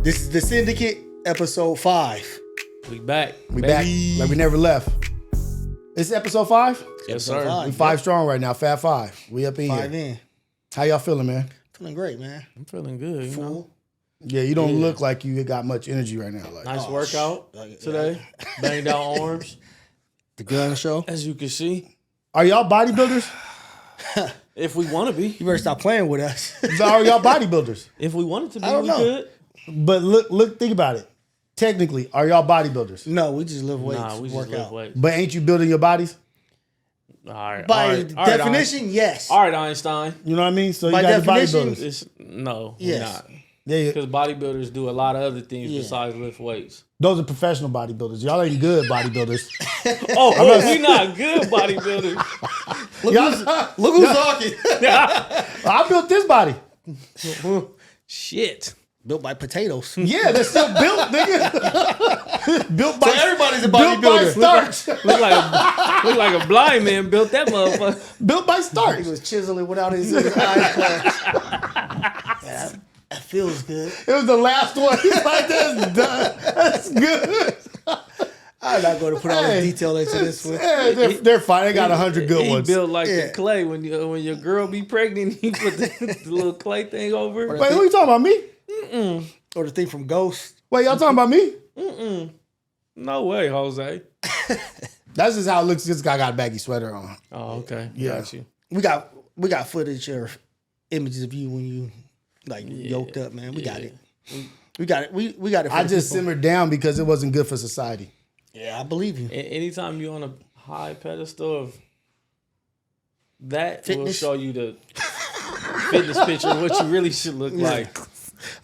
This is the Syndicate, episode 5. We back. We back like we never left. It's episode 5? Yes, sir. Five. We 5 strong right now. Fat 5. We up in 5 here. in. How y'all feeling, man? Feeling great, man. I'm feeling good. You know? Full. Yeah, you don't look like you got much energy right now. Like, Nice workout today. Banged out arms, The gun show. as you can see. are y'all bodybuilders? If we want to be. You better stop playing with us. Are y'all bodybuilders? If we wanted to be, I don't we know. could. But look, think about it. Technically, are y'all bodybuilders? No, we just lift weights. Nah, we just work lift out. weights. But ain't you building your bodies? All right. By all right, definition, yes. All right, Einstein. You know what I mean? So you By got the definition, bodybuilders. It's, no, Yes. we're not. Yeah, Because bodybuilders do a lot of other things Yeah. besides lift weights. those are professional bodybuilders. Y'all ain't good bodybuilders. We not good bodybuilders. Look who's talking. I built this body. Shit. Built by potatoes. Yeah, they're still built, nigga. built by So everybody's a built by bodybuilder. starch. Look like a blind man built that motherfucker. built by starch. He was chiseling without his eyes closed. Yeah, that feels good. It was the last one. He's like, that's done. That's good. I'm not going to put all Hey. the detail into this one. Yeah, they're fine. They got 100 good He ones. built like Yeah. the clay. When your girl be pregnant, you put the little clay thing over. Wait, who you talking about? Me? Or the thing from Ghost. Wait, y'all talking about me? No way, Jose. That's just how it looks. This guy got a baggy sweater on. Oh, okay. Yeah. Got you. We got footage or images of you when you like yoked up, man. We got it. We got it. We got it. For I the just people. simmered down because it wasn't good for society. Yeah, I believe you. Anytime you're on a high pedestal of that, will Fitness. show you the fitness picture of what you really should look like.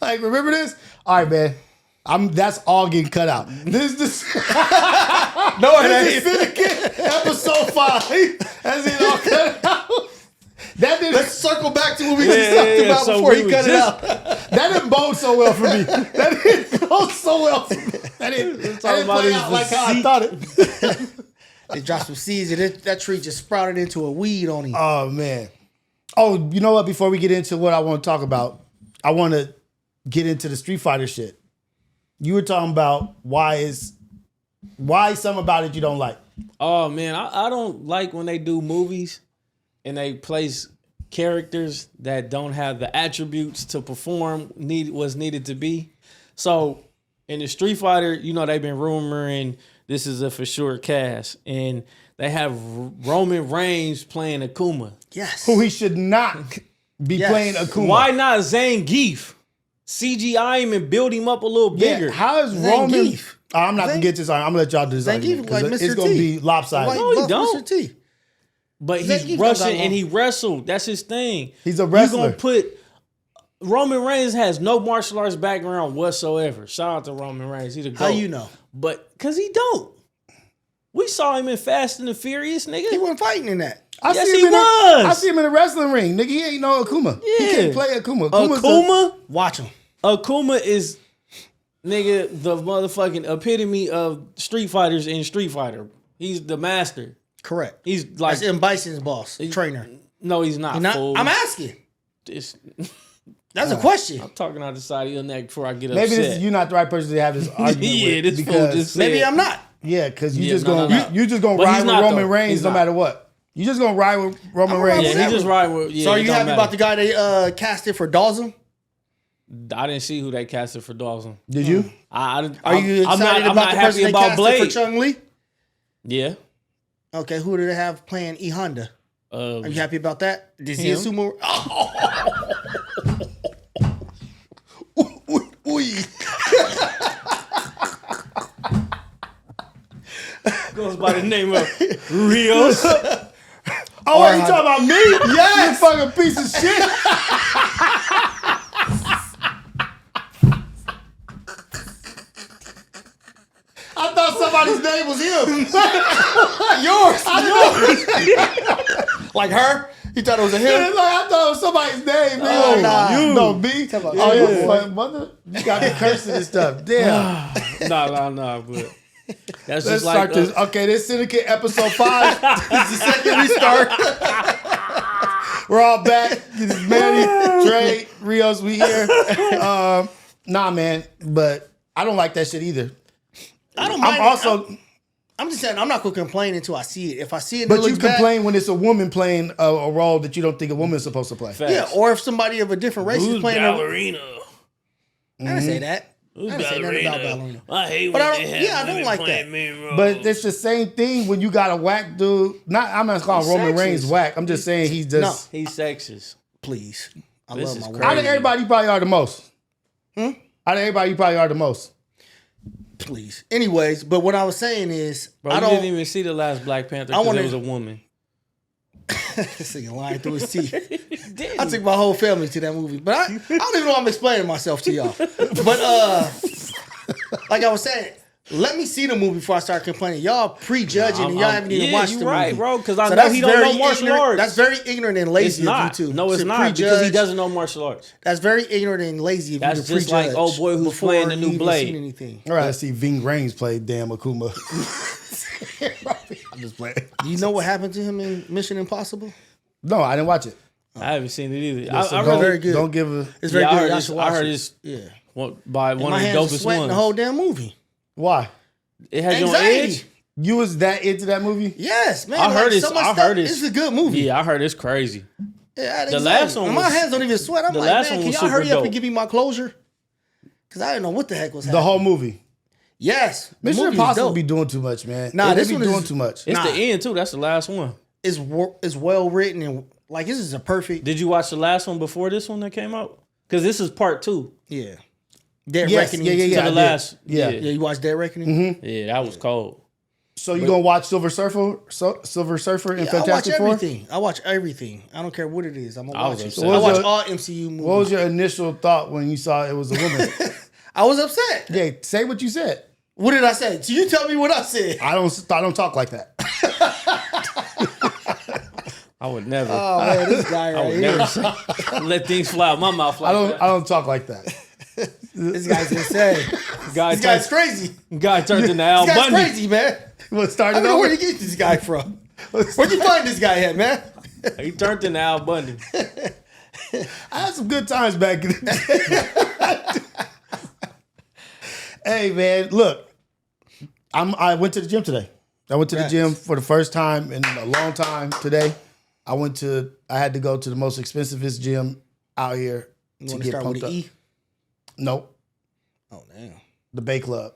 Like, remember this? All right, man. That's all getting cut out. This No, is Syndicate episode 5. That's it all cut out. That didn't, Let's circle back to what we just talked about so before we he was cut it just- out. that didn't bode so well for me. That didn't go so well for me. That didn't about play his out like how I physique. thought it. They dropped some seeds and that tree just sprouted into a weed on him. Oh, man. Oh, you know what? Before we get into what I want to talk about, I want to get into the Street Fighter shit. You were talking about why something about it you don't like. Oh man, I don't like when they do movies and they place characters that don't have the attributes to perform what's needed to be. So in the Street Fighter, they've been rumoring this is a for sure cast, and they have Roman Reigns playing Akuma. Yes. Who he should not be Yes. playing Akuma. Why not Zangief? CGI him and build him up a little bigger. Yeah, how is Roman? Zangief. I'm not going to get this on. I'm going to let y'all do this Zangief argument, like 'cause Mr. it's going to T. be lopsided. Like No, he Buff don't. Mr. T. But Zangief he's don't got Russian long- and he wrestled. That's his thing. He's a You're wrestler. gonna put Roman Reigns has no martial arts background whatsoever. Shout out to Roman Reigns. He's a GOAT. How you know? But because he don't. We saw him in Fast and the Furious, nigga. He wasn't fighting in that. Yes, him he in a- was. I see him in a wrestling ring. Nigga, he ain't no Akuma. He Yeah. can't play Akuma. Akuma's Watch him. Akuma is, nigga, the motherfucking epitome of Street Fighters in Street Fighter. He's the master. Correct. He's like, That's M. Bison's boss, trainer. no, he's not. You're not- fool. I'm asking. It's- That's a question. I'm talking out the side of your neck before I get Maybe upset. you're not the right person to have this argument Yeah, with. this fool because, just said- Maybe I'm not. yeah, because Yeah, you just no, gonna no. you just gonna But ride he's with not, Roman though. Reigns He's no not. matter what. You just gonna ride with Roman I'm Reigns. right Yeah, whatever. he just riding with. Yeah, So are it you don't happy matter. about the guy they casted for Dawson? I didn't see who they casted for Dawson. Did you? Are you I'm excited not about the happy person they about casted Blade. for Chung Lee? Yeah. Okay, who do they have playing E Honda? Are you happy about that? Did he Him. assume a... Goes by the name of Rios. Oh, are you talking about me? Yes! You fucking piece of shit. I thought somebody's name was him. Yours! I didn't know. Like her? You thought it was a him? It's like, I thought it was somebody's name. Oh, Nigga. nah. You know me. Talk about Oh, you. you fucking mother. You got me cursing and stuff. Damn. No, but that's Let's just start like this. Okay, this Syndicate episode 5. This is the second restart. We're all back. This is Manny, Dre, Rios. We here. Nah, man, but I don't like that shit either. I don't mind. I'm I'm just saying I'm not gonna complain until I see it. If I see it, but it looks you complain when it's a woman playing a role that you don't think a woman is supposed to play. Facts. Yeah, or if somebody of a different race is playing ballerina? I didn't say that. I didn't say nothing about ballerina. I hate But when I they don't- have yeah, I don't women like playing that. main roles. But it's the same thing when you got a whack dude. I'm not calling Roman sexist. Reigns whack. I'm just saying he's just. He's sexist. Please, I This love is my crazy. Out woman. of everybody, you probably are the most. Out of everybody, you probably are the most. Please. Anyways, but what I was saying is, Bro, I you don't. didn't even see the last Black Panther because wanna- it was a woman. This nigga lying through his teeth. I took my whole family to that movie, but I don't even know I'm explaining myself to y'all. But like I was saying, let me see the movie before I start complaining. Y'all prejudging and y'all haven't even watched the movie. Right, bro, because I know that's he don't very know martial ignorant- arts. That's very ignorant and lazy It's not. of you too. No, it's to not because he prejudge. doesn't know martial arts. That's very ignorant and lazy of That's you to just prejudge. like, oh, boy, who's before playing the new you even Blade. seen anything. All right, I see Ving Rhames play Dan Akuma. I'm just playing. Do you know what happened to him in Mission Impossible? No, I didn't watch it. I haven't seen it either. So I don't, really, very good. Don't give a It's very yeah, good. I heard Y'all it's, should I watch heard it. it's Yeah. by one My of the hands are dopest sweating ones. the whole damn movie. why. It had you on Anxiety. edge. You was that into that movie? Yes, man. I heard like, it's- so much I stuff. heard it's- It's a good movie. Yeah, I heard it's crazy. Yeah, I had The anxiety. last one And my was- hands don't even sweat. I'm the like, last man, one can was y'all hurry super up and dope. give me my closure? Because I didn't know what the heck was The happening. whole movie. Yes. the Mission movie is Impossible dope. be doing too much, man. Nah, They this be one doing is- too much. It's Nah. the end too. That's the last one. It's well written and like this is a perfect. Did you watch the last one before this one that came out? Because this is part 2. Yeah. Dead Yes, Reckoning. yeah. To I the did. last. Yeah. Yeah, you watched Dead Reckoning? Yeah, that was cold. So you gonna watch Silver Surfer and Yeah, I watch Fantastic Four? everything. I watch everything. I don't care what it is. I'm gonna I watch was it. upset. I What was watch your- all MCU movies. What was your initial thought when you saw it was a woman? I was upset. Yeah, say what you said. What did I say? So you tell me what I said. I don't talk like that. I would never. Oh man, this guy I right would here. never say, let things fly out my mouth like I that. don't talk like that. This guy's insane. Guy This guy's turned, crazy. guy turned into Al This guy's Bundy. crazy, man. What I started don't know where over? you get this guy from. Where'd you find this guy at, man? He turned into Al Bundy. I had some good times back in the day. Hey man, look, I went to the gym today. I went to the gym for the first time in a long time today. I had to go to the most expensivest gym out here You to want to get start with pumped an up. E? Nope, Oh damn. the Bay Club.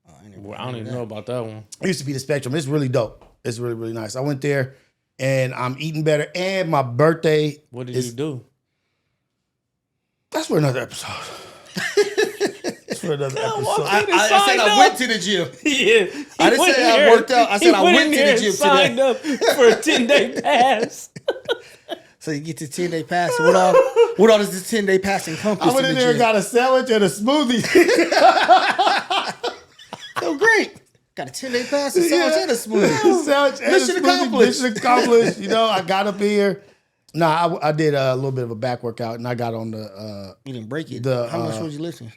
Oh, I ain't never Well, I heard don't of even that. know about that one. It used to be the Spectrum. It's really dope. It's really, really nice. I went there and I'm eating better. And my birthday What did is you do? That's for another episode. That's for another episode. I said I went to the gym. Yeah, I didn't went say I there- worked out. I he said I went in to the there gym and signed today. up for a 10-day pass. So you get the 10-day pass. What all does this 10-day pass encompass? I went in there and got a sandwich and a smoothie. So great. Got a 10-day pass, a sandwich, and a smoothie. Sandwich and Mission a smoothie. accomplished. Mission accomplished. You know, I got up here. Nah, I did a little bit of a back workout and I got on the You didn't break it. The, How much was you lifting?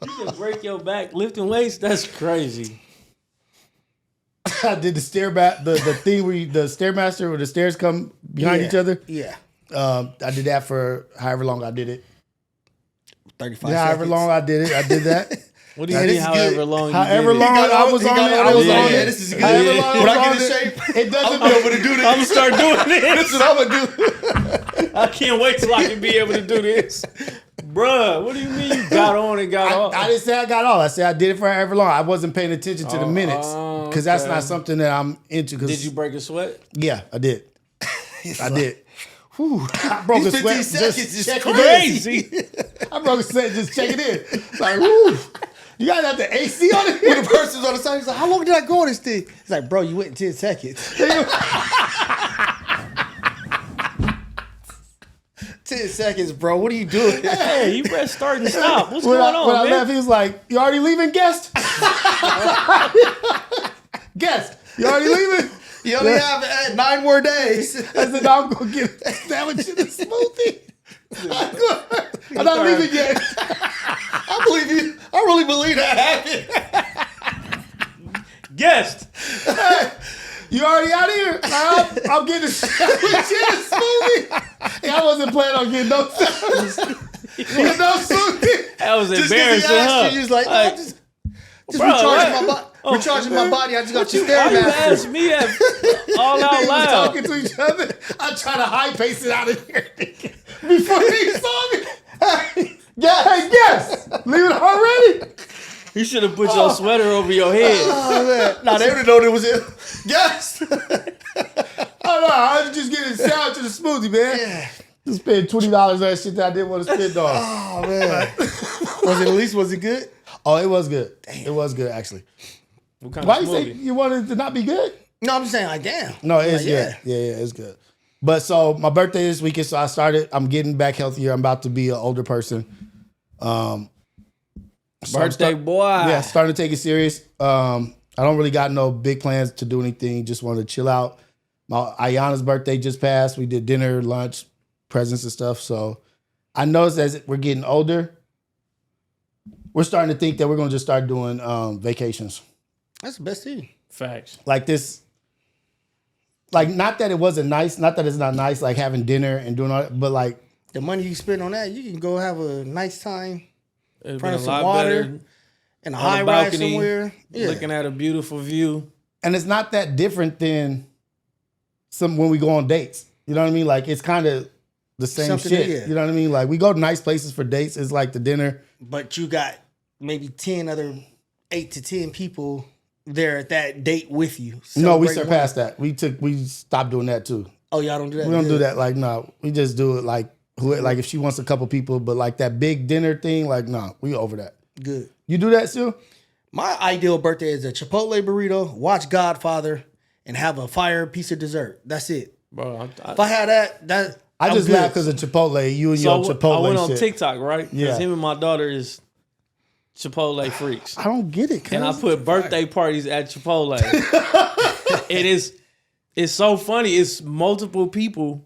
You can break your back lifting weights. That's crazy. I did the the thing where the Stairmaster where the stairs come behind each other. Yeah. I did that for however long I did it. 35 However seconds. long I did it, I did that. What do you Nah, mean? this is However good. long? However you did long it? I was he on got it, on I was it. on Yeah, it. this is good. However Yeah. long When I I was get in on shape, it doesn't I'm gonna be able to do this. I'm gonna start doing this. That's what I'm gonna do. I can't wait till I can be able to do this, bruh. What do you mean you got on and got off? I didn't say I got all. I said I did it for however long. I wasn't paying attention to the minutes because that's okay. not something that I'm into. Did you break a sweat? Yeah, I did. I did. I broke a These sweat 15 seconds is just checking Crazy. in. I broke a sweat just checking in. Like, whoo. You guys have the AC on it? When the person's on the side, he's like, how long did I go on this thing? He's like, bro, you went in 10 seconds. 10 seconds, bro. What are you doing? Hey, you press start and stop. What's When going I on, man? left, he was like, you already leaving, guest? Guest, you already leaving? You only have 9 more days. I said, no, I'm going to get a sandwich and a smoothie. I'm not leaving yet. I believe you. I really believe that happened. Guest. You You already out here? I'm getting a sandwich in a smoothie. Hey, I wasn't planning on getting no sandwich. No smoothie. That was Just embarrassing, huh? You was like, no, just recharging my body. I just got your Why you Stairmaster. ask me that all out They was loud? talking to each other. I try to high pace it out of here before he saw me. Hey, guess. Leave it already. You should have put your sweater over your head. Oh man, nah, they would have known it was it. Yes. Oh no, I was just getting a sandwich to the smoothie, man. Yeah. Just spend $20 on that shit that I didn't want to spend on. Oh man. Was it good? Oh, it was good. Damn. It was good actually. What kind Why of you say smoothie? you wanted it to not be good? No, I'm just saying like damn. No, it's like, good. Yeah, it's good. But so my birthday this weekend, so I'm getting back healthier. I'm about to be an older person. Birthday boy. Yeah, starting to take it serious. I don't really got no big plans to do anything. Just want to chill out. My Ayana's birthday just passed. We did dinner, lunch, presents and stuff. So I noticed as we're getting older, we're starting to think that we're going to just start doing vacations. That's the best thing. Facts. Like this, like not that it wasn't nice, not that it's not nice, like having dinner and doing all that, but like The money you spend on that, you can go have a nice time It'd in front been of a some lot water better in a on high the rise balcony, somewhere. Yeah. looking at a beautiful view. and it's not that different than when we go on dates. You know what I mean? Like it's kind of the same Something, shit. yeah. You know what I mean? Like we go to nice places for dates. It's like the dinner. But you got maybe 8 to 10 people there at that date with you. No, we celebrating surpassed that. We stopped doing that too. Oh, y'all don't do that? We don't do Good. that. Like no, we just do it like if she wants a couple people, but like that big dinner thing, like no, we over that. Good. You do that, Sue? My ideal birthday is a Chipotle burrito, watch Godfather, and have a fire piece of dessert. That's it. Bro, If I had that I I'm just good. laugh because of Chipotle. You and your Chipotle I went on shit. TikTok, right? Yeah. Because him and my daughter is Chipotle freaks. I don't get it. And I put birthday parties at Chipotle. It's so funny. It's multiple people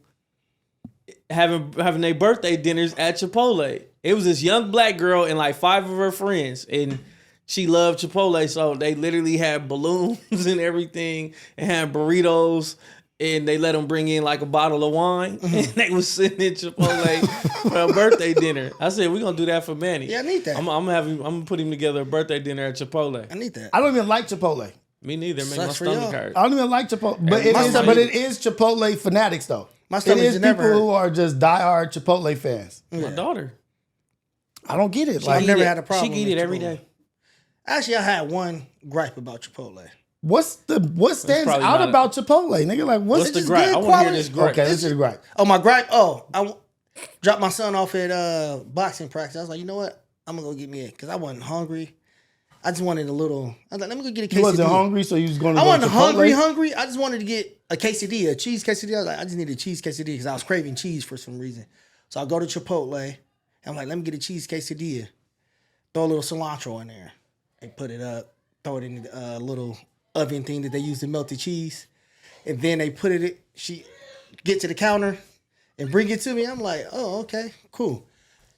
having their birthday dinners at Chipotle. It was this young black girl and like 5 of her friends, and she loved Chipotle, so they literally had balloons and everything, and had burritos, and they let them bring in like a bottle of wine, and they was sitting in Chipotle for a birthday dinner. I said, we're gonna do that for Manny. Yeah, I need that. I'm gonna put him together a birthday dinner at Chipotle. I need that. I don't even like Chipotle. Me neither. Make my Sucks for stomach y'all. hurt. I don't even like Chipotle, but it My is. stomach- But it is Chipotle fanatics though. My It stomach is just people never who hurt. are just diehard Chipotle fans. My daughter. I don't get it. I've Like, never had a problem She eat with it every Chipotle. day. Actually, I had one gripe about Chipotle. what stands probably out not about Chipotle, nigga? Like, what's What's the just gripe? good I want to hear quality. this gripe. Okay, this is the gripe. Oh, my gripe. Dropped my son off at boxing practice. I was like, you know what? I'm gonna go get me because I wasn't hungry. I just wanted a little. I was like, let me go get a quesadilla. You wasn't hungry, so you was going to I go wasn't Chipotle? hungry. I just wanted to get a quesadilla, a cheese quesadilla. I was like, I just need a cheese quesadilla because I was craving cheese for some reason. So I go to Chipotle. I'm like, let me get a cheese quesadilla. Throw a little cilantro in there. They put it up. Throw it in the little oven thing that they use to melt the cheese. And then they put it, she get to the counter and bring it to me. I'm like, oh, okay, cool.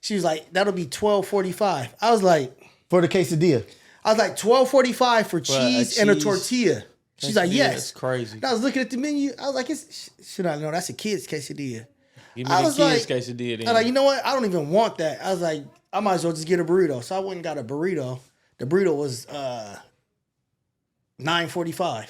She was like, that'll be $12.45. I was like For the quesadilla. $12.45 for cheese and a cheese tortilla. She's like, quesadilla, yes. that's crazy. And I was looking at the menu. I was like, should I know that's a kid's quesadilla? Give me I the was kids like- quesadilla then. I was like, you know what? I don't even want that. I was like, I might as well just get a burrito. So I went and got a burrito. The burrito was $9.45.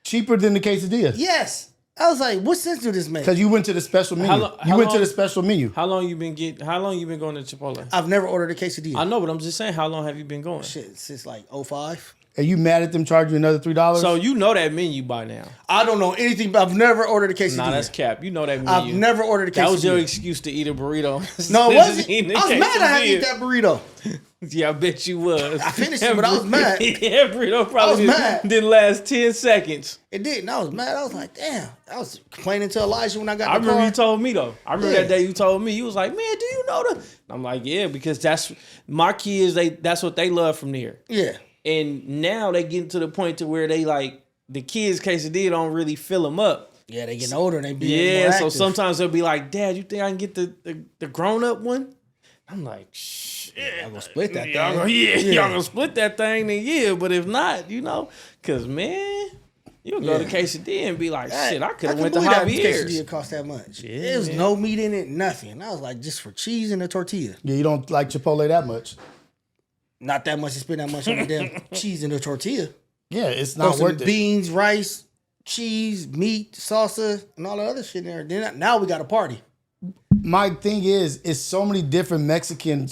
Cheaper than the quesadilla. Yes. I was like, what sense do this make? Because you went to the special menu. How you went to long- the special menu. How long you been going to Chipotle? I've never ordered a quesadilla. I know, but I'm just saying, how long have you been going? Shit, since like 05. And you mad at them charging you another $3? So you know that menu by now. I don't know anything, but I've never ordered a quesadilla. Nah, that's cap. You know that menu. I've never ordered a quesadilla. That was your excuse to eat a burrito. No, it wasn't. Eating a I was mad I had to eat quesadilla. that burrito. Yeah, I bet you was. I finished it, but I was mad. Yeah, burrito probably was mad. didn't last 10 seconds. It did, and I was mad. I was like, damn. I was complaining to Elijah when I got I in the remember car. you told me though. I remember Yeah. that day you told me. You was like, man, do you know the? I'm like, yeah, because that's my kids. That's what they love from there. Yeah. And now they getting to the point to where they like the kids' quesadilla don't really fill them up. Yeah, they getting older and they be Yeah, more so active. sometimes they'll be like, Dad, you think I can get the grown up one? I'm like, shit. I'm gonna split that Y'all thing. gonna, y'all gonna split that thing, then yeah. But if not, you know, cause man, You would go to Quesadilla and be like, shit, I could have went to Javier's. Javier's. Quesadilla cost that much. Yeah, There was man. no meat in it, nothing. I was like, just for cheese and a tortilla. Yeah, you don't like Chipotle that much. Not that much to spend that much on the damn cheese and a tortilla. Yeah, it's not worth it. Beans, rice, cheese, meat, salsa, and all the other shit in there. Then now we got a party. My thing is, it's so many different Mexican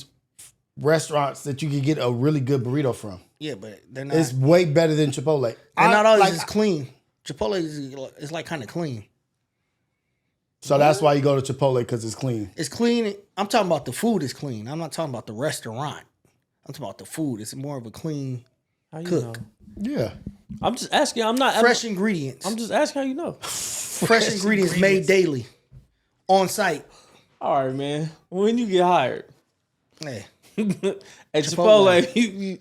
restaurants that you can get a really good burrito from. Yeah, but they're not. It's way better than Chipotle. They're not always like, as clean. Chipotle is like kind of clean. So that's why you go to Chipotle, because it's clean. It's clean. I'm talking about the food is clean. I'm not talking about the restaurant. I'm talking about the food. It's more of a clean How you cook. know? Yeah. I'm just asking. Fresh ingredients. I'm just asking how you know. Fresh ingredients made daily. On site. All right, man. When you get hired Hey. at Chipotle, you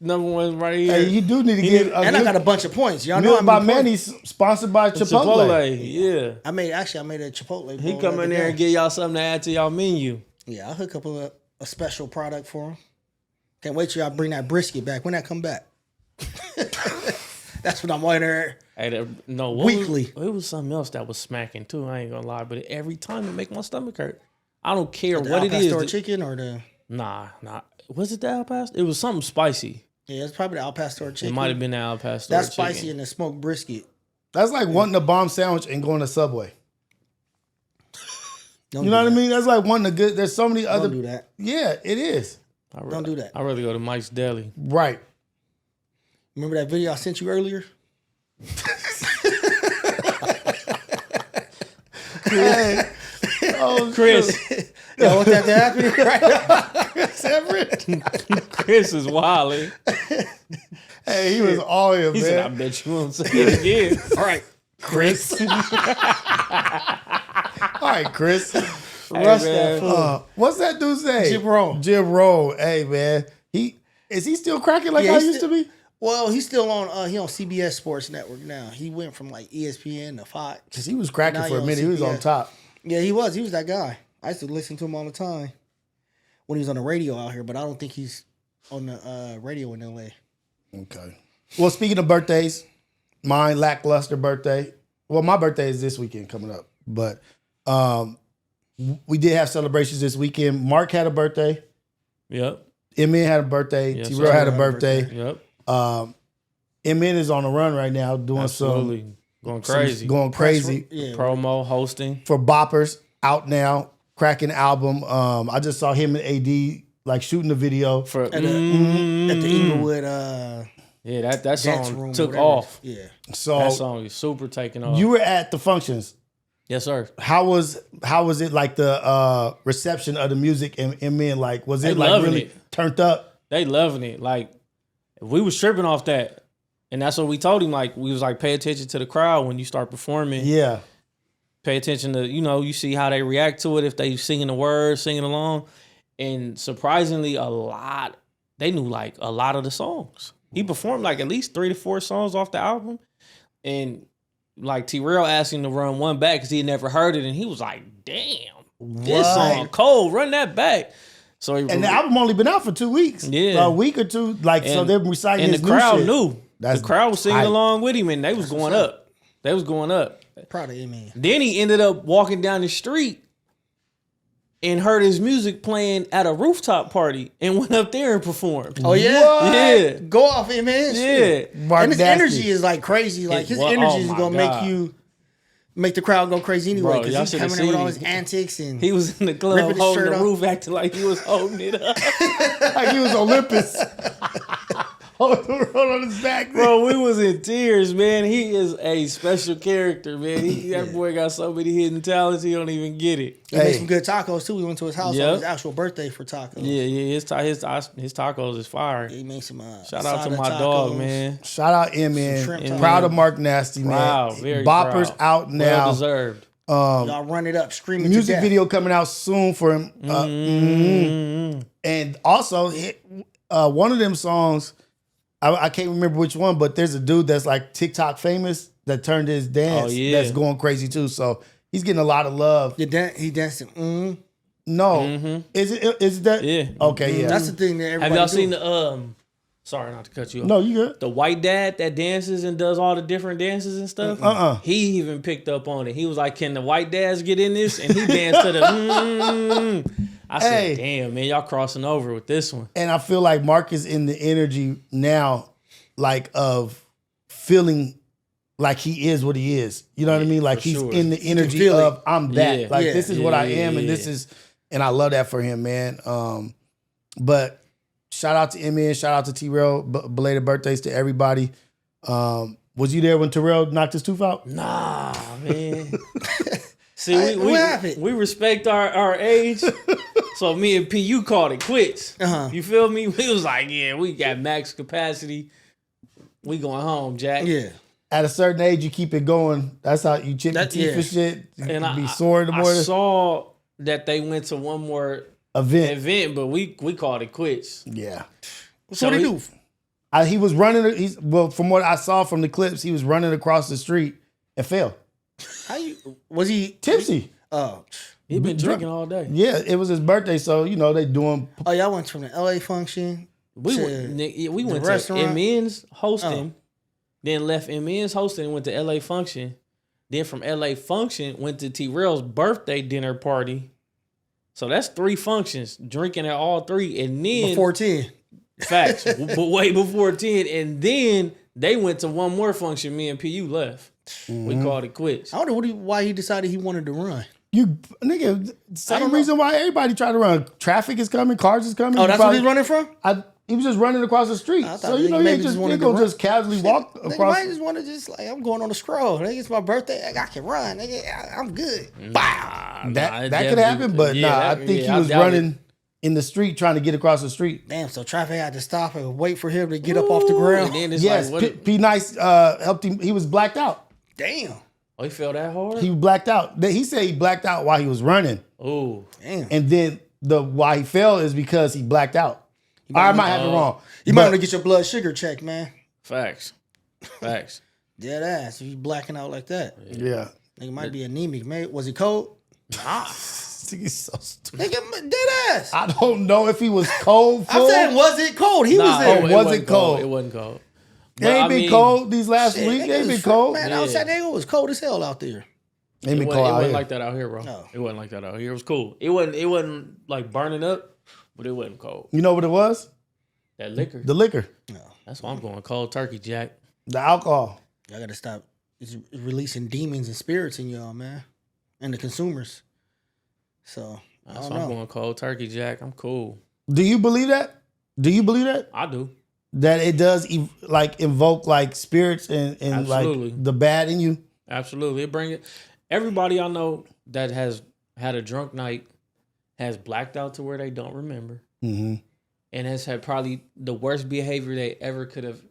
number one right here. Hey, you do need to get a And I got a bunch of points. Y'all know Milk how by many points. Manny's sponsored by Chipotle. Yeah. I made a Chipotle. He bowl come the in other there day. and get y'all something to add to y'all menu. Yeah, I'll hook up a special product for him. Can't wait till y'all bring that brisket back. When that come back? That's what I'm wondering. Hey, Weekly. It was something else that was smacking too. I ain't gonna lie, but every time it make my stomach hurt. I don't care The what it Al is. Pastor chicken or the... Nah. Was it the Al Pastor? It was something spicy. Yeah, it's probably the Al Pastor chicken. It might have been the Al Pastor That's chicken. spicy in the smoked brisket. That's like wanting a bomb sandwich and going to Subway. Don't You do know what I that. mean? That's like wanting a good. There's so many other. Don't do that. Yeah, it is. Don't do that. I'd rather go to Mike's Deli. Right. Remember that video I sent you earlier? Hey. Oh, Chris. Y'all want that to happen right now? Chris is wilding. Hey, he was all in, He said, I man. bet you won't say it again. All right, Chris. All right, Chris. Rush man. that fool. What's that dude's name? Jim Rohn. Jim Rohn. Hey, man. Is he still cracking like Yeah, I he's used to be? Well, he's still on. He on CBS Sports Network now. He went from like ESPN to Fox. Because he was cracking Now for he a on minute. He was on CBS. top. Yeah, he was. He was that guy. I used to listen to him all the time when he was on the radio out here. But I don't think he's on the radio in LA. Okay. Well, speaking of birthdays, mine lackluster birthday. Well, my birthday is this weekend coming up, but we did have celebrations this weekend. Mark had a birthday. Yep. Emin had a birthday. Yes, T-Real sir. had a birthday. Yep. Emin is on the run right now, doing Absolutely. Going crazy. going crazy Yeah. Promo, hosting. for Boppers. Out now, cracking album. I just saw him and AD like shooting the video. For At the Inglewood yeah, that dance song room. took whatever. off. Yeah. So That song is super taking off. you were at the functions. Yes, sir. How was it like the reception of the music and men like was They it like loving really it. turned up? They loving it. Like we was tripping off that. And that's what we told him. Like we was like, pay attention to the crowd when you start performing. Yeah. Pay attention to, you see how they react to it, if they singing the words, singing along. And surprisingly, they knew like a lot of the songs. He performed like at least 3 to 4 songs off the album. And like T-Real asked him to run one back because he had never heard it. And he was like, damn, this song cold, run that back. So he, And the album only been out for 2 weeks. Yeah. A week or two. Like so they're reciting and his the new crowd shit. knew. That's the crowd was singing tight. along with him and they was going up. They was going up. Proud of him, man. Then he ended up walking down the street and heard his music playing at a rooftop party and went up there and performed. Oh yeah, What? Yeah. Go off him, man. Yeah. Mark And his Nasty. energy is like crazy. Like his Well, energy oh is my gonna God. make the crowd go crazy anyway. Bro, Because y'all he's shoulda coming in with seen all him. his antics and He was in the club Ripping his holding shirt the off. roof, acting like he was holding it up. Like he was Olympus. Hold the road on his back. Bro, we was in tears, man. He is a special character, man. That boy got so many hidden talents, he don't even get it. he made some good tacos too. We went to his house Yep. on his actual birthday for tacos. Yeah, his tacos is fire. He made some. Shout out to asada my tacos. dog, man. Shout out Emin. Shrimp Proud tacos. of Mark Nasty, man. Wow, very Boppers proud. out Well now. deserved. Y'all run it up, screaming to Music death. video coming out soon for him. And also, one of them songs, I can't remember which one, but there's a dude that's like TikTok famous that turned his dance. Oh, yeah. That's going crazy too. So he's getting a lot of love. He dancing. No, is it that? Yeah. Okay, yeah. That's the thing that everybody Have y'all do. seen the Sorry not to cut you off. No, you good. The white dad that dances and does all the different dances and stuff. He even picked up on it. He was like, "Can the white dads get in this?" And he danced to the. I said, "Damn, man, y'all crossing over with this one." And I feel like Mark is in the energy now, like of feeling like he is what he is. You know what I mean? Like he's in the energy of I'm that. This is what I am, and this is, and I love that for him, man. But shout out to Emmy and shout out to T-Rail. Belated birthdays to everybody. Was you there when Terrell knocked his tooth out? Nah, man. See, we respect our age. So me and PU called it quits. You feel me? We was like, yeah, we got max capacity. We going home, Jack. Yeah. At a certain age, you keep it going. That's how you chip your teeth and shit. You be sore in the morning. I saw that they went to one more event, but we called it quits. Yeah. So what did he do? He was running. From what I saw from the clips, he was running across the street and fell. Was he tipsy? Oh, he been drinking all day. Yeah, it was his birthday, so they doing. Oh, y'all went from the LA function. We went to MN's hosting, then left MN's hosting and went to LA function. Then from LA function went to T-Rail's birthday dinner party. So that's 3 functions, drinking at all 3, and then before 10. Facts, but way before 10, and then they went to one more function. Me and PU left. We called it quits. I wonder why he decided he wanted to run. You nigga, same reason why everybody tried to run. Traffic is coming, cars is coming. Oh, that's where he's running from? He was just running across the street. So he just casually walk across. Nigga might just want to I'm going on a scroll. Nigga, it's my birthday. I can run. Nigga, I'm good. Wow. That could happen, but I think he was running in the street trying to get across the street. Damn, so traffic had to stop and wait for him to get up off the ground. And then yes, P Nice helped him. He was blacked out. Damn. Oh, he fell that hard? He blacked out. He said he blacked out while he was running. Oh, damn. And then why he fell is because he blacked out. I might have it wrong. You might want to get your blood sugar checked, man. Facts. Dead ass. If you blacking out like that. Yeah. Nigga might be anemic, man. Was he cold? Nah. He's so stupid. Nigga, dead ass. I don't know if he was cold. I'm saying, was it cold? He was there. It wasn't cold. It wasn't cold. It ain't been cold these last weeks. It ain't been cold. Man, out San Diego was cold as hell out there. It wasn't like that out here, bro. No. It wasn't like that out here. It was cool. It wasn't like burning up, but it wasn't cold. You know what it was? That liquor. The liquor. No. That's why I'm going cold turkey, Jack. The alcohol. Y'all gotta stop. It's releasing demons and spirits in y'all, man. And the consumers. So that's why I'm going cold turkey, Jack. I'm cool. Do you believe that? I do. That it does invoke like spirits and like the bad in you? Absolutely. It bring it. Everybody I know that has had a drunk night has blacked out to where they don't remember. Mm-hmm. And has had probably the worst behavior they ever could have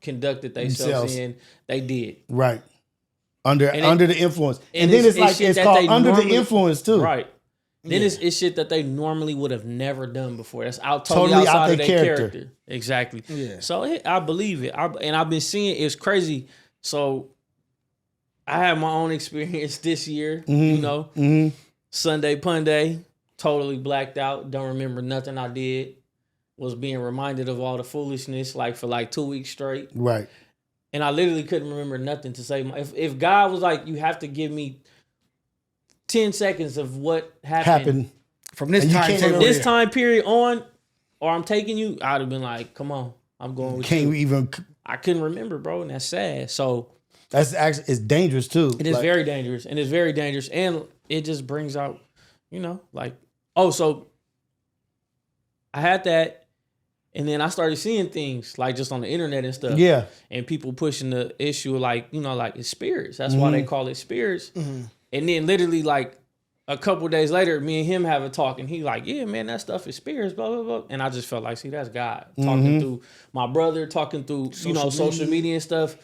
conducted themselves in. They did. Right. Under the influence. And then it's called under the influence too. Right. Then it's shit that they normally would have never done before. That's totally outside of their character. Exactly. Yeah. So I believe it. And I've been seeing it's crazy. So I had my own experience this year. Mm-hmm. Sunday Punday, totally blacked out. Don't remember nothing I did. Was being reminded of all the foolishness for 2 weeks straight. Right. And I literally couldn't remember nothing to say. If God was like, you have to give me 10 seconds of what happened from this time period on, or I'm taking you, I'd have been like, come on, I'm going with you. I couldn't remember, bro, and that's sad. So that's actually, it's dangerous too. It is very dangerous, and it's very dangerous, and it just brings out, so I had that. And then I started seeing things just on the internet and stuff. Yeah. And people pushing the issue it's spirits. That's why they call it spirits. Mm-hmm. And then literally a couple days later, me and him have a talk, and he yeah, man, that stuff is spirits, blah, blah, blah. And I just felt like, see, that's God. Talking through my brother, talking through, social media and stuff.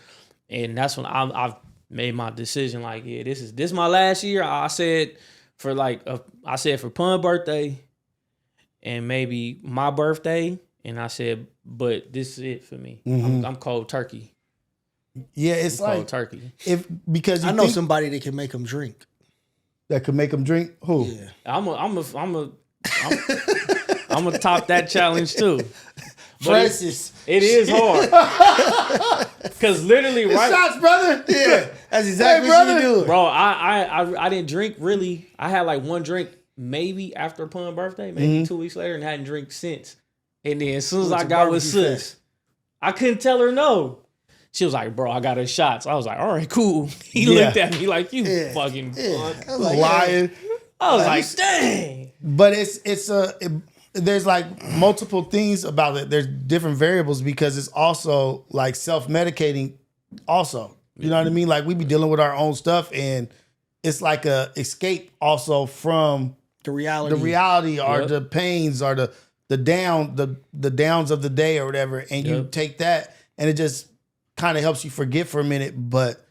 And that's when I've made my decision, this is my last year. I said for Pun's birthday and maybe my birthday. And I said, but this is it for me. Mm-hmm. I'm cold turkey. Yeah, it's cold turkey. Because I know somebody that can make them drink. That could make them drink? Who? Yeah. I'm a top that challenge too. Francis. It is hard. Because literally, right? Shots, brother. Yeah, that's exactly Hey, what brother. you do. Bro, I didn't drink really. I had like one drink maybe after Pun's birthday, maybe 2 weeks later, and hadn't drank since. And then as soon as I got with sis, I couldn't tell her no. She was like, bro, I got her shots. I was like, all right, cool. He looked at me like, you fucking fuck. I was like, Lying. I was like, dang. But there's like multiple things about it. There's different variables because it's also like self-medicating also. You know what I mean? Like we be dealing with our own stuff and it's like a escape also from the reality. Or the pains or the downs of the day or whatever. And you take that and it just kind of helps you forget for a minute, but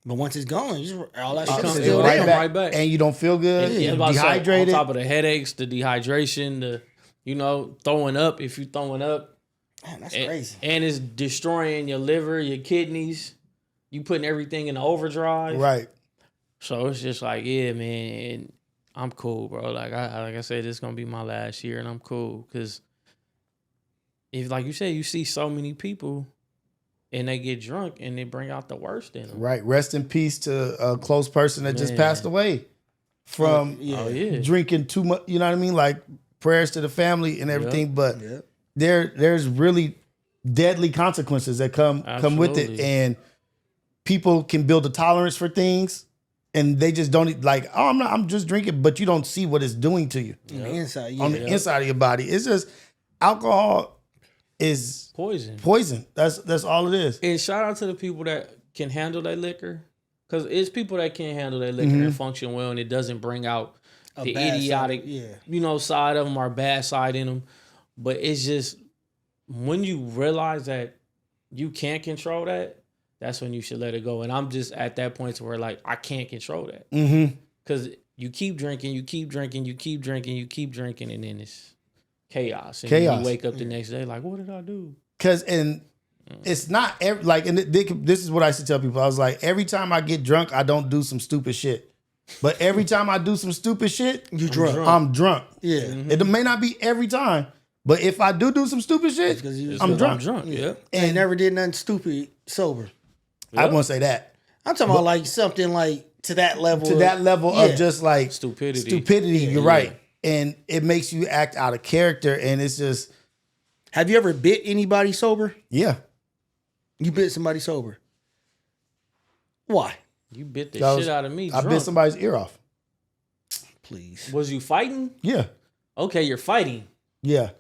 once it's gone, all that shit comes is still right there. back. And you don't feel good. Yeah, You're dehydrated. On top of the headaches, the dehydration, the throwing up if you throwing up. Man, that's crazy. And it's destroying your liver, your kidneys. You putting everything in overdrive. Right. So it's just like, yeah, man, I'm cool, bro. Like I said, this is gonna be my last year, and I'm cool because if, like you said, you see so many people. And they get drunk and they bring out the worst in them. Right. Rest in peace to a close person that just passed away from drinking too much. You know what I mean? Like prayers to the family and everything. But there's really deadly consequences that come with it. And people can build a tolerance for things and they just don't like, oh, I'm just drinking, but you don't see what it's doing to you. On the inside, On the inside of your body. It's just alcohol is poison. That's all it is. And shout out to the people that can handle that liquor, because it's people that can't handle that liquor and function well, and it doesn't bring out the idiotic, side of them or bad side in them. But it's just when you realize that you can't control that, that's when you should let it go. And I'm just at that point to where like I can't control that because you keep drinking, and then it's chaos. And then you wake up the next day like, what did I do? Because it's not like, and this is what I used to tell people. I was like, every time I get drunk, I don't do some stupid shit. But every time I do some stupid shit, I'm drunk. Yeah. It may not be every time, but if I do some stupid shit, I'm drunk. Yeah. And I never did nothing stupid sober. I won't say that. I'm talking about like something like to that level. To that level of just like stupidity. You're right. And it makes you act out of character. And it's just. Have you ever bit anybody sober? Yeah. You bit somebody sober. Why? You bit the shit out of me. I bit somebody's ear off. Please. Was you fighting? Yeah. Okay, you're fighting. Yeah.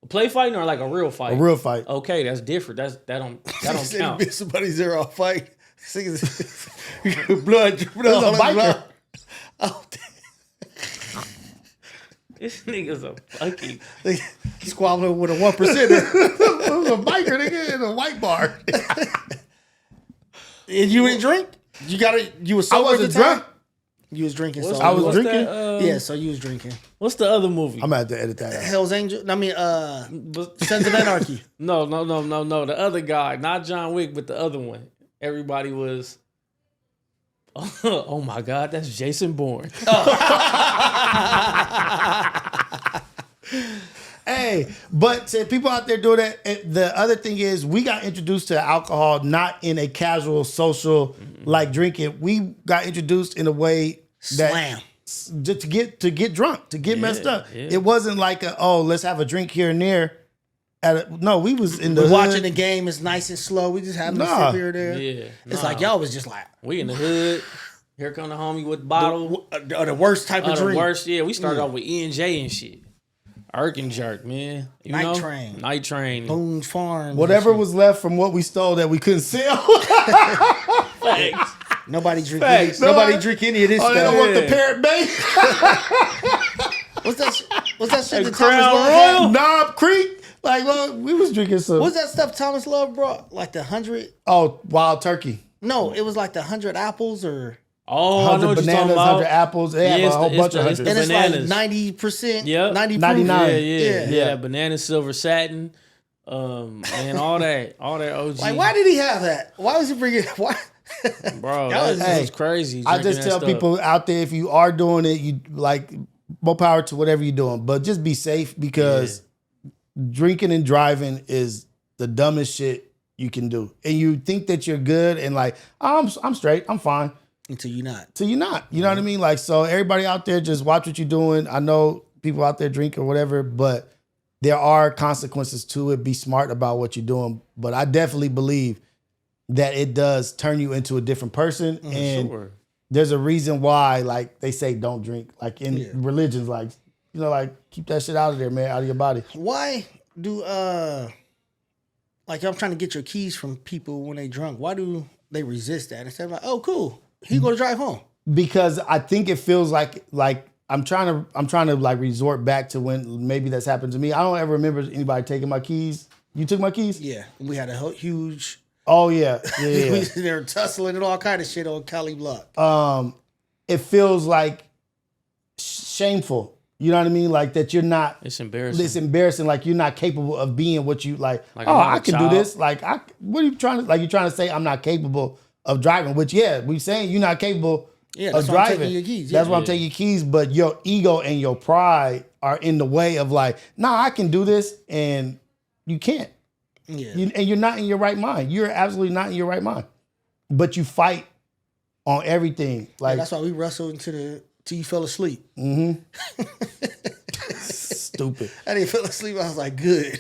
A play fighting or like a real fight? A real fight. Okay, that's different. That don't count. Bit somebody's ear off fight. Blood dripping all over biker. Oh, this nigga's a fucking squabbling with a 1%. It was a biker nigga in a white bar. And you didn't drink? You was sober I wasn't at the time? drunk. You was drinking sober. I was drinking. Yeah, so you was drinking. What's the other movie? I'm gonna have to edit that out. Hell's Angel. I mean, Sons of Anarchy. No. The other guy, not John Wick, but the other one. Everybody was. Oh my God, that's Jason Bourne. Hey, but to people out there doing that, the other thing is we got introduced to alcohol not in a casual, social, like drinking. We got introduced in a way that to get drunk, to get messed up. Yeah. It wasn't like let's have a drink here and there. No, we was in the hood. Watching the game is nice and slow. We just having a sip here or there. Yeah, it's like y'all was just like we in the hood. Here come the homie with the bottle. The worst type of drink. The worst, we started off with E&J and shit. Irk and jerk, man. Night Train. Boone's Farm. Whatever was left from what we stole that we couldn't sell. Facts. Nobody drink Nobody drink any of this stuff. They don't want the Parrot Bay. What's that shit that Crown Royal? Knob Creek. Like, we was drinking some. What's that stuff Thomas Love brought? Like the 100? Oh, Wild Turkey. No, it was like the 100 apples or... Oh, 100 bananas, 100 apples. They have a whole bunch of hundreds. And it's bananas. like 90%, yep. 99. Yeah. Banana, silver satin, and all that OG. Like, why did he have that? Why was he bringing? Why? Bro, that was crazy. I just tell people out there, if you are doing it, you like more power to whatever you're doing, but just be safe because drinking and driving is the dumbest shit you can do. And you think that you're good and like, oh, I'm straight, I'm fine. Until you're not. Till you're not. You know what I mean? Like, so everybody out there, just watch what you're doing. I know people out there drink or whatever, but there are consequences to it. Be smart about what you're doing. But I definitely believe that it does turn you into a different person. And there's a reason why, like, they say don't drink. Like in religions, like, you know, like, keep that shit out of there, man, out of your body. Why do, like, I'm trying to get your keys from people when they drunk. Why do they resist that? Instead of like, oh, cool, he going to drive home. Because I think it feels like I'm trying to like resort back to when maybe that's happened to me. I don't ever remember anybody taking my keys. You took my keys? Yeah. We had a huge... Oh, yeah. They were tussling and all kind of shit on Cali Block. It feels like shameful. You know what I mean? Like that you're not... It's embarrassing. It's embarrassing. Like you're not capable of being what you like. Like oh, I can do this. Like, what are you trying to... Like you're trying to say I'm not capable of driving, which, yeah, we're saying you're not capable of driving. I'm taking your keys. That's why I'm taking your keys. But your ego and your pride are in the way of like, nah, I can do this, and you can't. Yeah. And you're not in your right mind. You're absolutely not in your right mind. But you fight on everything. Like that's why we wrestled till you fell asleep. Mm-hmm. Stupid. I didn't fall asleep. I was like, good.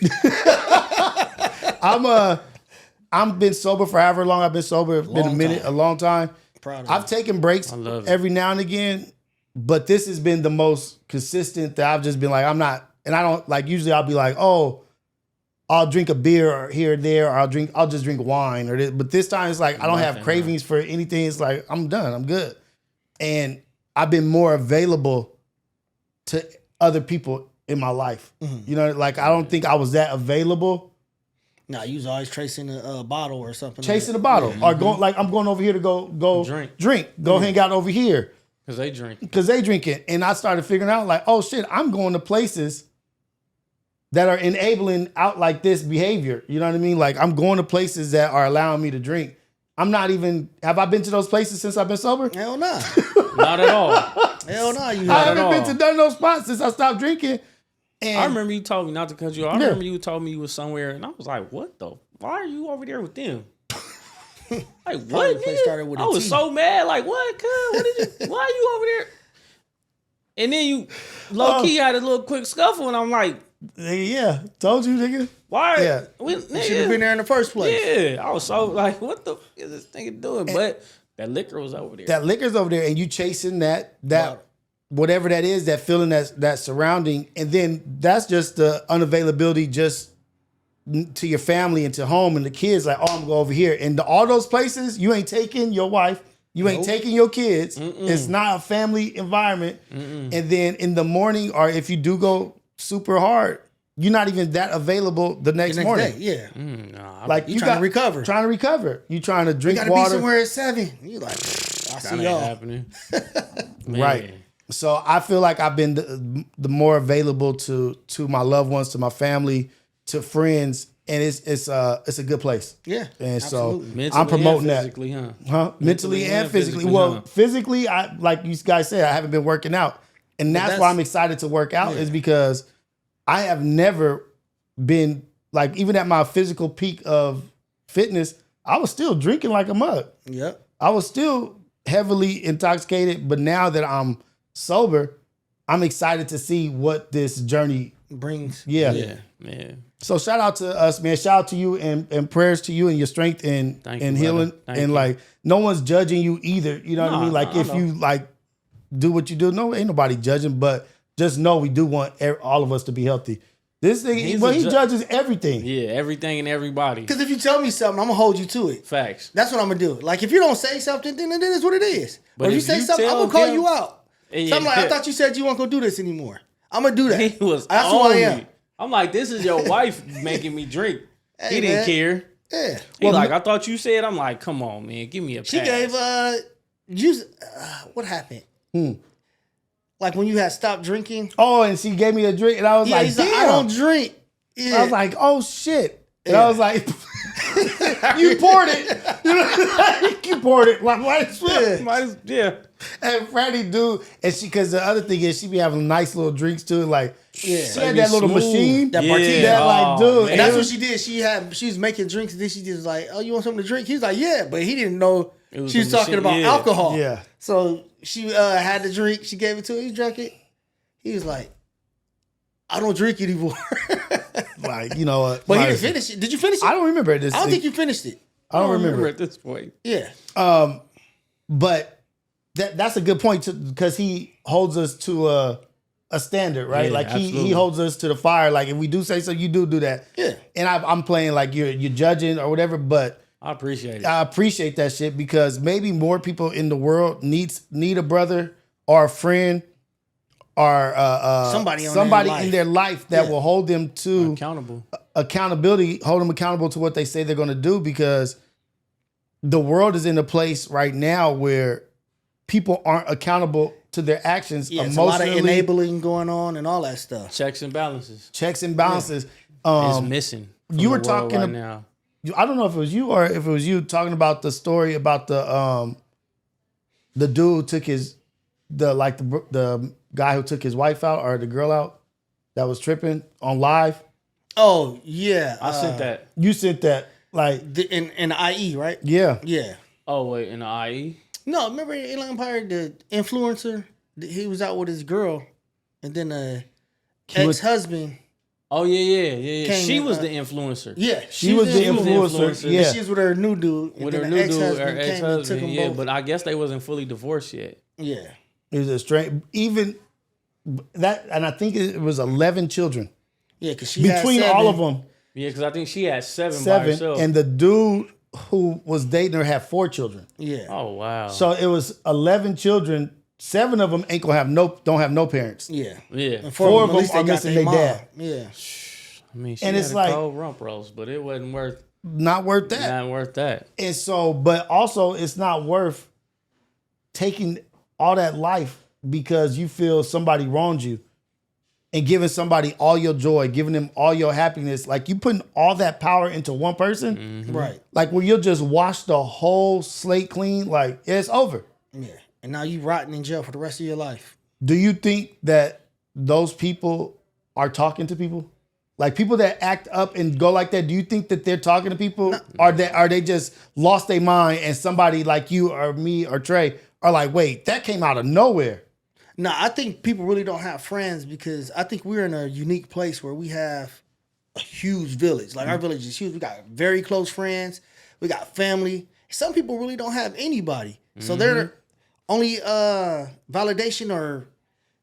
I'm been sober for however long I've been sober. It's been a minute, a long time. Proud of I've taken breaks every now and again, but this has been the most consistent that I've just been like, I'm not, and I don't like, usually I'll be like, oh, I'll drink a beer here or there, or I'll just drink wine or this. But this time it's like, I don't have cravings for anything. It's like, I'm done. I'm good. And I've been more available to other people in my life. Mm-hmm. You know, like, I don't think I was that available. Nah, you was always chasing a bottle or something. Chasing a bottle. Yeah. Or going, like, I'm going over here to go drink. Go hang out over here. Because they drink. Because they drinking. And I started figuring out like, oh shit, I'm going to places that are enabling out like this behavior. You know what I mean? Like, I'm going to places that are allowing me to drink. I'm not even, have I been to those places since I've been sober? Hell no. Not at all. Hell no. I haven't been to none of those spots since I stopped drinking. And I remember you told me, not to cut you off, I remember you told me you was somewhere, and I was like, what the? Why are you over there with them? Like, what? Started with I was so mad. Like, what? Why are you over there? And then you low-key had a little quick scuffle, and I'm like, yeah, told you, nigga. Why? Yeah. You should have been there in the first place. Yeah. I was so like, what the f is this nigga doing? But that liquor was over there. That liquor's over there, and you chasing that whatever that is, that feeling that surrounding, and then that's just the unavailability just to your family and to home and the kids. Like, oh, I'm gonna go over here, and all those places you ain't taking your wife, you ain't taking your kids. It's not a family environment. And then in the morning, or if you do go super hard, you're not even that available the next morning. Day, yeah. Nah, like you trying to recover. Trying to recover. You trying to drink water. You gotta be somewhere at 7. You like, I see y'all. Happening. Right. So I feel like I've been the more available to my loved ones, to my family, to friends, and it's a good place. Yeah. And absolutely. so mentally I'm promoting and physically, that. Huh? Mentally and physically. Well, physically, I like you guys said, I haven't been working out. And that's why I'm excited to work out, is because I have never been, like, even at my physical peak of fitness, I was still drinking like a mug. Yep. I was still heavily intoxicated, but now that I'm sober, I'm excited to see what this journey brings. Yeah. So shout out to us, man. Shout out to you and prayers to you and your strength and healing. And like, no one's judging you either. You know what I mean? Like, if you like do what you do, no, ain't nobody judging, but just know we do want all of us to be healthy. This thing, he judges everything. Yeah, everything and everybody. Because if you tell me something, I'm going to hold you to it. Facts. That's what I'm going to do. Like, if you don't say something, then it is what it is. But if you say something, I'm going to call you out. Yeah. So I'm like, I thought you said you weren't going to do this anymore. I'm going to do that. That's who I am. I'm like, this is your wife making me drink. He didn't care. Yeah. He like, I thought you said. I'm like, come on, man. Give me a pass. She gave juice. What happened? Like when you had stopped drinking. Oh, and she gave me a drink, and I was like, damn. I don't drink. Yeah. I was like, oh shit. And I was like, you poured it. You poured it. Like, might as well. Yeah. And Freddie do, and because the other thing is she be having nice little drinks too. Like Yeah. she had that little machine. That martini. That like, dude. And that's what she did. She was making drinks, and then she just like, oh, you want something to drink? He was like, yeah, but he didn't know she was talking about alcohol. Yeah. So she had the drink. She gave it to him. He drank it. He was like, I don't drink anymore. Like, you know what? But he didn't finish it. Did you finish it? I don't remember this. I don't think you finished it. I don't remember at this point. Yeah. But that's a good point because he holds us to a standard, right? Yeah, like he absolutely. holds us to the fire. Like if we do say so, you do that. Yeah. And I'm playing like you're judging or whatever, but I appreciate it. I appreciate that shit because maybe more people in the world need a brother or a friend or somebody in their life that will hold them to accountability, hold them accountable to what they say they're going to do, because the world is in a place right now where people aren't accountable to their actions emotionally. A lot of enabling going on and all that stuff. Checks and balances. It's missing. You were talking right now. I don't know if it was you or if it was you talking about the story about the dude who took the guy who took his wife out or the girl out that was tripping on live. Oh yeah, I sent that. You sent that like in the IE, right? Yeah. Oh wait, in the IE. No, remember Inland Empire, the influencer? He was out with his girl, and then ex-husband. Oh yeah. She was the influencer. Yeah, she was the influencer. Yeah, she was with her new dude. With her new dude, her ex-husband. Yeah, but I guess they wasn't fully divorced yet. Yeah, it was a strange. Even that, and I think it was 11 children. Yeah, because she between had 7. all of them. Yeah, because I think she had 7 by herself. And the dude who was dating her had 4 children. Yeah. Oh wow. So it was 11 children. 7 of them don't have no parents. Yeah. Yeah. And 4 of them are missing their dad. Yeah. I mean, she and had it's a like cold rump roast, but it wasn't worth. Not worth that. Not worth that. And so, but also, it's not worth taking all that life because you feel somebody wronged you, and giving somebody all your joy, giving them all your happiness. Like you putting all that power into one person, right? Like where you'll just wash the whole slate clean. Like it's over. Yeah. And now you rotting in jail for the rest of your life. Do you think that those people are talking to people? Like people that act up and go like that, do you think that they're talking to people? No. Are they just lost their mind and somebody like you or me or Trey are like, wait, that came out of nowhere? No, I think people really don't have friends because I think we're in a unique place where we have a huge village. Like our village is huge. We got very close friends. We got family. Some people really don't have anybody. So they're only validation or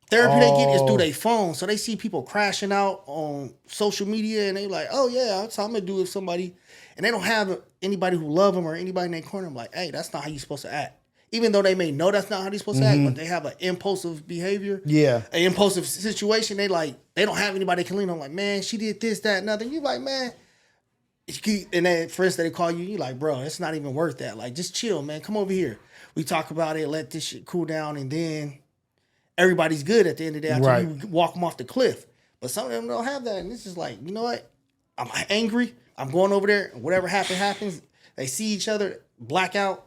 therapy they get is through their phone. So they see people crashing out on social media and they like, oh yeah, that's how I'm gonna do with somebody. And they don't have anybody who love them or anybody in their corner. I'm like, hey, that's not how you're supposed to act. Even though they may know that's not how they're supposed to act, but they have an impulsive behavior. Yeah. An impulsive situation. They don't have anybody they can lean on. Like, man, she did this, that, nothing. You like, man. And then for instance, they call you, you like, bro, it's not even worth that. Like, just chill, man. Come over here. We talk about it, let this shit cool down, and then everybody's good at the end of the day after you walk them off the cliff. But some of them don't have that. And it's just like, you know what? I'm angry. I'm going over there. Whatever happens. They see each other, blackout.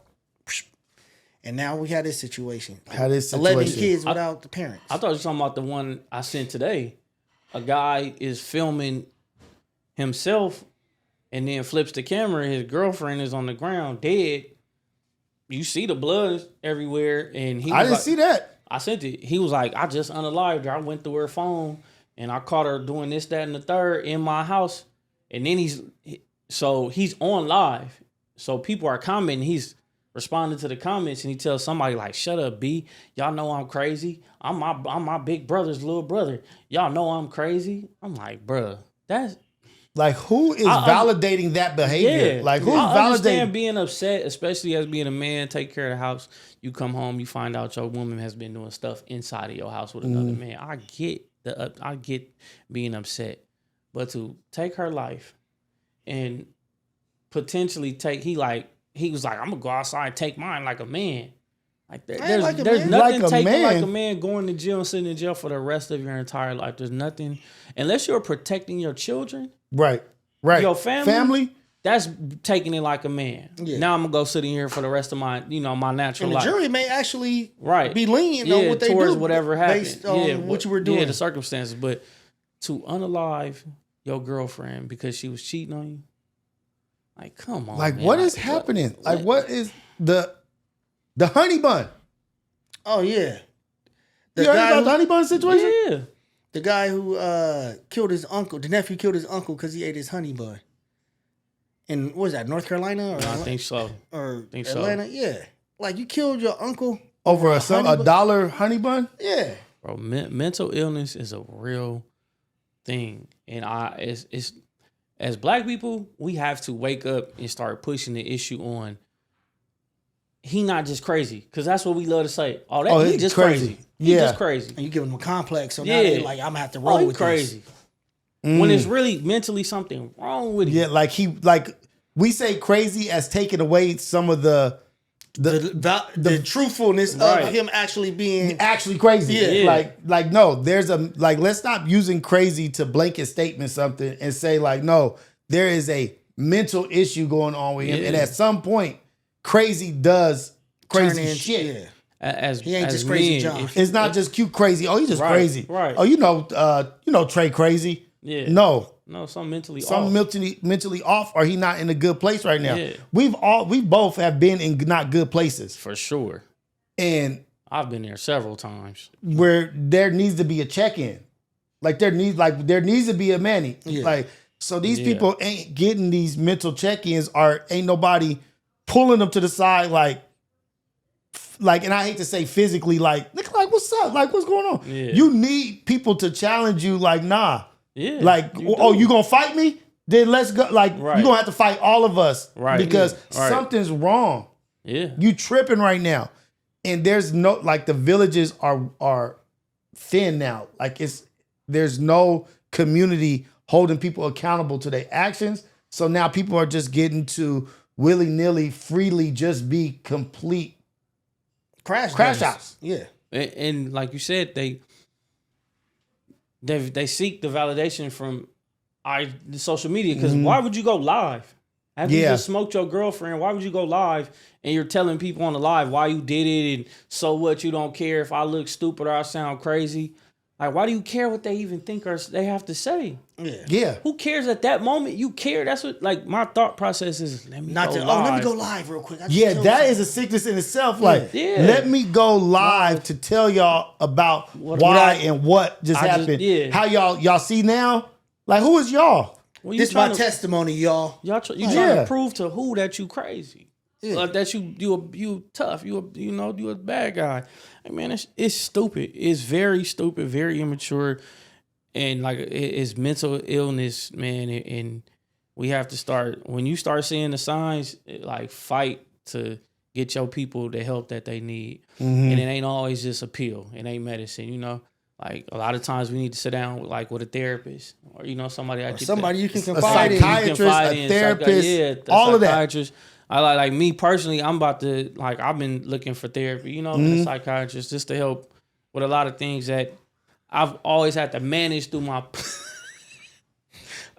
And now we had this situation. 11 kids without the parents. I thought you were talking about the one I sent today. A guy is filming himself and then flips the camera. His girlfriend is on the ground, dead. You see the blood everywhere. And I didn't see that. I sent it. He was like, I just unalived her. I went through her phone and I caught her doing this, that, and the third in my house. And then he's on live. So people are commenting. He's responding to the comments and he tells somebody like, shut up, B. Y'all know I'm crazy. I'm my big brother's little brother. Y'all know I'm crazy. I'm like, bruh, that's like, who is validating that behavior? Yeah, like, who's I validating? Understand being upset, especially as being a man, take care of the house. You come home, you find out your woman has been doing stuff inside of your house with another man. I get being upset, but to take her life and potentially he was like, I'm gonna go outside and take mine like a man. Like there's nothing like taking like a man going to jail and sitting in jail for the rest of your entire life. There's nothing unless you're protecting your children. Right. Your family. That's taking it like a man. Yeah. Now I'm gonna go sit in here for the rest of my, my natural And the life. jury may actually Right. be lenient on what they towards do whatever happened. based on what you were doing. Yeah, the circumstances. But to unalive your girlfriend because she was cheating on you, like, come on. Like, man. what is happening? Like, what is the honey bun? Oh yeah, You heard about the honey bun situation? Yeah. the guy who killed his uncle, the nephew killed his uncle because he ate his honey bun. And what was that, North Carolina or I think so. Atlanta? So. Yeah, like you killed your uncle Over a $1 honey bun? Yeah, Bro, mental illness is a real thing, and it's as Black people, we have to wake up and start pushing the issue on. He not just crazy, because that's what we love to say. He just crazy. He just crazy. And you give him a complex, so now they like, I'm gonna have to roll with crazy. When it's really mentally something wrong with him. Yeah, like we say crazy as taking away some of the truthfulness of him actually being actually crazy. Yeah. Like no, there's let's stop using crazy to blanket statement something and say like, no, there is a mental issue going on with him. And at some point, crazy does crazy shit. Yeah. As he ain't as just crazy, men, John. It's not just cute crazy. Oh, he's just crazy. Right. Oh, you know Trey crazy. Yeah. No, something mentally off, or he not in a good place right now. Yeah. We both have been in not good places. For sure. And I've been there several times. Where there needs to be a check-in. Like there needs to be a Manny. Yeah. Like, so these people ain't getting these mental check-ins, or ain't nobody pulling them to the side like, and I hate to say physically, like what's up? Like, what's going on? Yeah. You need people to challenge you, like, nah. Yeah. Like, you gonna fight me? Then let's go. Like, you gonna have to fight all of us. Right. Because Right. something's wrong. Yeah. You tripping right now. And there's no, like, the villages are thin now. Like, there's no community holding people accountable to their actions. So now people are just getting to willy-nilly, freely just be complete crash outs. Yeah. And like you said, they seek the validation from the social media, because why would you go live? After you just smoked your girlfriend, why would you go live and you're telling people on the live why you did it, and so what, you don't care if I look stupid or I sound crazy? Like, why do you care what they even think or they have to say? Yeah. Who cares at that moment? You care. That's what, like, my thought process is, let me go live real quick. That is a sickness in itself. Like, let me go live to tell y'all about why and what just happened. How y'all see now? Like, who is y'all? Well, this is my testimony, y'all. You trying to prove to who that you crazy. Like, that you tough. You a bad guy. Like, man, it's stupid. It's very stupid, very immature. And like, it's mental illness, man. And we have to start, when you start seeing the signs, like, fight to get your people the help that they need. And it ain't always just a pill. It ain't medicine, Like, a lot of times we need to sit down with a therapist, or somebody you can confide in, a psychiatrist, a therapist, all of that. I like me personally, I'm about to, like, I've been looking for therapy, and a psychiatrist, just to help with a lot of things that I've always had to manage through my.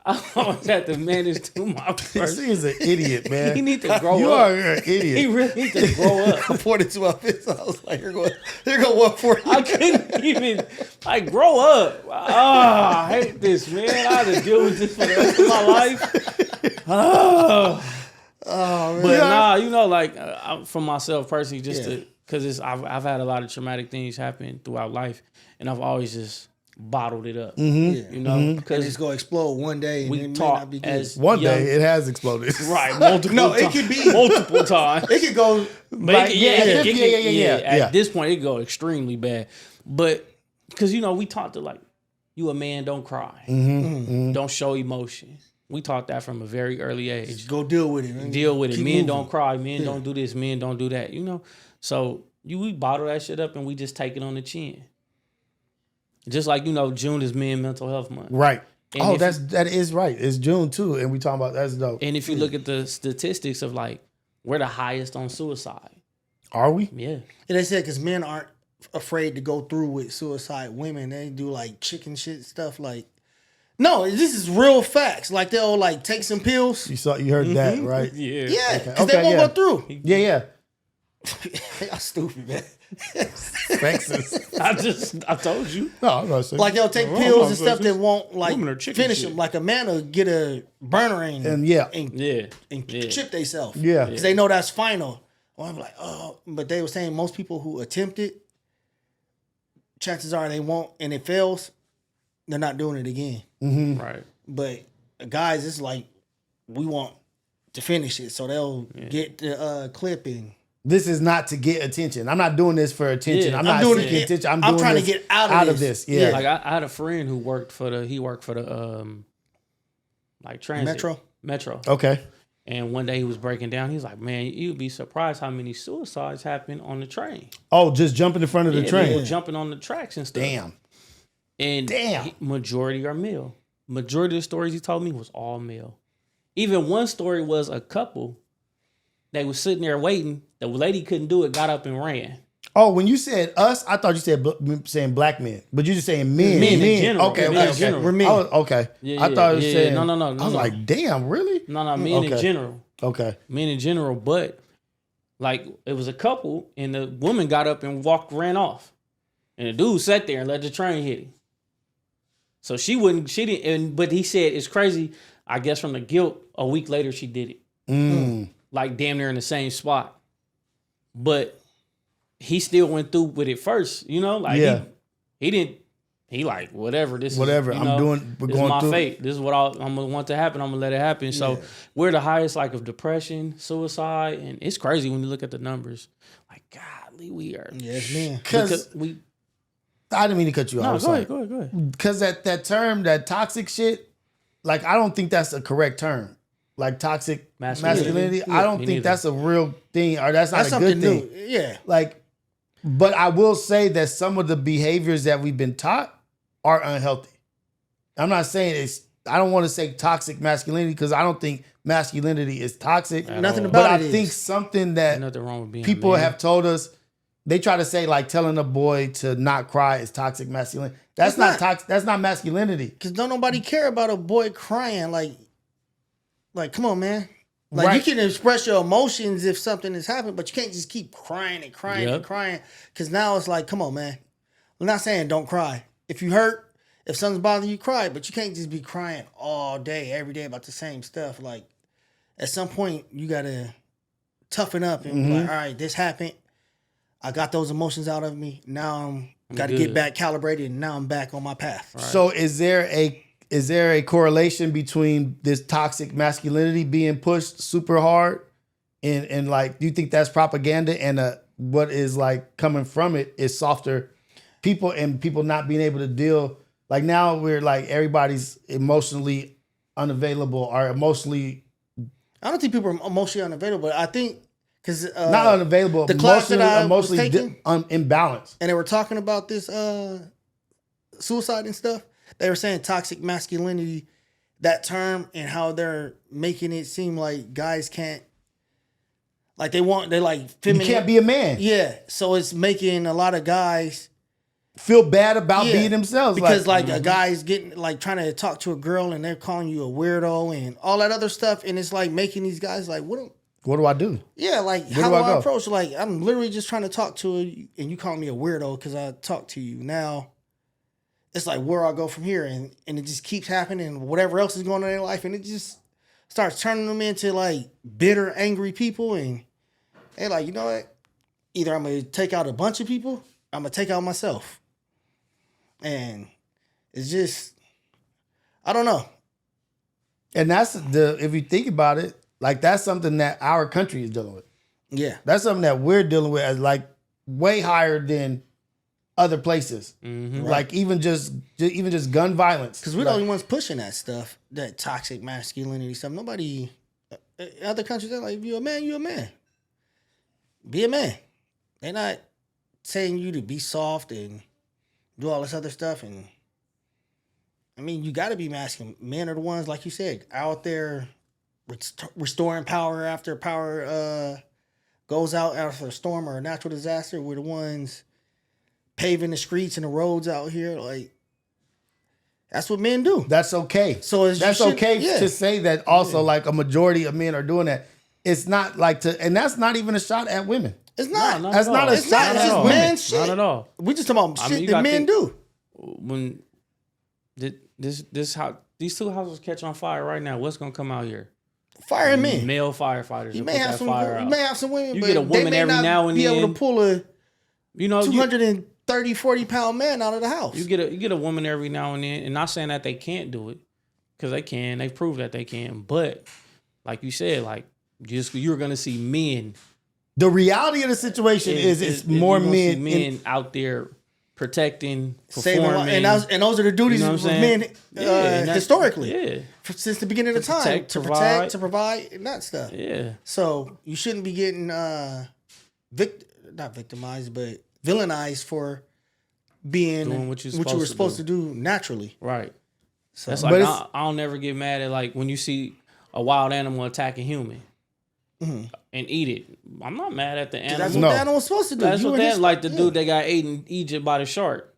I've always had to manage through my. This is an idiot, man. He need to grow up. You are an idiot. He really needs to grow up. I pointed to my fist. I was like, "Here go one for you." I couldn't even grow up. I hate this, man. I had to deal with this for the rest of my life. Oh, man. But for myself personally, because I've had a lot of traumatic things happen throughout life, and I've always just bottled it up. Because it's gonna explode one day. And we taught as one day it has exploded. Right, multiple. It could be multiple times. It could go. At this point, it could go extremely bad. But because we taught to, like, you a man, don't cry, don't show emotion. We taught that from a very early age. Just go deal with it. Man. Deal with it. Men moving. don't cry. Men don't do this. Men don't do that. So we bottle that shit up and we just take it on the chin. Just like, June is Men Mental Health Month. Right. And that is right. It's June too, and we talking about that's dope. And if you look at the statistics of, like, we're the highest on suicide. Are we? Yeah. And they said because men aren't afraid to go through with suicide. Women, they do like chicken shit stuff, like No, this is real facts. Like they'll like take some pills. You heard that, right? Yeah. Yeah, because they won't go through. Yeah. Y'all stupid, man. Sexist. I told you. No, I'm not saying. Like they'll take pills and stuff that won't like Women are chicken finish shit. them. Like a man will get a burner and chip themselves. Yeah. Because they know that's final. Or I'm like, oh, but they were saying most people who attempt it, chances are they won't, and it fails, they're not doing it again. Mm-hmm. Right. But guys, it's like we want to finish it, so they'll get the clip in. This is not to get attention. I'm not doing this for attention. Yeah. I'm not doing seeking it. attention. I'm doing trying to this get out of this. this. Yeah. Like I had a friend who worked for the like transit. Metro. Okay. And one day he was breaking down. He was like, "Man, you'd be surprised how many suicides happen on the train. Oh, just jumping in front of the train. People jumping on the tracks and stuff. And majority are male. Majority of the stories he told me was all male. Even one story was a couple. They was sitting there waiting. The lady couldn't do it. Got up and ran. Oh, when you said us, I thought you said saying black men, but you're just saying men. Men in general. Okay, Men in general. We're men. Okay. I thought it was saying. No. I was like, damn, really? No, men in general. Okay. Men in general, but like it was a couple, and the woman got up and ran off, and the dude sat there and let the train hit him. So she didn't. But he said it's crazy. I guess from the guilt, a week later she did it, like damn near in the same spot. But he still went through with it first, like he didn't. He like whatever. This whatever is, I'm doing. We're this going is my through. fate. This is what I'm gonna want to happen. I'm gonna let it happen. So we're the highest like of depression, suicide, and it's crazy when you look at the numbers. Like golly, we are. Yes, man. Because I didn't mean to cut you off. Go ahead. Because that term, that toxic shit, like I don't think that's a correct term. Like toxic masculinity. I don't think that's a real thing, or that's not a good thing. New. Yeah. Like, but I will say that some of the behaviors that we've been taught are unhealthy. I'm not saying I don't want to say toxic masculinity because I don't think masculinity is toxic. Nothing about but it. I think something that nothing wrong with being people a man. have told us, they try to say like telling a boy to not cry is toxic masculinity. That's not toxic. That's not masculinity. Because don't nobody care about a boy crying. Like, come on, man. Like, Right. you can express your emotions if something has happened, but you can't just keep crying and crying and crying. Because now it's like, come on, man. I'm not saying don't cry. If you hurt, if something's bothering you, cry. But you can't just be crying all day, every day about the same stuff. Like, at some point, you got to toughen up and be like, all right, this happened. I got those emotions out of me. Now I'm got to get back calibrated, and now I'm back on my path. Right. So is there a correlation between this toxic masculinity being pushed super hard and like, do you think that's propaganda and what is like coming from it is softer people and people not being able to deal? Like now we're like everybody's emotionally unavailable or emotionally. I don't think people are emotionally unavailable. I think because not unavailable, the class that I was emotionally taking, imbalanced. And they were talking about this suicide and stuff. They were saying toxic masculinity, that term, and how they're making it seem like guys can't, like they're like feminine. You can't be a man. Yeah, so it's making a lot of guys feel bad about being themselves. Because like a guy's getting like trying to talk to a girl and they're calling you a weirdo and all that other stuff, and it's like making these guys like, what do I do? Yeah, like how do I approach? Like I'm literally just trying to talk to you, and you call me a weirdo because I talked to you. Now it's like where I go from here, and it just keeps happening. And whatever else is going on in their life, and it just starts turning them into like bitter, angry people. And they like, you know what? Either I'm gonna take out a bunch of people, I'm gonna take out myself. And it's just, I don't know. And that's if you think about it, like that's something that our country is dealing with. Yeah. That's something that we're dealing with as like way higher than other places. Mm-hmm. Like even just gun violence. Because we're the only ones pushing that stuff, that toxic masculinity stuff. Nobody, other countries, they're like, if you're a man, you're a man. Be a man. They're not saying you to be soft and do all this other stuff. And I mean, you got to be masculine. Men are the ones, like you said, out there restoring power after power goes out after a storm or a natural disaster. We're the ones paving the streets and the roads out here. Like, That's what men do. That's okay. So that's okay to say that also like a majority of men are doing that. It's not like and that's not even a shot at women. It's not. No, that's not a shot. It's just man shit. Not at all. We just talking about shit that men do. When these two houses catch on fire right now, what's gonna come out here? Fire men. Male firefighters. You may have some. You may have some women. You but get a woman they may every not now and be then. able to pull a 230, 40-pound man out of the house. You get a woman every now and then, and not saying that they can't do it, because they can. They've proved that they can. But like you said, like you're gonna see men. The reality of the situation is it's more men out there protecting, saving, performing, and those are the duties of men historically. Yeah, since the beginning of the time, to protect, to provide, and that stuff. Yeah. So you shouldn't be getting not victimized, but villainized for being doing what you were supposed to do naturally. Right. So that's like I'll never get mad at like when you see a wild animal attack a human. Mm-hmm. And eat it. I'm not mad at the animal. That's what the animal's supposed to do. That's what that like the dude that got ate in Egypt by the shark.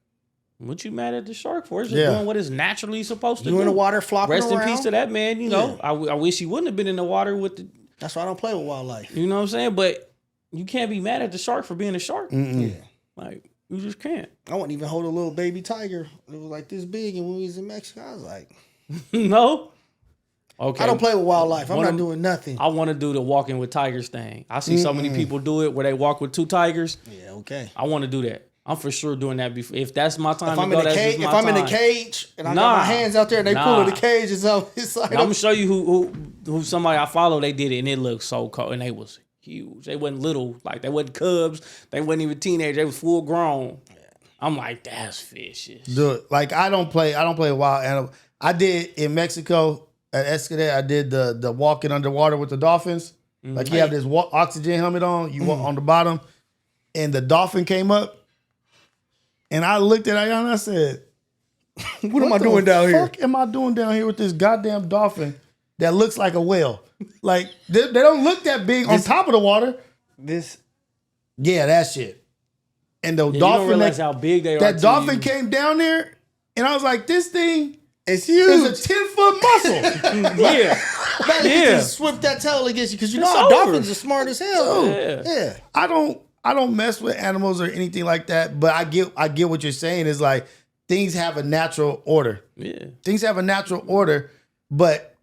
What you mad at the shark for? It's just doing what it's naturally supposed to do. You in the water flopping Rest around. in peace to that man. You know, I wish he wouldn't have been in the water with the. That's why I don't play with wildlife. You know what I'm saying? But you can't be mad at the shark for being a shark. Yeah. Like you just can't. I wouldn't even hold a little baby tiger. It was like this big, and when we was in Mexico, I was like, no. Okay. I don't play with wildlife. I'm not doing nothing. I want to do the walking with tigers thing. I see so many people do it where they walk with 2 tigers. Yeah, okay. I want to do that. I'm for sure doing that before. If that's my time if I'm in a cage and I got my hands out there and they pull the cage, it's like I'm gonna show you who somebody I follow. They did it and it looked so cool and they was huge. They wasn't little, like they wasn't cubs. They wasn't even teenagers. They was full grown. Yeah. I'm like, that's vicious. Dude, like I don't play wild animal. I did in Mexico. At Escalade, I did the walking underwater with the dolphins. Mm-hmm. Like you have this oxygen helmet on, you walk on the bottom, and the dolphin came up, and I looked at Ayana and I said, "What am I doing down here? What am I doing down here with this goddamn dolphin that looks like a whale? Like they don't look that big on top of the water. Yeah, that shit. And the dolphin, you don't realize how big they are. That dolphin came down there, and I was like, this thing." It's huge. It's a 10-foot muscle. Yeah. Just swip that tail against you because you know how dolphins are smart as hell. Yeah. I don't mess with animals or anything like that, but I get what you're saying is like things have a natural order. Yeah. Things have a natural order, but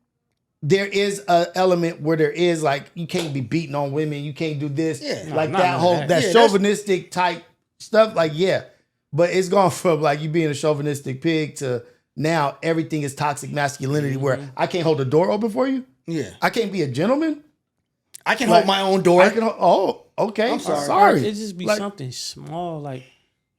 there is an element where there is like you can't be beating on women, you can't do this. Yeah. Like that chauvinistic type stuff. Like, yeah. But it's gone from like you being a chauvinistic pig to now everything is toxic masculinity where I can't hold the door open for you. Yeah. I can't be a gentleman. I can hold my own door. Okay. I'm sorry. It just be something small like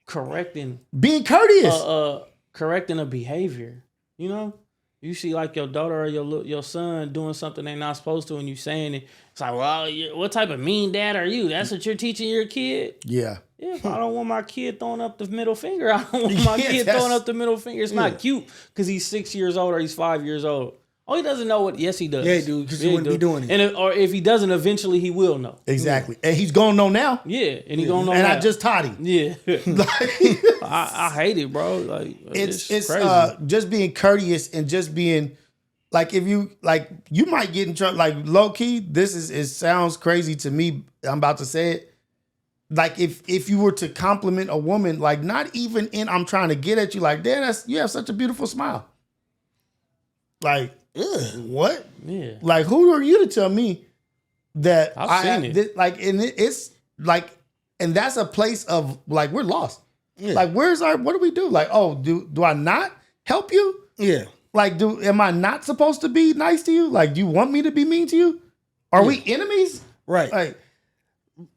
correcting. Being courteous. Correcting a behavior. You know? You see like your daughter or your son doing something they're not supposed to and you saying it. It's like, well, what type of mean dad are you? That's what you're teaching your kid? Yeah. Yeah, I don't want my kid throwing up the middle finger. I don't want my kid throwing up the middle finger. It's not cute because he's 6 years old or he's 5 years old. Oh, he doesn't know what. Yes, he does. Yeah, dude, because he wouldn't be doing it. And or if he doesn't, eventually he will know. Exactly, and he's gonna know now. Yeah, and he's gonna know. And now. I just taught him. Yeah, I hate it, bro. Like it's crazy. Just being courteous and just being like if you like you might get in trouble. Like low key, it sounds crazy to me. I'm about to say it. Like if you were to compliment a woman, like not even in I'm trying to get at you, like, damn, you have such a beautiful smile. Like, what? Yeah. Like, who are you to tell me that I've seen it. Like, and it's like, and that's a place of like we're lost. Yeah. Like, what do we do? Like, oh, do I not help you? Yeah. Like, am I not supposed to be nice to you? Like, do you want me to be mean to you? Are we enemies? Right. Like,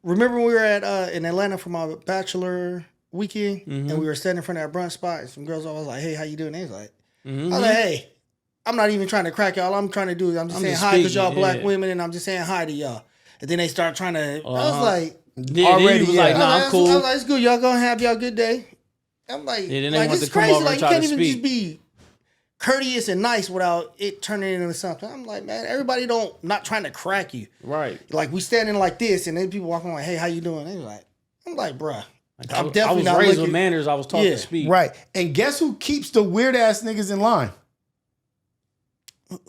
remember when we were at in Atlanta for my bachelor weekend and we were standing in front of that brunch spot and some girls I was like, hey, how you doing? They was like, I was like, hey, I'm not even trying to crack y'all. I'm trying to do I'm just saying hi because y'all black women and I'm just saying hi to y'all. And then they start trying to, I was like, already was like, nah, I'm cool. I was like, it's good. Y'all gonna have y'all good day. I'm like, then they want to come over like, and try to speak. You can't even just be courteous and nice without it turning into something. I'm like, man, everybody not trying to crack you. Right. Like we standing like this and then people walking like, hey, how you doing? They like, I'm like, bruh, Like, I'm I definitely was not raised looking with manners. I was taught to speak. Right. And guess who keeps the weird ass niggas in line?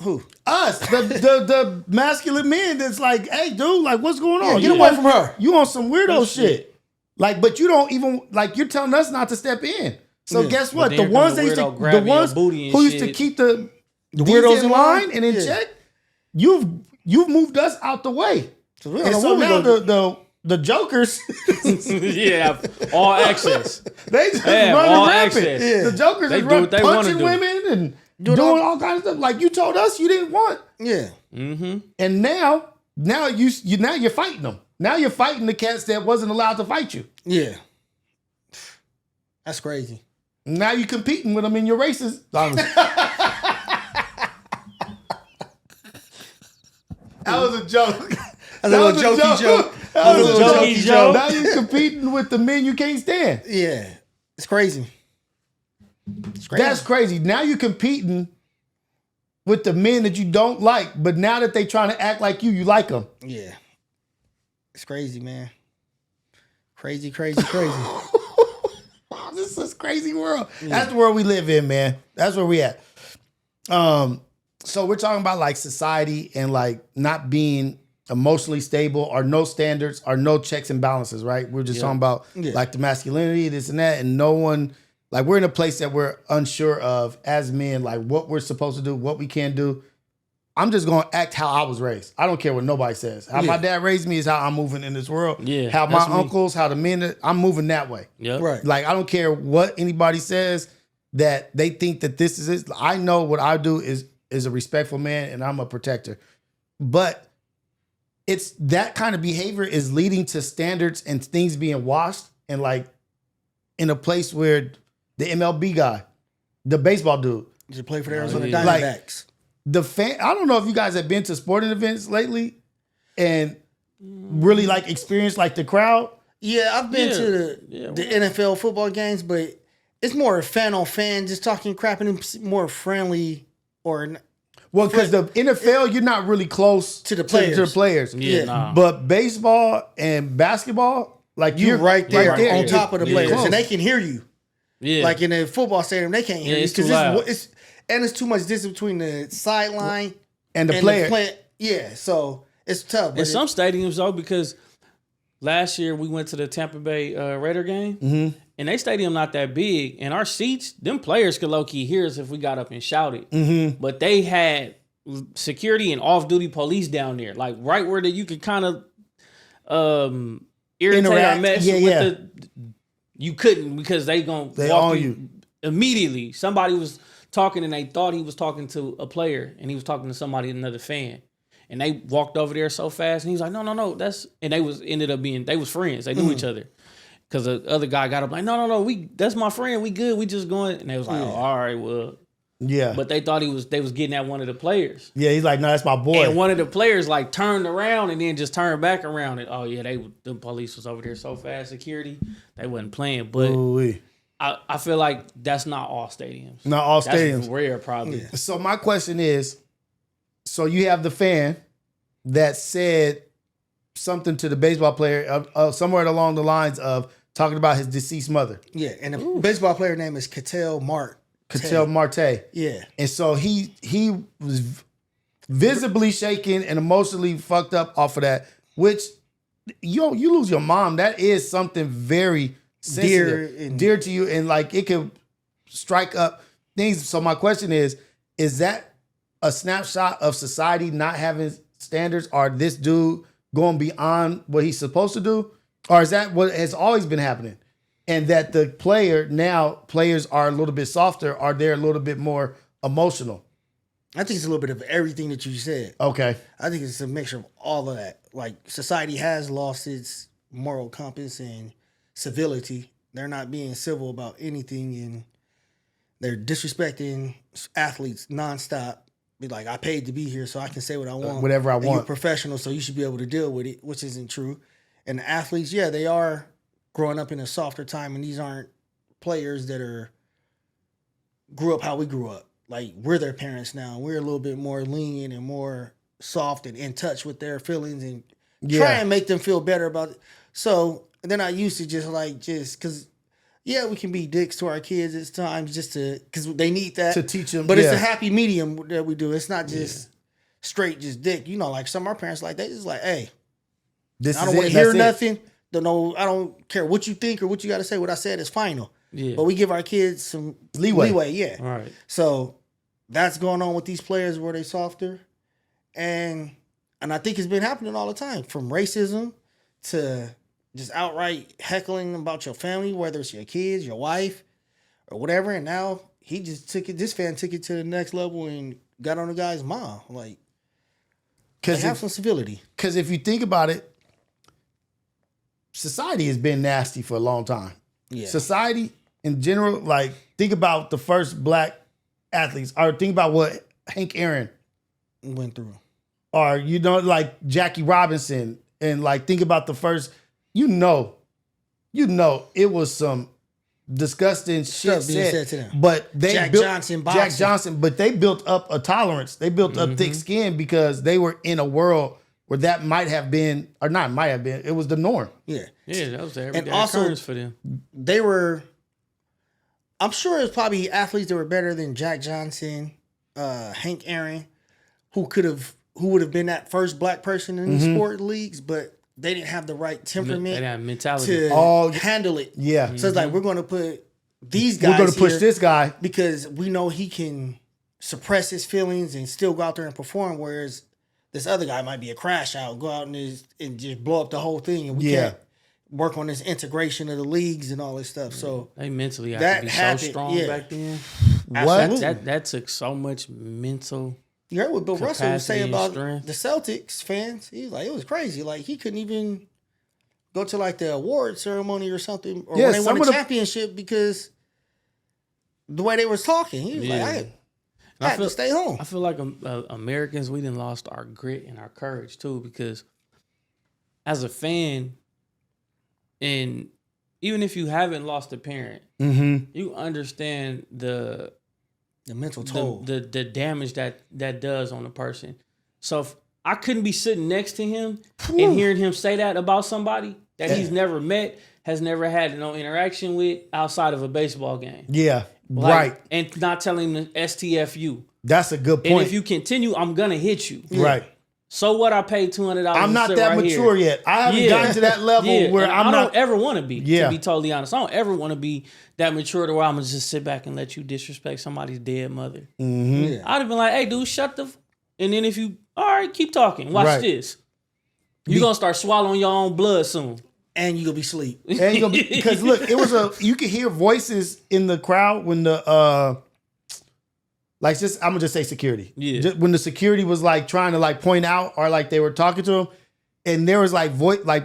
Who? Us, the masculine men that's like, hey, dude, like, what's going on? Get away from her. You on some weirdo That's shit. Like, but you don't even, like, you're telling us not to step in. So guess what? But The then ones come that the used to, weirdo the grabbing your ones booty and who used to shit. keep the weirdos in line and in Yeah. check, you've moved us out the way. So we don't And know so what we now gonna the jokers, Yeah, all access. they just Yeah, run all rampant. access. Yeah. The jokers They is do run what they wanna punching do. women and doing all kinds of stuff. Like you told us you didn't want. Yeah. And now you're fighting them. Now you're fighting the cats that wasn't allowed to fight you. Yeah. That's crazy. Now you're competing with them in your races. That was a joke. That's a little jokey joke. That was a jokey jokey joke. joke. Now you're competing with the men you can't stand. Yeah. It's crazy. It's crazy. That's crazy. Now you're competing with the men that you don't like, but now that they trying to act like you like them. Yeah. It's crazy, man. Crazy, crazy, crazy. This is a crazy world. Yeah. That's the world we live in, man. That's where we at. So we're talking about like society and like not being emotionally stable or no standards or no checks and balances, right? We're just talking about like the masculinity, this and that, and no one, like we're in a place that we're unsure of as men, like what we're supposed to do, what we can do. I'm just going to act how I was raised. I don't care what nobody says. How my dad raised me is how I'm moving in this world. Yeah, how my me. uncles, how the men, I'm moving that way. Yep. Right. Like, I don't care what anybody says that they think that this is it. I know what I do is a respectful man and I'm a protector. But it's that kind of behavior is leading to standards and things being washed and like in a place where the MLB guy, the baseball dude. Did play for the Arizona Like, Diamondbacks? The fan, I don't know if you guys have been to sporting events lately and really like experienced like the crowd. Yeah, I've been to the NFL football games, but it's more fan on fan, just talking crap, and it's more friendly or. Well, because the NFL, you're not really close to the players. To the players. Yeah, nah. But baseball and basketball, like you're right there, on top of the players, close. and they can hear you. Yeah, like in a football stadium, they can't hear you it's too because loud. it's too much distance between the sideline and the player. Yeah, so it's tough. In some stadiums though, because last year we went to the Tampa Bay Raider game, and their stadium not that big, and our seats, them players could low key hear us if we got up and shouted. But they had security and off duty police down there, like right where you could kind of irritate or mess with the. You couldn't because they walk on you immediately. Somebody was talking and they thought he was talking to a player and he was talking to somebody, another fan. And they walked over there so fast and he was like, no, and they was friends. They knew each other. Cause the other guy got up like, no, that's my friend. We good. We just going. And they was like, oh, all right, well. Yeah. But they thought they was getting at one of the players. Yeah, he's like, no, that's my boy. And one of the players like turned around and then just turned back around. And oh yeah, the police was over there so fast, security, they wasn't playing. But I feel like that's not all stadiums. Not all that's stadiums. Rare, probably. Yeah. So my question is, so you have the fan that said something to the baseball player somewhere along the lines of talking about his deceased mother. Yeah, and the baseball player name is Ketel Marte. Yeah. And so he was visibly shaken and emotionally fucked up off of that, which you lose your mom. That is something very sensitive, dear to you, and like it could strike up things. So my question is that a snapshot of society not having standards, or this dude going beyond what he's supposed to do? Or is that what has always been happening? And that the players are a little bit softer, or they're a little bit more emotional? I think it's a little bit of everything that you said. Okay. I think it's a mixture of all of that. Like, society has lost its moral compass and civility. They're not being civil about anything, and they're disrespecting athletes nonstop. Be like, I paid to be here, so I can say what I want. Whatever I want. You're a professional, so you should be able to deal with it, which isn't true. And the athletes, yeah, they are growing up in a softer time, and these aren't players that grew up how we grew up. Like, we're their parents now. We're a little bit more lenient and more soft and in touch with their feelings and try and make them feel better about it. So they're not used to just because. Yeah, we can be dicks to our kids at times because they need that. To teach them. But it's a happy medium that we do. It's not just straight just dick. You know, like some of our parents, like, they just like, hey, I don't want to hear nothing. Don't know. I don't care what you think or what you got to say. What I said is final. Yeah. But we give our kids some leeway. Yeah. All right. So that's going on with these players where they softer. And I think it's been happening all the time, from racism to just outright heckling about your family, whether it's your kids, your wife, or whatever. And now he just this fan took it to the next level and got on the guy's mom. Like, have some civility. Because if you think about it, society has been nasty for a long time. Yeah. Society in general, like, think about the first black athletes, or think about what Hank Aaron went through. Or, like Jackie Robinson, and like think about the first, it was some disgusting shit said to them. But they Jack built Johnson, but they built up a tolerance. They built up thick skin because they were in a world where that might have been, or not might have been, it was the norm. Yeah. Yeah, that was the everyday occurrence for them. They were, I'm sure there's probably athletes that were better than Jack Johnson, Hank Aaron, who would have been that first black person in the sport leagues, but they didn't have the right temperament. They didn't have mentality to handle it. Yeah. So it's like, we're going to put these guys. We're going to push this guy because we know he can suppress his feelings and still go out there and perform. Whereas this other guy might be a crash out, go out and just blow up the whole thing, and we can't work on this integration of the leagues and all this stuff. So they mentally have to be so strong back then. What? That took so much mental. You heard what Bill Russell was saying about strength. the Celtics fans. He was like, it was crazy. Like, he couldn't even go to like the award ceremony or something, or when they won a championship, because the way they was talking. He was like, I had to stay home. I feel like Americans, we done lost our grit and our courage too, because as a fan, and even if you haven't lost a parent, you understand the mental toll, the damage that does on a person. So if I couldn't be sitting next to him and hearing him say that about somebody that he's never met, has never had no interaction with outside of a baseball game. Yeah, right. And not telling him the STFU. That's a good point. And if you continue, I'm gonna hit you. Right. So what? I paid $200. I'm not that mature yet. I haven't gotten to that level where I don't ever want to be. Yeah. To be totally honest, I don't ever want to be that mature to where I'm gonna just sit back and let you disrespect somebody's dead mother. Mm-hmm. I'd have been like, "Hey, dude, shut the." And then if you, all right, keep talking. Watch this. You're gonna start swallowing your own blood soon, and you gonna be asleep. And you gonna be, because look, it was you could hear voices in the crowd when the I'm gonna just say security. Yeah. Just when the security was like trying to like point out, or like they were talking to him, and there was like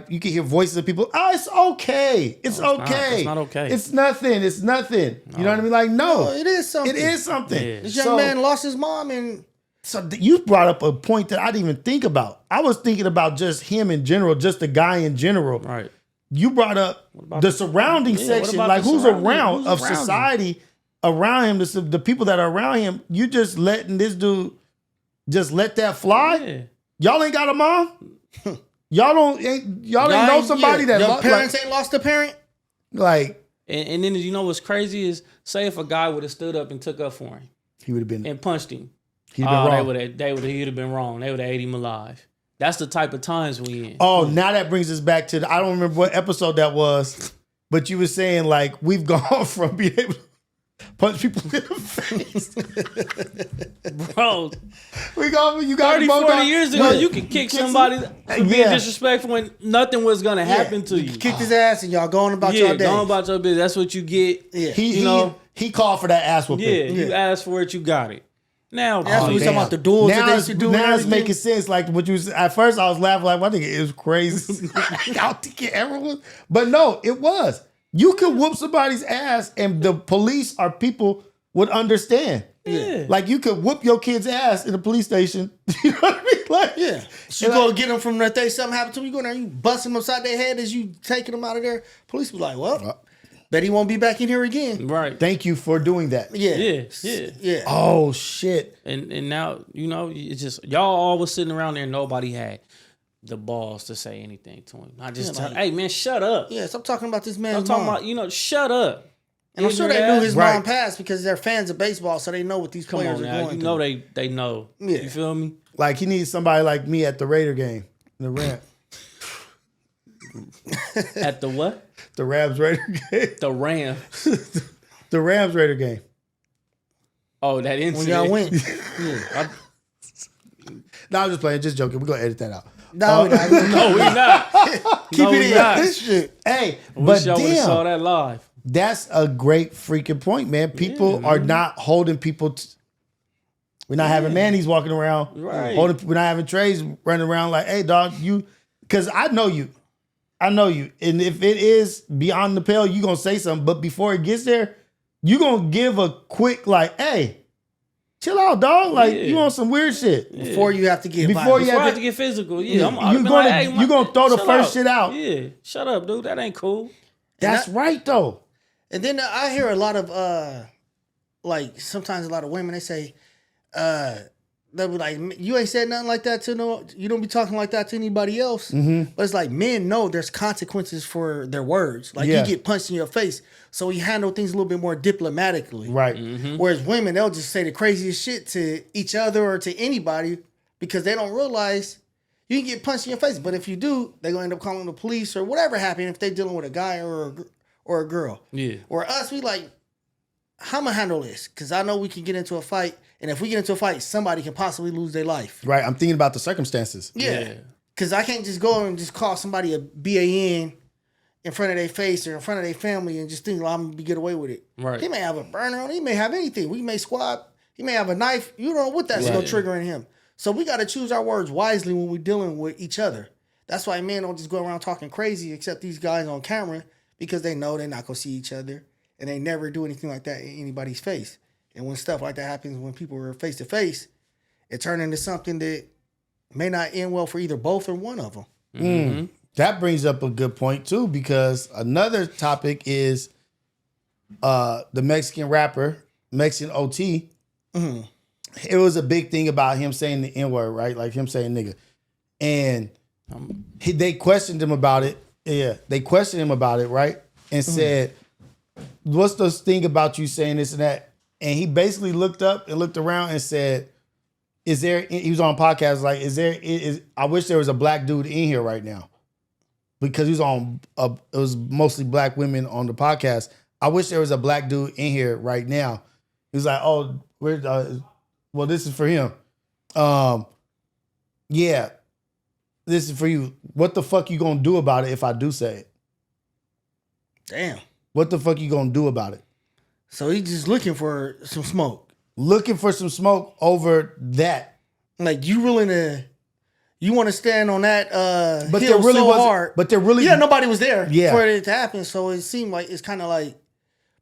you could hear voices of people. Oh, it's okay. It's okay. It's not okay. It's nothing. It's nothing. No. You know what I mean? Like, no, it is something. It is something. Yeah. This young man lost his mom, and so you brought up a point that I didn't even think about. I was thinking about just him in general, just the guy in general. Right. You brought up the surrounding section, like who's around of society. Around him, the people that are around him, you just letting this dude just let that fly? Yeah. Y'all ain't got a mom? Y'all ain't know somebody that your parents ain't lost a parent? Like, and then you know what's crazy is, say if a guy would have stood up and took up for him, he would have been and punched him. He'd been wrong. He'd have been wrong. They would have ate him alive. That's the type of times we in. Oh, now that brings us back to I don't remember what episode that was, but you were saying like we've gone from being able to punch people in the face. Bro, you got 30, 40 years ago, you could kick somebody for being disrespectful when nothing was going to happen to you. Kicked his ass and y'all going about your day. Going about your business. That's what you get. Yeah. He called for that ass whooping. Yeah, you asked for it, you got it. Now, that's what we talking about, the duels that they used to do. Now it's making sense. Like what you was, at first I was laughing like, I think it was crazy. I don't think it ever was. But no, it was. You could whoop somebody's ass and the police or people would understand. Yeah. Like you could whoop your kid's ass in the police station. You know what I mean? Like, yeah. So you go get them from that day, something happened to them, you go there, you busting them upside their head as you taking them out of there. Police be like, well, bet he won't be back in here again. Right. Thank you for doing that. Yeah. Oh shit. And now, it's just y'all all was sitting around there and nobody had. the balls to say anything to him. Not just tell, hey man, shut up. Yeah, stop talking about this man's I'm talking mom. about, shut up. And I'm sure they knew his Right. mom passed because they're fans of baseball, so they know what these Come players on are now. going You through. know they know. Yeah. You feel me? Like he needs somebody like me at the Raider game, the Rams, At the what? the Rams Raider game, The Rams. the Rams Raider game. Oh, that incident. When y'all went. No, I'm just playing, just joking. We're gonna edit that out. No, No, we not. keep No, it we in. not. This shit. Hey, I but wish y'all would have saw damn, that live. that's a great freaking point, man. People are not holding people. We're not having Manny's walking around. Right. We're not having Trey's running around like, hey, dog, because I know you. And if it is beyond the pale, you going to say something. But before it gets there, you going to give a quick, like, hey, chill out, dog. Like, you on some weird shit. Before you have to get Before violent. you Before I have have to get physical, you're I'm gonna hey, you gonna throw the chill first shit out. Yeah, shut up, dude. That ain't cool. That's right, though. And then I hear a lot of like sometimes a lot of women, they say they'll be like, you ain't said nothing like that to you don't be talking like that to anybody else. Mm-hmm. But it's like men know there's consequences for their words. Like Yeah. you get punched in your face, so we handle things a little bit more diplomatically. Right. Whereas women, they'll just say the craziest shit to each other or to anybody because they don't realize you can get punched in your face. But if you do, they're gonna end up calling the police or whatever happened if they're dealing with a guy or a girl. Yeah. Or us, we like, how am I handle this? Because I know we can get into a fight, and if we get into a fight, somebody can possibly lose their life. Right. I'm thinking about the circumstances. Yeah. Because I can't just go and just call somebody a BAN in front of their face or in front of their family and just think, well, I'm going to get away with it. Right. He may have a burner on, he may have anything. We may squab, he may have a knife. You don't know what that's going to trigger in him. So we got to choose our words wisely when we're dealing with each other. That's why men don't just go around talking crazy except these guys on camera because they know they're not going to see each other. And they never do anything like that in anybody's face. And when stuff like that happens, when people are face to face, it turns into something that may not end well for either both or one of them. Mm-hmm. That brings up a good point too, because another topic is the Mexican rapper, Mexican OT. Mm-hmm. It was a big thing about him saying the N-word, right? Like him saying nigga. And they questioned him about it. Yeah, they questioned him about it, right? And said, what's this thing about you saying this and that? And he basically looked up and looked around and said, is there, he was on a podcast like, I wish there was a black dude in here right now. Because he was on, it was mostly black women on the podcast. I wish there was a black dude in here right now. He was like, oh, well, this is for him. Yeah, this is for you. What the fuck you gonna do about it if I do say it? Damn. What the fuck you gonna do about it? So he's just looking for some smoke. Looking for some smoke over that. Like you willing to, you want to stand on that But hill there really so wasn't. hard. But there really, Yeah, nobody was there Yeah. for it to happen. So it seemed like it's kind of like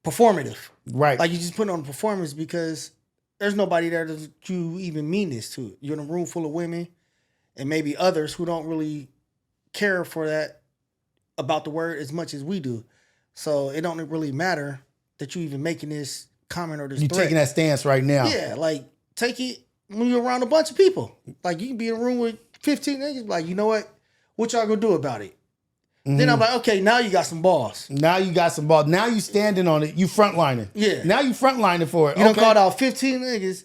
performative. right? Like you just put on a performance because there's nobody there that you even mean this to. You're in a room full of women and maybe others who don't really care for that about the word as much as we do. So it don't really matter that you even making this comment or this you threat. taking that stance right now. Yeah, like take it when you're around a bunch of people. Like you can be in a room with 15 niggas, like, you know what y'all gonna do about it? Then I'm like, okay, now you got some balls. Now you got some ball. Now you standing on it. You frontlining. Yeah. Now you frontlining for it. You done called out 15 niggas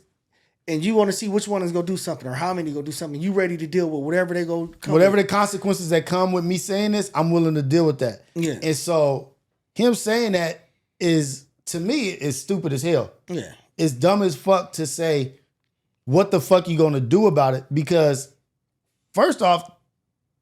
and you want to see which one is gonna do something or how many gonna do something. You ready to deal with whatever they go come Whatever with. the consequences that come with me saying this, I'm willing to deal with that. Yeah. And so him saying that is, to me, is stupid as hell. Yeah. It's dumb as fuck to say, what the fuck you gonna do about it? Because first off,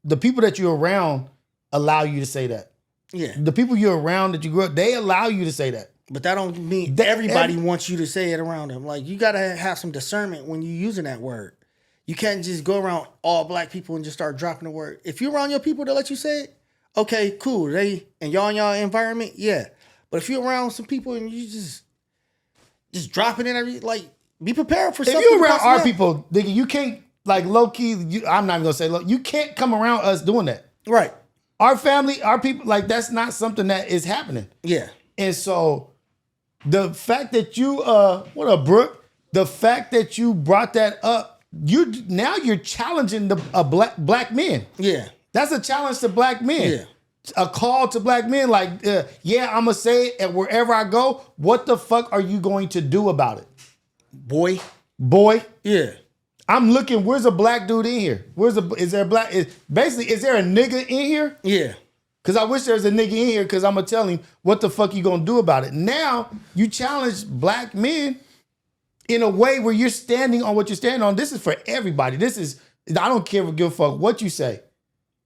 the people that you're around allow you to say that. Yeah. The people you're around that you grew up, they allow you to say that. But that don't mean That- everybody wants you to say it around them. Like you gotta have some discernment when you're using that word. You can't just go around all black people and just start dropping the word. If you're around your people that let you say it, okay, cool. They and y'all in y'all environment, yeah. But if you're around some people and you just dropping it every, like, be prepared for something. If you're around to our come people, nigga, you can't, like, low key, I'm not even gonna say low, you can't come around us doing that. out. Right. Our family, our people, like, that's not something that is happening. Yeah. And so the fact that you, what up, Brooke? The fact that you brought that up you're challenging a black men. Yeah. That's a challenge to black men. Yeah. A call to black men, like, yeah, I'm gonna say it, and wherever I go, what the fuck are you going to do about it, Boy. Yeah. I'm looking. Where's a black dude in here? Is there a black? Is there a nigga in here? Yeah. Because I wish there was a nigga in here. Because I'm gonna tell him what the fuck you gonna do about it. Now you challenge black men in a way where you're standing on what you're standing on. This is for everybody. I don't give a fuck what you say.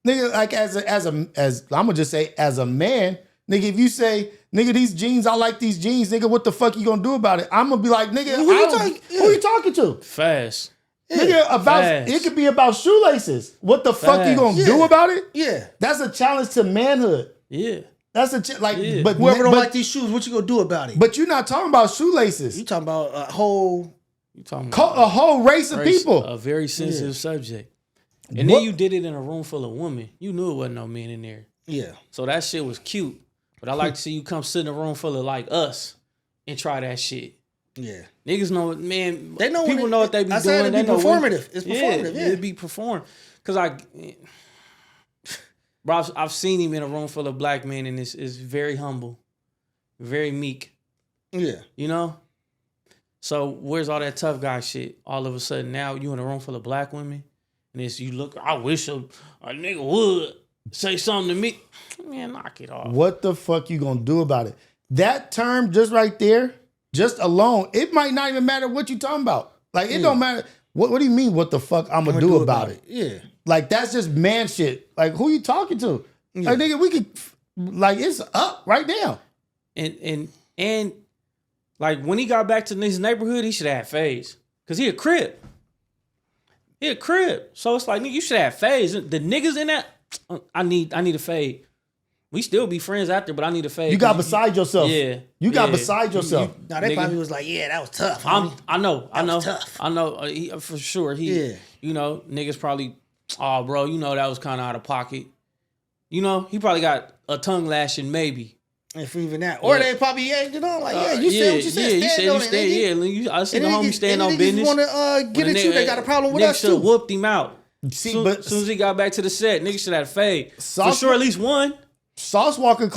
Nigga, like as I'm gonna just say as a man, nigga, if you say, nigga, these jeans, I like these jeans, nigga, what the fuck you gonna do about it? I'm gonna be like, nigga, who you talking to? Fast. Nigga, it could be about shoelaces. What the fuck you gonna do about it? Yeah. That's a challenge to manhood. Yeah. That's but whoever don't like these shoes, what you gonna do about it? But you're not talking about shoelaces. You talking about a whole race of people. A very sensitive subject. And then you did it in a room full of women. You knew it wasn't no men in there. Yeah. So that shit was cute. But I like to see you come sit in a room full of like us and try that shit. Yeah. Niggas know, man. They know people know what they be doing. It'd be performative. It's performative. Yeah. It'd be performed. Cause bro, I've seen him in a room full of black men, and it's very humble, very meek. Yeah. You know. So where's all that tough guy shit? All of a sudden now you in a room full of black women. And it's you look, I wish a nigga would say something to me. Man, knock it off. What the fuck you gonna do about it? That term just right there, just alone, it might not even matter what you talking about. Like, it don't matter. What do you mean, what the fuck I'm gonna do about it? Yeah. Like, that's just man shit. Like, who you talking to? Yeah. Like, nigga, we could, like, it's up right now. And like, when he got back to his neighborhood, he should have had phase. Because he a crib. So it's like, nigga, you should have phase. The niggas in that, I need a fade. We still be friends after, but I need a fade. You got beside yourself. Yeah. You got beside yourself. Now they probably was like, yeah, that was tough. I know. Tough. I know for sure. You know, niggas probably, oh, bro, you know, that was kind of out of pocket. You know, he probably got a tongue lashing maybe. If even that. Or they probably, you know, like, you said what you said. You said you stand, I see the homie stand on business. Want to get at you, they got a problem with us too. Niggas should have whooped him out. See, soon as he got back to the set, niggas should have fade. For sure, at least one. Sauce Walker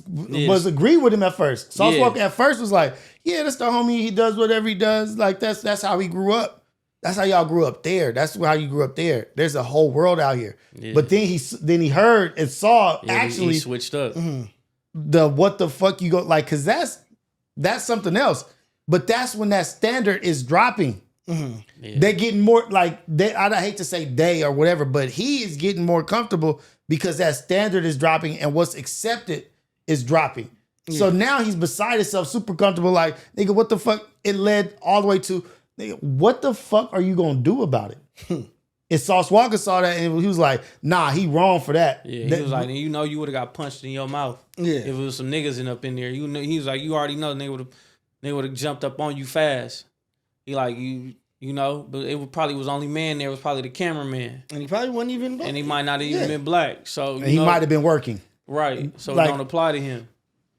was agree with him at first. Sauce Walker at first was like, yeah, that's the homie. He does whatever he does. Like, that's how he grew up. That's how y'all grew up there. That's how you grew up there. There's a whole world out here. Yeah. But then he heard and saw actually he switched up. Mm-hmm. The what the fuck you go like, cause that's something else. But that's when that standard is dropping. Mm-hmm. Yeah. They're getting more like I hate to say they or whatever, but he is getting more comfortable because that standard is dropping and what's accepted is dropping. Yeah. So now he's beside himself, super comfortable. Like, nigga, what the fuck? It led all the way to, nigga, what the fuck are you gonna do about it? And Sauce Walker saw that and he was like, nah, he wrong for that. Yeah, he was like, you know, you would have got punched in your mouth. Yeah. If it was some niggas up in there. You know, he was like, you already know they would have jumped up on you fast. He like, you know, but probably was only man there was probably the cameraman. And he probably wasn't even black. And he might not have even been black. So he might have been working. Right. So like, it don't apply to him.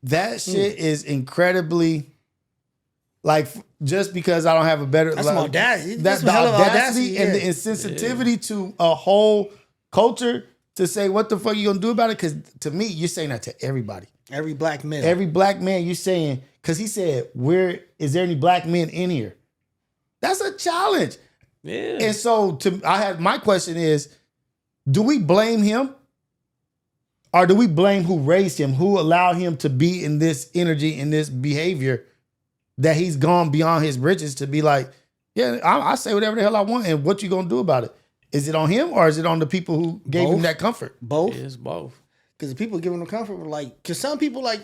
That shit is incredibly, like, just because I don't have a better... That's like, some audacity. That's the audacity and the insensitivity to a whole culture to say, what the fuck you gonna do about it? Because to me, you're saying that to everybody. Every black male. Every black man, you're saying... Because he said, is there any black men in here? That's a challenge. Yeah. And so my question is, do we blame him? Or do we blame who raised him, who allowed him to be in this energy, in this behavior, that he's gone beyond his bridges to be like, yeah, I say whatever the hell I want, and what you gonna do about it? Is it on him or is it on the people who gave him that comfort? Both. It's both. Because the people giving him comfort were like, because some people like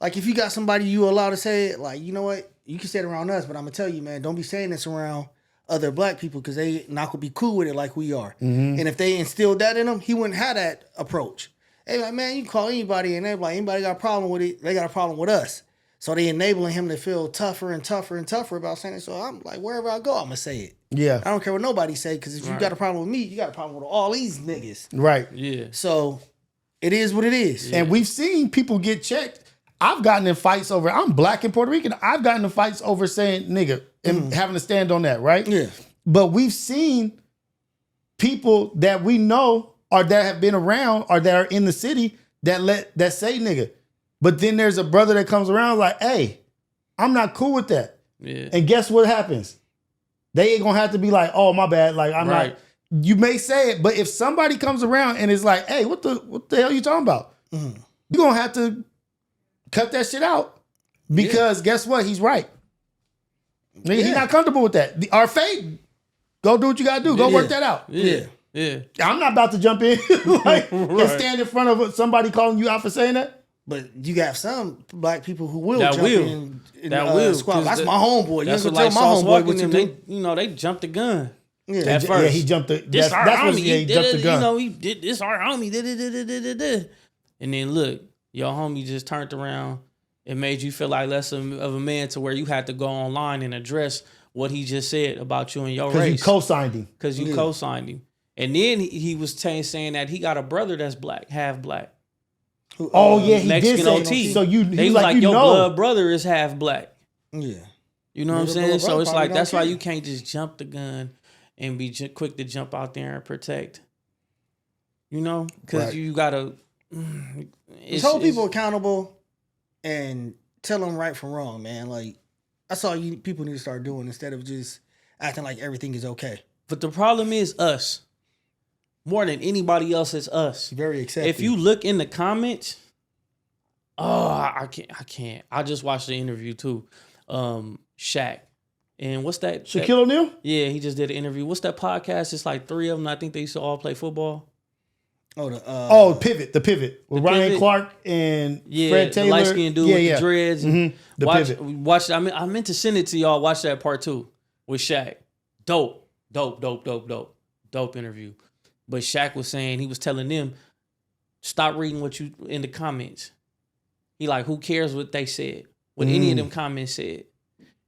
if you got somebody you allowed to say it, like, you know what, you can say it around us, but I'm gonna tell you, man, don't be saying this around other black people because they not gonna be cool with it like we are. Mm-hmm. And if they instilled that in him, he wouldn't have that approach. Hey, like, man, you can call anybody and they're like, anybody got a problem with it, they got a problem with us. So they enabling him to feel tougher and tougher and tougher about saying it. So I'm like, wherever I go, I'm gonna say it. Yeah. I don't care what nobody say, because if you got a problem with me, you got a problem with all these niggas. Right. Yeah. So it is what it is. Yeah. And we've seen people get checked. I've gotten in fights over, I'm black and Puerto Rican. I've gotten in fights over saying nigga and having to stand on that, right? Yeah. But we've seen people that we know or that have been around or that are in the city that say nigga. But then there's a brother that comes around like, hey, I'm not cool with that. Yeah. And guess what happens? They ain't gonna have to be like, oh, my bad. Like, I'm not. You may say it, but if somebody comes around and is like, hey, what the hell are you talking about? You're gonna have to cut that shit out. Because guess what? He's right. He's not comfortable with that. Our fate, go do what you gotta do. Go work that out. Yeah. I'm not about to jump in and stand in front of somebody calling you out for saying that. But you got some black people who will that jump in squad. That's my homeboy. That's you what ain't gonna tell my homeboy what to do. They jumped the gun. Yeah, at first. Yeah, he jumped the gun. This our homie. He jumped the gun. He did this our homie. And then look, your homie just turned around and made you feel like less of a man to where you had to go online and address what he just said about you and your race. Because you co-signed him. Because you co-signed him. And then he was saying that he got a brother that's black, half black. Oh yeah, he Mexican did say OT. so. You he was like your blood brother is half black. Yeah, you know what I'm saying. So it's like that's why you can't just jump the gun and be quick to jump out there and protect. You know, because you gotta hold people accountable and tell them right from wrong, man. Like that's all people need to start doing instead of just acting like everything is okay. But the problem is us. More than anybody else, it's us. Very accepting. If you look in the comments, I can't. I just watched the interview too. Shaq. And what's that? Shaquille O'Neal? Yeah, he just did an interview. What's that podcast? It's like 3 of them. I think they used to all play football. Oh, the pivot. With Ryan Clark and Fred Taylor. The light-skinned dude with the dreads. Mm-hmm. The pivot. Watch. I meant to send it to y'all. Watch that part 2 with Shaq. Dope interview. But Shaq was saying, he was telling them, stop reading what you in the comments. He like, who cares what they said? What any of them comments said.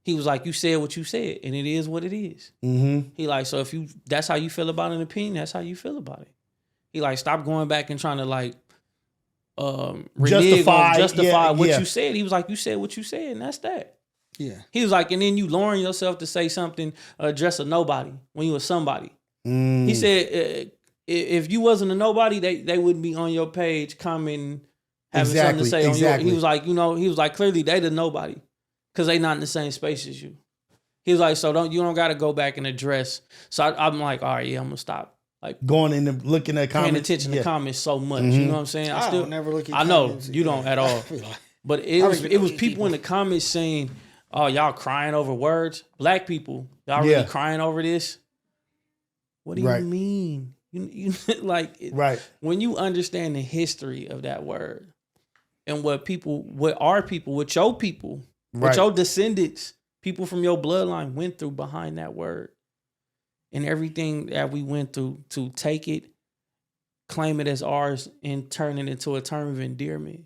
He was like, you said what you said, and it is what it is. Mm-hmm. He like, so if that's how you feel about an opinion, that's how you feel about it. He like, stop going back and trying to like justify what you said. He was like, you said what you said, and that's that. Yeah. He was like, and then you lowering yourself to say something, address a nobody when you were somebody. He said, if you wasn't a nobody, they wouldn't be on your page commenting, having something to say on your. He was like, clearly they the nobody, because they not in the same space as you. He was like, so you don't got to go back and address. So I'm like, all right, yeah, I'm gonna stop. Like going in and looking at comments, paying attention to comments so much. You know what I'm saying? I still never look at. I know you don't at all. But it was people in the comments saying, "Oh, y'all crying over words. Black people, y'all really crying over this. What do you mean? You like when you understand the history of that word and what your people, what your descendants, people from your bloodline went through behind that word, and everything that we went through to take it, claim it as ours, and turn it into a term of endearment.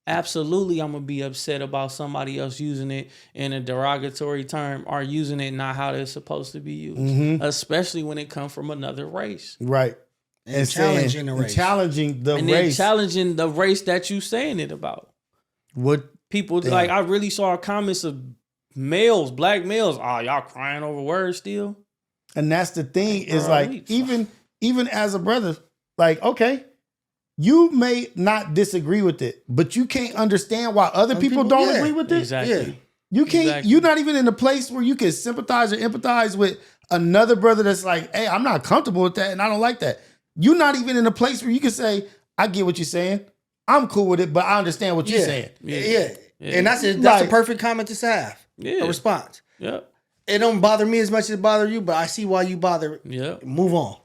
Absolutely, I'm gonna be upset about somebody else using it in a derogatory term or using it not how they're supposed to be used, especially when it comes from another race. Right. And challenging the race. Challenging the race that you saying it about. What people like? I really saw comments of males, black males. Oh, y'all crying over words still. And that's the thing is like even as a brother, like okay. You may not disagree with it, but you can't understand why other people don't agree with it. Exactly. Yeah. You can't. Exactly. You're not even in a place where you can sympathize or empathize with another brother that's like, "Hey, I'm not comfortable with that, and I don't like that." You're not even in a place where you can say, "I get what you're saying. I'm cool with it, but I understand what you're saying." Yeah. And that's a perfect comment to have. Yeah. A response. Yeah. It don't bother me as much as it bother you, but I see why you bother. Yeah. Move on.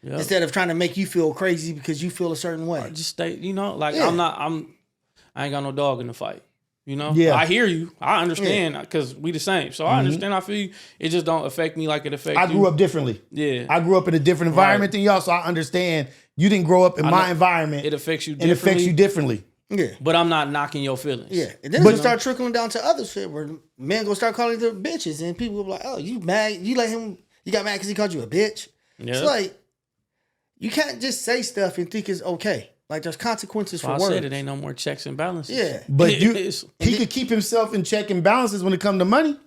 Yep. Instead of trying to make you feel crazy because you feel a certain way. Just stay, like I ain't got no dog in the fight. Yeah. I hear you. I understand because we the same. So I understand. I feel you. It just don't affect me like it affects you. I grew up differently. Yeah. I grew up in a different environment than y'all, so I understand you didn't grow up in my environment. It affects you differently. It affects you differently. Yeah. But I'm not knocking your feelings. Yeah. And then it's gonna start trickling down to other shit where men gonna start calling them bitches and people will be like, oh, you mad? You got mad because he called you a bitch? Yeah. It's like, you can't just say stuff and think it's okay. Like there's consequences for words. I said it ain't no more checks and balances. Yeah. But he could keep himself in check and balances when it comes to money.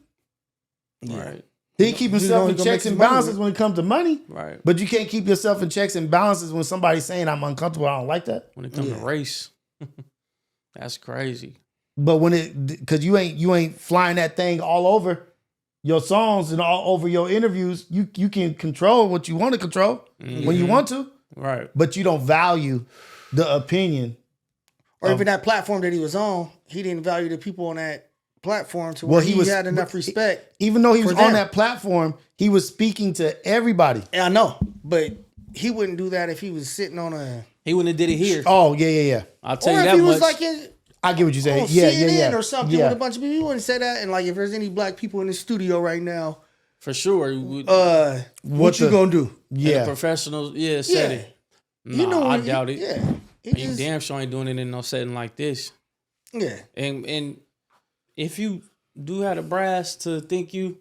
Yeah. Right. He keep himself in gonna checks make and his money balances with it. when it comes to money. Right. But you can't keep yourself in checks and balances when somebody's saying I'm uncomfortable. I don't like that. When it comes to race, that's crazy. But because you ain't flying that thing all over your songs and all over your interviews, you can control what you want to control when you want to. Right. But you don't value the opinion. Or even that platform that he was on, he didn't value the people on that platform to where he had enough respect. Even though he was for them. on that platform, he was speaking to everybody. Yeah, I know, but he wouldn't do that if he was sitting on a. He wouldn't have did it here. Oh, yeah. I'll tell Or you if that he much. was like in, I get what you're saying. on Yeah, CNN or something Yeah. with a bunch of people, he wouldn't say that. And like, if there's any black people in the studio right now, For sure. You would, what you gonna do? Yeah. professional, setting. Nah, You know, I doubt it. Yeah, And you damn sure ain't doing it in no setting like this. yeah. And if you do have the brass to think you,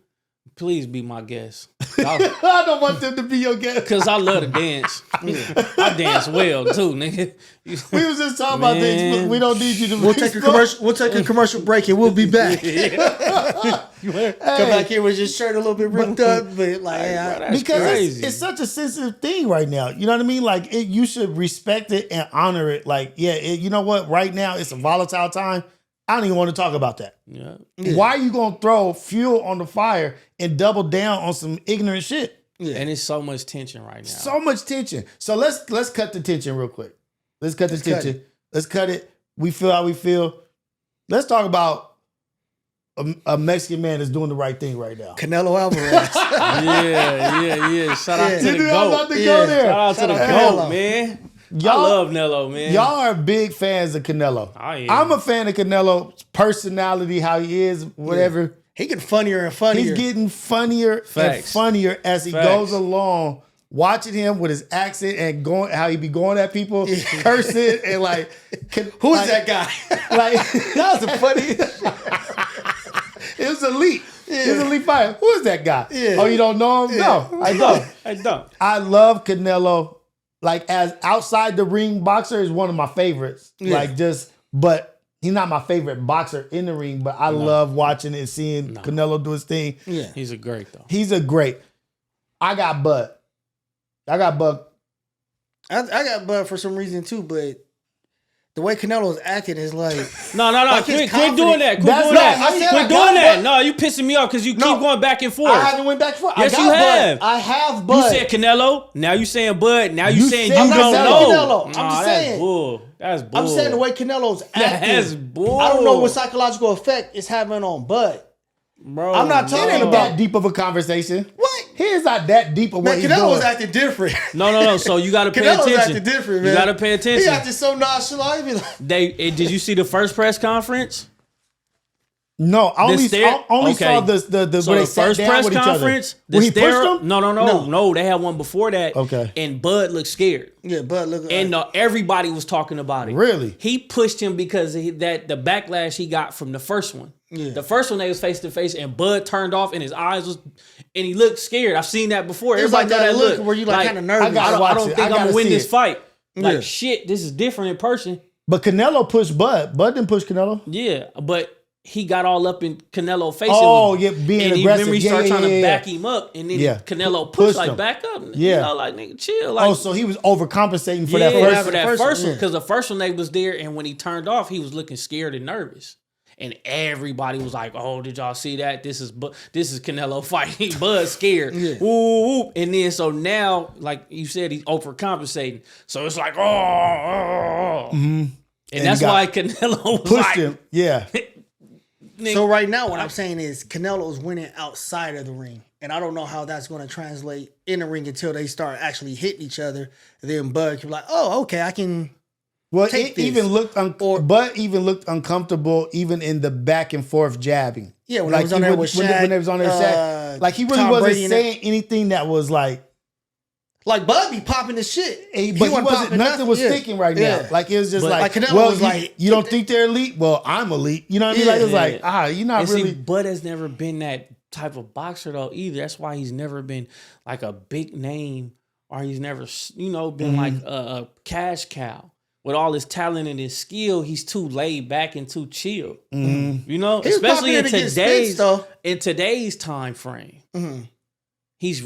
please be my guest. I don't want them to be your guest. Because I love to dance. I dance well too, nigga. We was just talking about this, but we don't need you to. We'll take a commercial. We'll take a commercial break and we'll be back. Come back here with your shirt a little bit ripped up, but like, That's because crazy. it's such a sensitive thing right now. You know what I mean? Like, you should respect it and honor it. Like, you know what? Right now, it's a volatile time. I don't even want to talk about that. Yeah. Why are you gonna throw fuel on the fire and double down on some ignorant shit? And it's so much tension right now. So much tension. So let's cut the tension real quick. Let's cut the tension. Let's cut it. We feel how we feel. Let's talk about a Mexican man that's doing the right thing right now. Canelo Alvarez. yeah. Shout out to the I'm GOAT. about to go there. Shout out to the Canelo. GOAT, man. Y'all- I love Nello, man. Y'all are big fans of Canelo. I am. I'm a fan of Canelo's personality, how he is, whatever. He getting funnier and funnier. He's getting funnier and Facts. funnier as he Facts. goes along. Watching him with his accent and how he be going at people, cursing and like, Who is that guy? Like That was the funniest. it was elite. It was elite fighter. Who is that guy? Yeah. Oh, you don't know him? No, I don't. I don't. I love Canelo. Like, as outside the ring boxer is one of my favorites. Yeah. Like, but he's not my favorite boxer in the ring, but I love watching and seeing Canelo do his thing. Yeah. He's a great, though. He's a great. I got Bud. I got Bud. I got Bud for some reason too, but the way Canelo's acting is like No. Like his Quit doing that. Quit That's doing not- that. I said I Quit got doing that. Bud. No, you pissing me off because you keep going back and forth. I haven't went back and forth. Yes, I got you Bud. have. I have You Bud. said Canelo. Now you saying Bud. Now you You saying said you I'm don't not know. saying Canelo. I'm just Nah, saying. That's bull. That's bull. I'm saying the way Canelo's acting. That's bull. I don't know what psychological effect it's having on Bud. Bro, I'm not It talking ain't about- that deep of a conversation. What? He's not that deep of what Man, he's Canelo's doing. acting different. No. So you got to pay Canelo's attention. acting different, man. You got to pay He attention. acting so nonchalant. He be like, Did you see the first press conference? No, I only saw the So where they the sat first down press with each conference, other. the When he pushed stare- him? No. They had one before that. Okay. And Bud looked scared. yeah, Bud, look. And everybody was talking about it. Really? He pushed him because the backlash he got from the first one. Yeah. The first one they was face to face, and Bud turned off, and his eyes was, and he looked scared. I've seen that before. It was Everybody like know that look where you like kinda nervous. I don't watch think it. I I'm gotta gonna win see this it. fight. Like Yeah. shit, this is different in person. But Canelo pushed Bud. Bud didn't push Canelo. Yeah, but he got all up in Canelo's face. Oh, and yeah, being and aggressive. He, remember he Yeah, started yeah, trying yeah, to yeah. back him up, and then Yeah. Canelo Pushed pushed like him. back up. Yeah. You know, like nigga, chill. Like, Oh, so he was overcompensating for yeah, that for first. that first first one, one, because the first one they was there, and when he turned off, he was looking scared and nervous. And everybody was like, "Oh, did y'all see that? This is Canelo fighting Bud scared." Yeah. Woo. And then so now, like you said, he's overcompensating. So it's like, oh. And that's he got why Canelo was Pushed like, him. Yeah. So right now, what I'm saying is Canelo's winning outside of the ring, and I don't know how that's going to translate in the ring until they start actually hitting each other. And then Bud can be like, "Oh, okay, I can." Well, Take it this. even looked Bud even looked uncomfortable even in the back and forth jabbing. Yeah, when he was on there with when Shaq, they was on there, Shaq, like he really Tom wasn't Brady and saying anything that was like. Like Bud be popping his shit, But he wasn't wasn't. popping Nothing was Yeah. sticking right Yeah. now. Like it was just But- like, Like Canelo well, was like, you don't think they're elite? Well, I'm elite. You know what I mean? Yeah. Like it's like, you're not And really. see, Bud has never been that type of boxer though either. That's why he's never been like a big name, or he's never, been like a cash cow. with all his talent and his skill, he's too laid back and too chill. Mm-hmm. You know, He was especially in popular to get spits, though. today's time frame. Mm-hmm. He's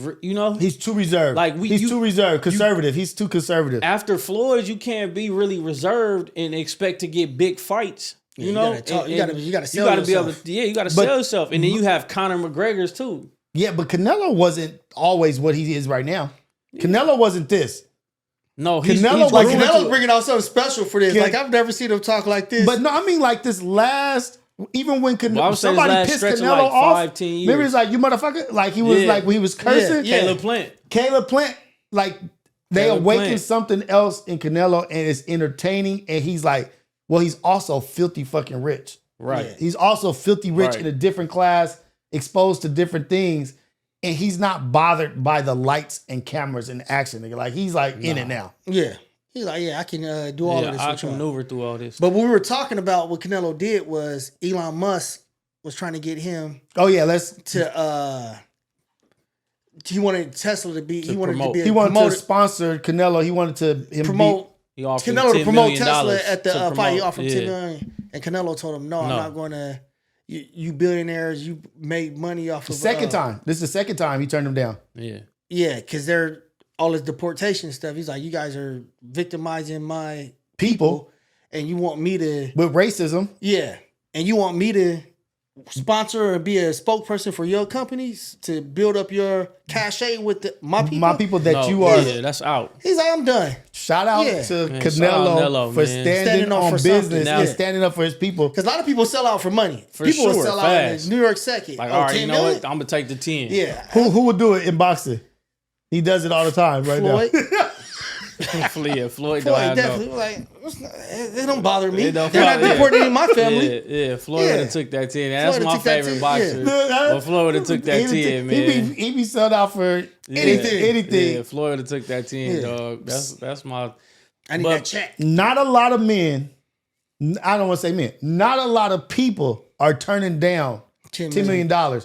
too reserved. Like he's too reserved, conservative. He's too conservative. After Floyd, you can't be really reserved and expect to get big fights. You know, you gotta sell you gotta yourself. be able to, you gotta sell yourself, and then you have Conor McGregor's too. Yeah, but Canelo wasn't always what he is right now. Yeah. Canelo wasn't this. No, Canelo's bringing out something special for this. Like I've never seen him talk like this. But no, I mean like this last. Even when somebody pissed Canelo like off, 5-10 years. maybe it's like, you motherfucker. Like he was like when he was cursing. Caleb Plant. Like they awakened something else in Canelo, and it's entertaining. And he's like, well, he's also filthy fucking rich. Right. Yeah. He's also filthy rich in a different class, exposed to different things. And he's not bothered by the lights and cameras and action. Like he's like in it now. Yeah. He's like, I can do all of this. I can maneuver through all this. But what we were talking about, what Canelo did was Elon Musk was trying to get him. Oh yeah, he wanted Tesla to be. He wanted to sponsor Canelo. He wanted to promote. He offered Canelo to promote Tesla at the fight. He offered $10 million, and Canelo told him, "No, I'm not going to. You billionaires, you made money off of." Second time. This is the second time he turned him down. Yeah, because they're all this deportation stuff. He's like, you guys are victimizing my people, and you want me to with racism. Yeah, and you want me to sponsor or be a spokesperson for your companies to build up your cachet with my people. You are. Yeah, that's out. He's like, I'm done. Shout out to Canelo for standing on business and standing up for his people. Because a lot of people sell out for money. People will sell out in New York second. Like, all right, you know what? I'm gonna take the 10. Yeah. Who would do it in boxing? He does it all the time right Floyd. now. Floyd definitely like, it don't bother me. They're not deporting in my family. Yeah. Floyd would have took that 10. That's my favorite boxer. Well, Floyd would have took that 10, man. He be sold out for anything. Yeah, Floyd would have took that 10, dog. That's my. I need that check. Not a lot of men. I don't want to say men. Not a lot of people are turning down $10 million.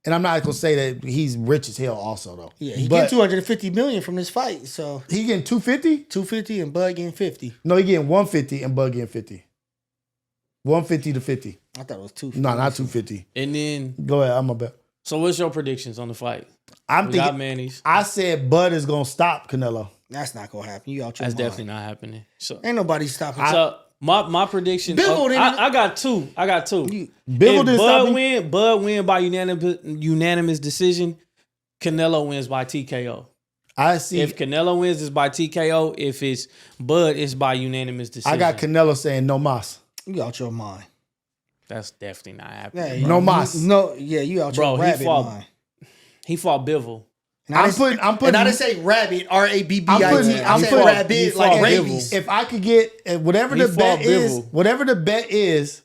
And I'm not gonna say that he's rich as hell also though. Yeah, he getting $250 million from this fight. So he getting 250? 250 and Bud getting 50. No, he getting 150 and Bud getting 50. 150 to 50. I thought it was 250. No, not 250. And then go ahead, I'm a bet. So what's your predictions on the fight? I'm thinking I said Bud is gonna stop Canelo. That's not gonna happen. You out your That's mind. definitely not happening. So ain't nobody stopping. My prediction. I got two. Bivol Bud win by unanimous decision. Canelo wins by TKO. I see. If Canelo wins, it's by TKO. If it's Bud, it's by unanimous decision. I got Canelo saying no mas. You out your mind. That's definitely not happening. No mas. No, yeah, you out your rabbit mind. He fought Bivol. I'm putting. And I didn't say rabbit, RABBIT. I said rabbit like rabies. If I could get whatever the bet is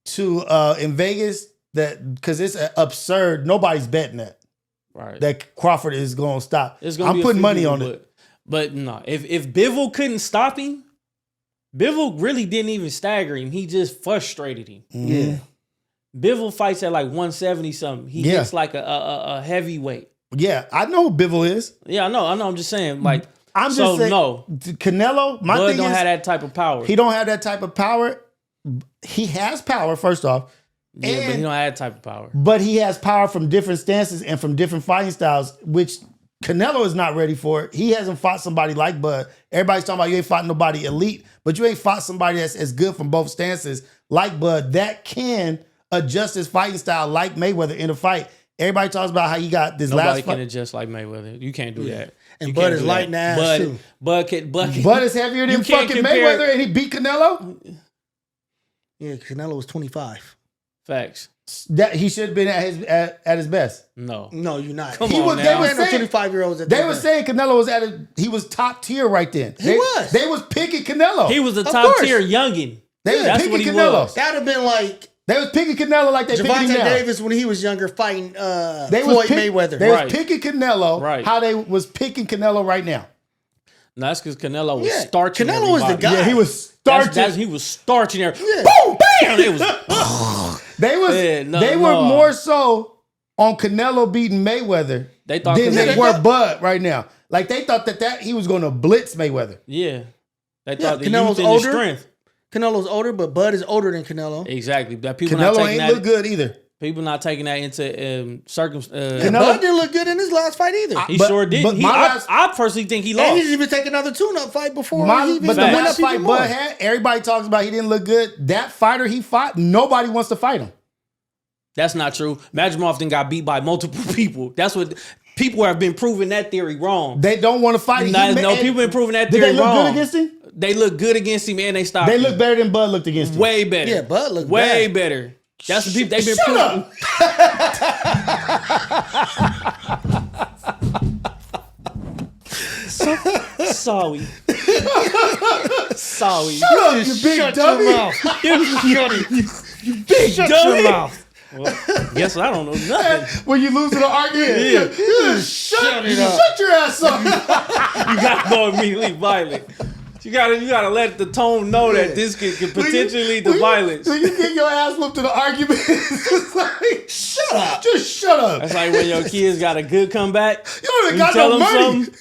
to in Vegas, that because it's absurd. Nobody's betting that. Right. That Crawford is going to stop. I'm putting money on it. But no, if Bivol couldn't stop him, Bivol really didn't even stagger him. He just frustrated him. Mm-hmm. Yeah. Bivol fights at like 170 something. He hits like a heavyweight. Yeah, I know who Bivol is. Yeah, I know. I'm just saying, like, I'm just saying, no. Canelo, my Bud thing don't is, have that type of power. He don't have that type of power. He has power, first off. Yeah, but he don't have that type of power. But he has power from different stances and from different fighting styles, which Canelo is not ready for. He hasn't fought somebody like Bud. Everybody's talking about you ain't fought nobody elite, but you ain't fought somebody that's as good from both stances like Bud that can adjust his fighting style like Mayweather in a fight. Everybody talks about how he got this Nobody last fight. Nobody can adjust like Mayweather. You can't do that. And Bud is light ass too. Bud is heavier than fucking Mayweather, and he beat Canelo. Yeah, Canelo was 25. Facts. That he should have been at his best. No, you're not. Come on, now. They were saying 25-year-olds. They were saying Canelo was he was top tier right then. They was picking Canelo. He was the top tier youngin. That's what he was. That would have been like. They was picking Canelo like they picking him now. Davis when he was younger fighting Floyd Mayweather. They was picking Canelo how they was picking Canelo right now. No, that's because Canelo was starching. Canelo was the guy. Yeah, he was starching. He was starching there. Yeah. Boom, bam. They were more so on Canelo beating Mayweather than they were Bud right now. Like they thought that he was going to blitz Mayweather. Yeah. They thought the Canelo's youth and the older. strength. Canelo's older, but Bud is older than Canelo. Exactly. That people not Canelo taking ain't that. look good either. People not taking that into circumstance. And Bud didn't look good in his last fight either. He sure didn't. I personally think he lost. And he didn't even take another tune-up fight before he even But the went last up even fight more. Bud had, everybody talks about he didn't look good. That fighter he fought, nobody wants to fight him. That's not true. Madrimov then got beat by multiple people. That's what people have been proving that theory wrong. They don't want to fight him. No, people been proving that Did theory they look wrong. good against him? They look good against him and they stopped. They him. look better than Bud looked against him. Way better. Yeah, Bud looked way bad. better. That's the people they've been Shut proving. Sorry. Sorry. Shut up, you big dummy. You big Shut dummy. your mouth. Well, guess I don't know nothing. When you lose in an argument, shut your ass up. You gotta go immediately violent. You gotta let the tone know that this could potentially lead to violence. When you get your ass whooped in an argument, it's just like, shut up. Just shut up. That's like when your kids got a good comeback. You don't even You got tell no them money. something.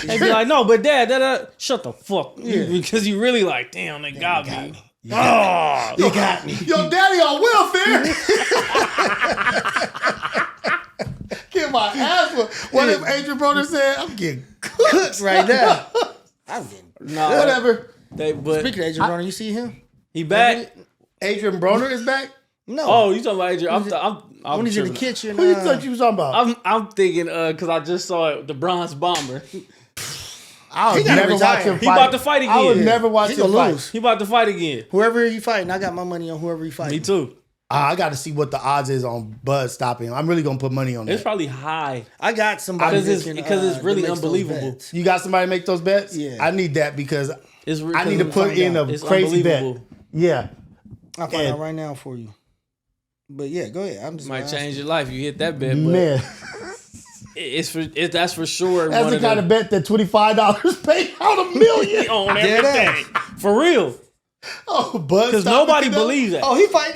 They be like, no, but dad, shut the fuck. Because you really like, damn, they got me. You got me. Your daddy on welfare. Get my ass whooped. What if Adrian Broner said, I'm getting Cooked right now. I'm getting. Nah, whatever. but Speaking of Adrian Broner, you see him? he back. Adrian Broner is back? No. Oh, you talking about Adrian? I'm when he's in the tripping. kitchen. Who you thought you was talking about? I'm thinking because I just saw the Bronze Bomber. I would He gotta never retire. watch him fight. He about to fight again. I would never watch He him gonna fight. lose. He about to fight again. Whoever he fighting, I got my money on whoever he fighting. Me too. I got to see what the odds is on Bud stopping him. I'm really going to put money on It's that. probably high. I got somebody Because it's really that makes those unbelievable. bets. You got somebody to make those bets? Yeah. I need that because It's I need to put in a It's crazy bet. unbelievable. Yeah. I'll find out right now for you. But yeah, go ahead. I'm just Might asking. change your life. You hit that bet, but Man. that's for sure. That's the kind of bet that $25 pay out $1 million. on Dead everything. For real. Oh, Bud. Because stopping nobody Canelo? believes that. Oh, he fight.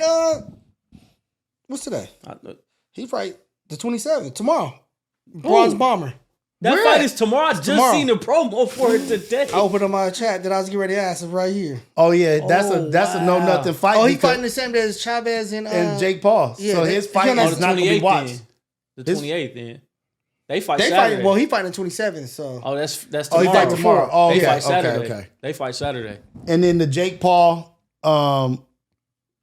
What's today? I- He fight the 27th tomorrow. Bronze Bomber. That Where fight at? is tomorrow. I just Tomorrow. seen the promo for it today. I opened up my chat that I was getting ready to ask him right here. Oh, yeah. That's Oh, a no wow. nothing fight. Oh, he because- fighting the same day as Chavez and Jake Paul. yeah, so they- his he fight on the is not going to be 28th watched. then. The 28th then. They fight They Saturday. fighting. Well, he fighting the 27th. So Oh, that's Oh, he tomorrow. fight tomorrow. Oh, They yeah. fight Saturday. Okay. They fight Saturday. And then the Jake Paul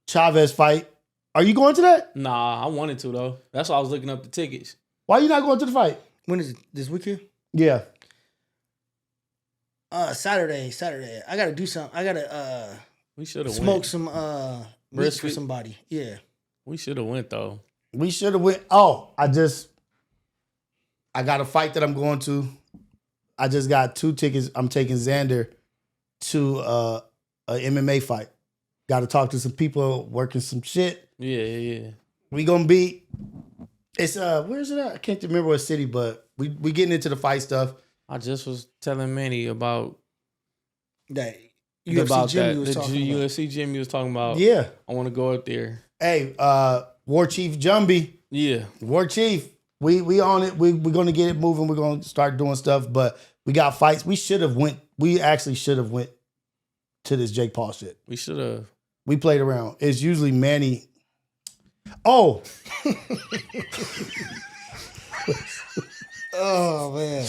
Chavez fight. Are you going to that? Nah, I wanted to though. That's why I was looking up the tickets. Why are you not going to the fight? when is it? This weekend? Yeah. Saturday. I gotta do something. I gotta We should have smoke went. some meat for Brisket? somebody. Yeah. We should have went though. We should have went. Oh, I got a fight that I'm going to. I just got 2 tickets. I'm taking Xander to a MMA fight. Got to talk to some people working some shit. Yeah. We gonna be. It's where's it at? I can't remember what city, but we getting into the fight stuff. I just was telling Manny about That UFC about gym that. you was The talking about. UFC gym you was talking about. Yeah. I want to go up there. Hey, War Chief Jumbie. Yeah. War Chief, we on it. We're gonna get it moving. We're gonna start doing stuff, but we got fights. We actually should have went to this Jake Paul shit. We should have. We played around. It's usually Manny. Oh. Oh man.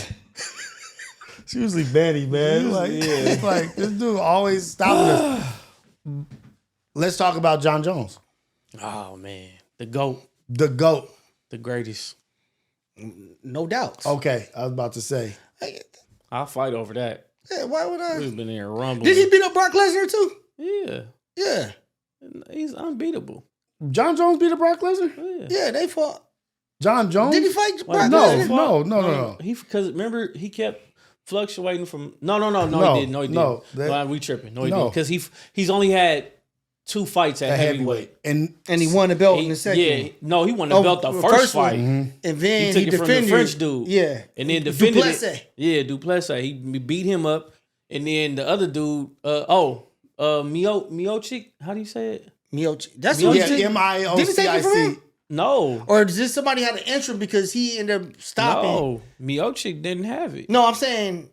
It's usually Manny, man. Like, it's like this dude always stopping us. Let's talk about John Jones. Oh man, the GOAT, The GOAT. the greatest. No doubt. Okay, I was about to say. I'll fight over that. Yeah, why would I? We've been there rumbling. Did he beat up Brock Lesnar too? Yeah, Yeah. he's unbeatable. John Jones beat up Brock Lesnar? Yeah. Yeah, they fought. John Jones? Did he fight Wait, Brock no. Lesnar? No. He because remember he kept fluctuating from no, No, he didn't. No, he no, didn't. that- We tripping. No, he no. didn't. Because he's only had 2 fights at heavyweight. And And he won the belt in the second. Yeah, one. no, he won the Oh, belt the the first first one. fight. And then He took it from the defended French dude. Yeah. And then defended Duplessis. it. Yeah, Duplessis. He beat him up. And then the other dude, Miocic, how do you say it? Miocic. That's Miocic? who yeah, he did. MIOCIC. Did he take it from him? No. Or is this somebody had an intro because he ended up stopping? No. Miocic didn't have it. No, I'm saying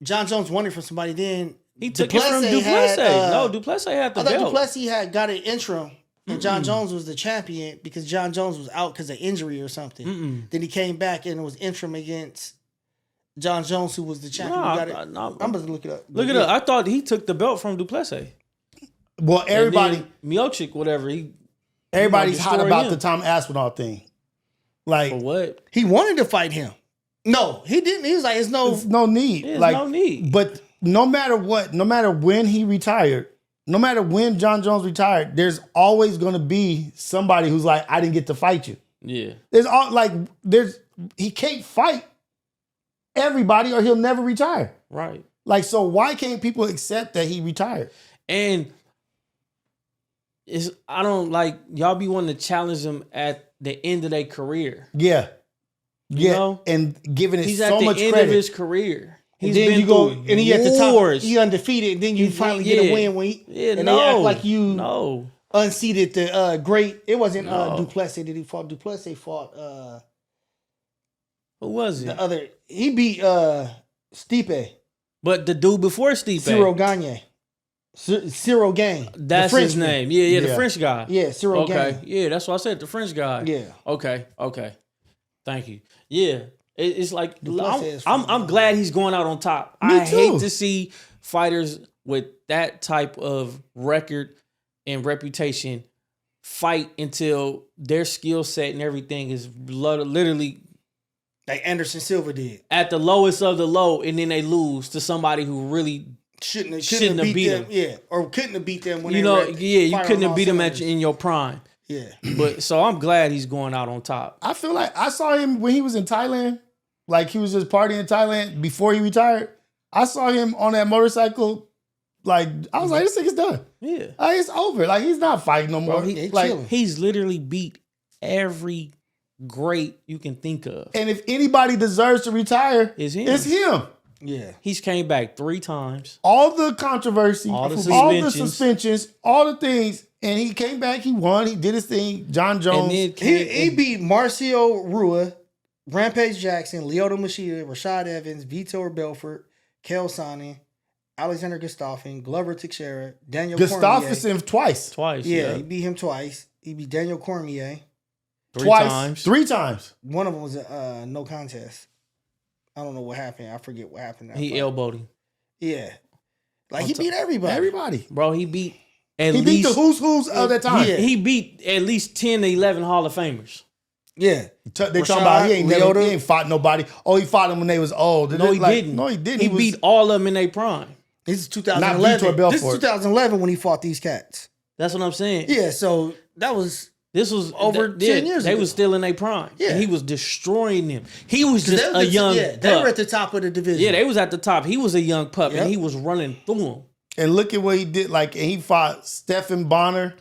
John Jones won it from somebody. Then He took it from Duplessis. No, Duplessis had the I thought belt. Duplessis got an interim, and John Jones was the champion because John Jones was out because of injury or something. Then he came back and it was interim against John Jones, who was the champion. I'm about to look it up. Look it up. I thought he took the belt from Duplessis. Well, everybody, Miocic, whatever. Everybody's hot about the Tom Aspinall thing. Like, for what? He wanted to fight him. No, he didn't. He was like, there's no need. There's like, no need. But no matter what, no matter when he retired, no matter when John Jones retired, there's always going to be somebody who's like, I didn't get to fight you. Yeah. He can't fight everybody or he'll never retire. Right. Like, so why can't people accept that he retired? And I don't like, y'all be wanting to challenge them at the end of their career. Yeah. You know? And giving it He's so much at the end credit. of his career. And then you go, and he at the top, he undefeated, and then you finally get a win when they act like you unseated the great. It wasn't Duplessis that he fought. Duplessis fought who was it? The other. He beat Stipe. But the dude before Stipe. Cyril Gagne. Cyril Gagne. That's his name. Yeah, the French guy. Yeah, Cyril Gagne. Okay. Yeah, that's what I said, the French guy. Yeah. Okay. Thank you. Yeah. It's like I'm glad he's going out on top. I hate to see fighters with that type of record and reputation fight until their skill set and everything is literally like Anderson Silva did at the lowest of the low, and then they lose to somebody who really shouldn't have beat them. Yeah, or couldn't have beat them when you couldn't have beat them in your prime. Yeah, but so I'm glad he's going out on top. I feel like I saw him when he was in Thailand. Like he was just partying in Thailand before he retired. I saw him on that motorcycle. Like I was like, this nigga's done. Yeah, it's over. Like he's not fighting no more. He's literally beat every great you can think of. And if anybody deserves to retire, it's him. Yeah, he's came back 3 times. All the controversy, all the suspensions, all the things, and he came back. He won. He did his thing. John Jones. He beat Marcio Rua, Rampage Jackson, Lyoto Machida, Rashad Evans, Vitor Belfort, Kel Sonnen, Alexander Gustafsson, Glover Teixeira, Daniel Cormier. Twice. Yeah, he beat him twice. He beat Daniel Cormier. 3 times. 3 times. One of them was no contest. I don't know what happened. I forget what happened. He elbowed him. Yeah. Like he beat everybody. Bro, he beat beat the who's of that time. Yeah. He beat at least 10 to 11 Hall of Famers. Yeah. They talking about he ain't fought nobody. Oh, he fought them when they was old. No, he didn't. No, he didn't. He beat all of them in their prime. This is 2011. This is 2011 when he fought these cats. That's what I'm saying. Yeah, so this was over 10 years ago. They was still in their prime. Yeah. And he was destroying them. He was just a young pup. They were at the top of the division. Yeah, they was at the top. He was a young pup, and he was running through them. And look at what he did. Like, and he fought Stephen Bonner.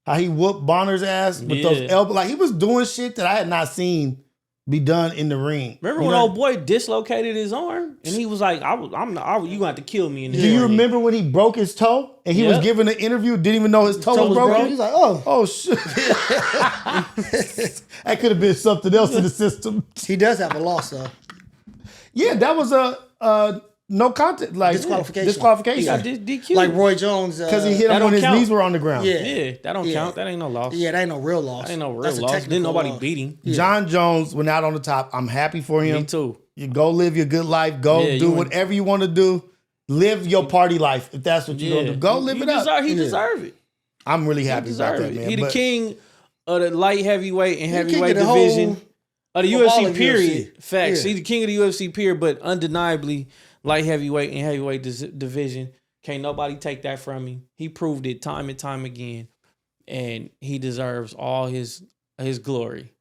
How he whooped Bonner's ass with those elbows. Like, he was doing shit that I had not seen be done in the ring. Remember when old boy dislocated his arm? And he was like, you going to have to kill me in this Do you remember when he broke his toe? And he was giving an interview, didn't even know his toe was broken? He's like, oh shit. That could have been something else in the system. He does have a loss, though. Yeah, that was a no contest, like disqualification. He got DQ. Like Roy Jones. Because he hit him when his knees were on the ground. Yeah, that don't count. That ain't no loss. Yeah, that ain't no real loss. That ain't no real loss. Didn't nobody beat him. Yeah. John Jones went out on the top. I'm happy for him. Me too. You go live your good life. Go do whatever you want to do. Live your party life if that's what you're going to do. Go live it up. He deserves it. I'm really happy about that, man. He the king of the light heavyweight and heavyweight division of the UFC, period. Facts. He's the king of the UFC, period, but undeniably light heavyweight and heavyweight division. Can't nobody take that from him. He proved it time and time again. And he deserves all his glory.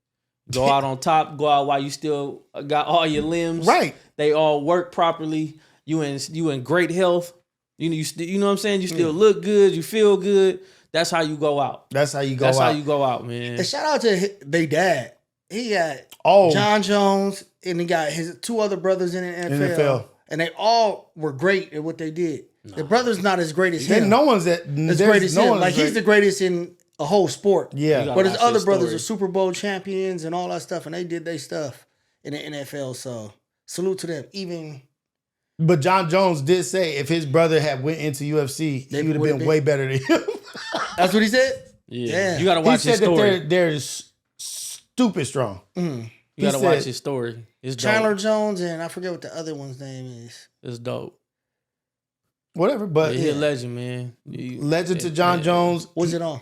Go out on top. Go out while you still got all your limbs. Right. They all work properly. You in great health. You know what I'm saying? You still look good. You feel good. That's how you go out. That's how you go out, man. And shout out to their dad. He got John Jones, and he got his 2 other brothers in the NFL. And they all were great at what they did. No. The brother's not as great as him. No one's as great as him. Like he's the greatest in a whole sport. Yeah. But his other brothers are Super Bowl champions and all that stuff, and they did their stuff in the NFL. So salute to them. Even, But John Jones did say if his brother had went into UFC, he would have been way better than him. That's what he said? Yeah. You got to watch his story. He said that they're stupid strong. You got to watch his story. It's Chandler dope. Jones and I forget what the other one's name is. It's dope. Whatever, but He's a legend, man. Legend to John Jones. What's it on?